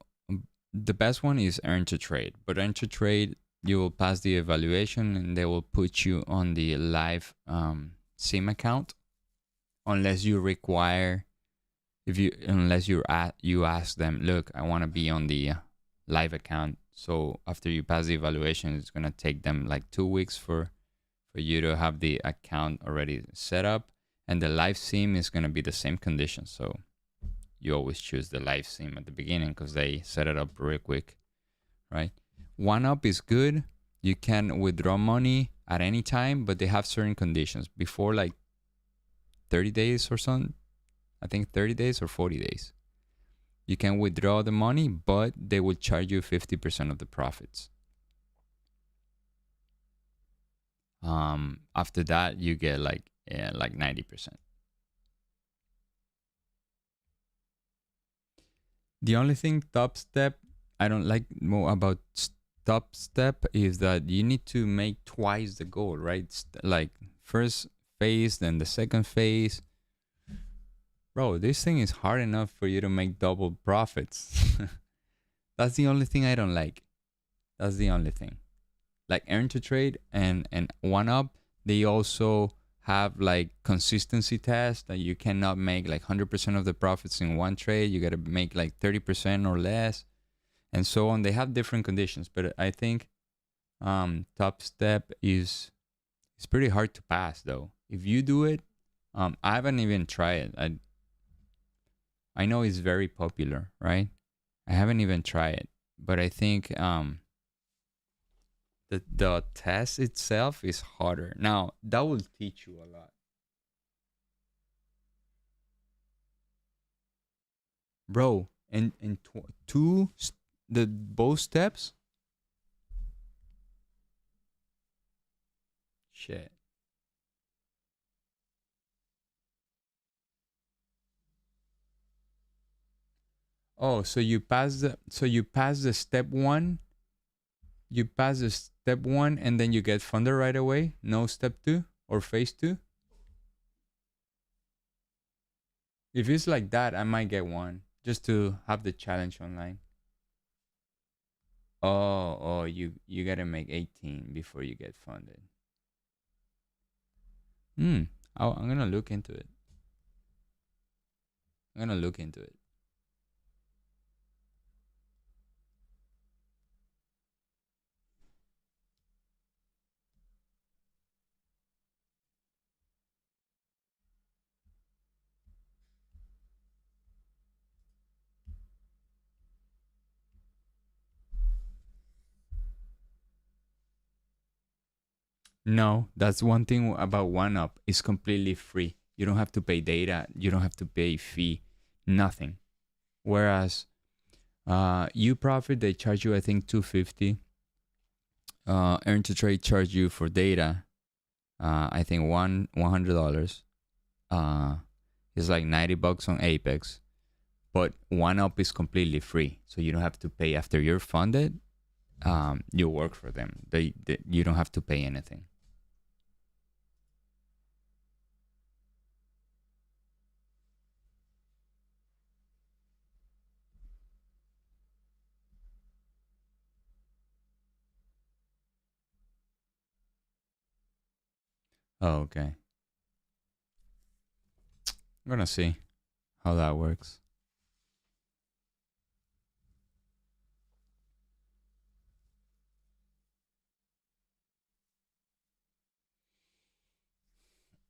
the best one is Earn to Trade, but Earn to Trade, you will pass the evaluation and they will put you on the live sim account unless you require, unless you ask them, look, I want to be on the live account. So after you pass the evaluation, it's going to take them like 2 weeks for you to have the account already set up, and the live sim is going to be the same conditions. So you always choose the live sim at the beginning because they set it up real quick, right? One up is good. You can withdraw money at any time, but they have certain conditions. Before like 30 days or something, I think 30 days or 40 days, you can withdraw the money, but they will charge you 50% of the profits. After that, you get like 90%. The only thing Top Step I don't like more about Top Step is that you need to make twice the goal, right? Like first phase, then the second phase. Bro, this thing is hard enough for you to make double profits. That's the only thing I don't like. That's the only thing. Like Earn to Trade and One Up, they also have like consistency tests that you cannot make like 100% of the profits in one trade. You got to make like 30% or less, and so on. They have different conditions, but I think Top Step is pretty hard to pass though. If you do it, I haven't even tried it. I know it's very popular, right? I haven't even tried it, but I think the test itself is harder. Now that will teach you a lot. Bro, and the both steps. Shit. Oh, so you pass the step one. You pass the step one, and then you get funded right away. No step two or phase two. If it's like that, I might get one just to have the challenge online. Oh, you gotta make 18 before you get funded. I'm gonna look into it. I'm gonna look into it. No, that's one thing about OneUp. It's completely free. You don't have to pay data. You don't have to pay fee. Nothing. Whereas UProfit, they charge you, I think, $250. Earn to Trade charge you for data. I think $100. It's like $90 on Apex. But OneUp is completely free, so you don't have to pay after you're funded. You work for them. They you don't have to pay anything. Oh, okay. I'm gonna see how that works.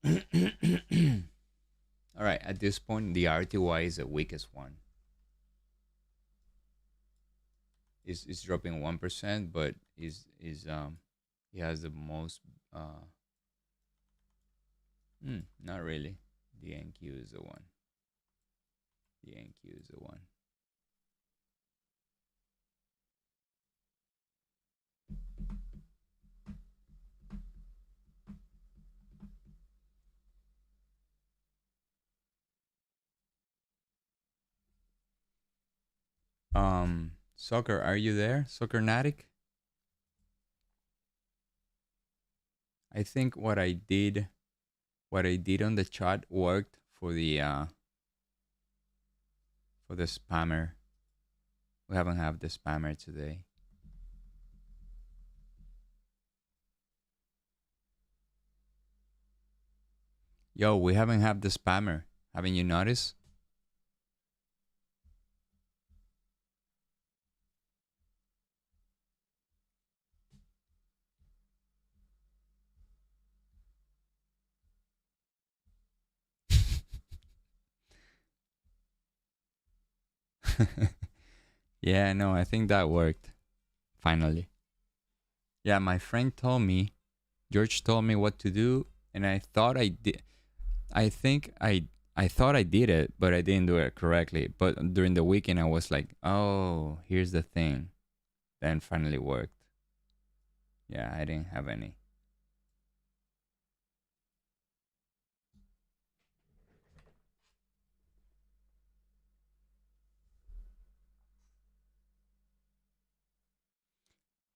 All right, at this point, the RTY is the weakest one. It's dropping 1%, but is he has the most not really. The NQ is the one. The NQ is the one. Soccer, are you there? Soccer Natic? I think what I did on the chat worked for the spammer. We haven't have the spammer today. Yo, we haven't have the spammer. Haven't you noticed? Yeah, no, I think that worked. Finally. Yeah, my friend told me, George told me what to do, and I thought I did. I think I thought I did it, but I didn't do it correctly. But during the weekend, I was like, oh, here's the thing. Then finally worked. Yeah, I didn't have any.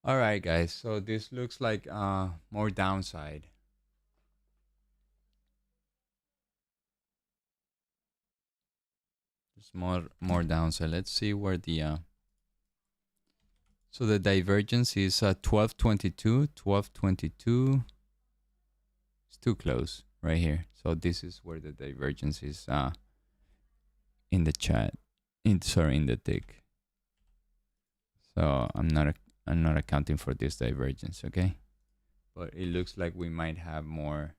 All right, guys. So this looks like more downside. Just more downside. Let's see where the so the divergence is 1222, 1222. It's too close right here. So this is where the divergence is in the chat. In the tick. So I'm not accounting for this divergence, okay? But it looks like we might have more.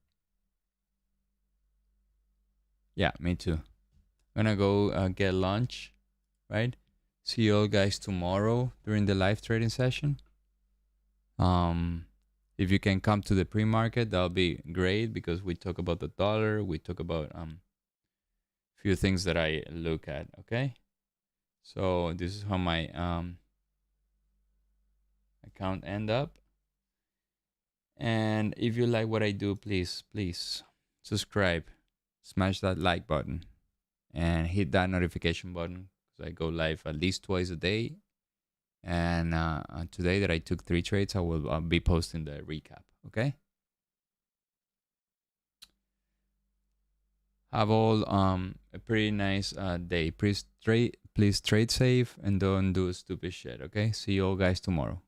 Yeah, me too. I'm gonna go get lunch, right? See you all guys tomorrow during the live trading session. If you can come to the pre-market, that'll be great because we talk about the dollar. We talk about few things that I look at. Okay, so this is how my account end up. And if you like what I do, please subscribe, smash that like button, and hit that notification button because I go live at least twice a day. And today that I took 3 trades, I will be posting the recap. Okay. Have all a pretty nice day. Please trade safe and don't do stupid shit. Okay. See you all guys tomorrow.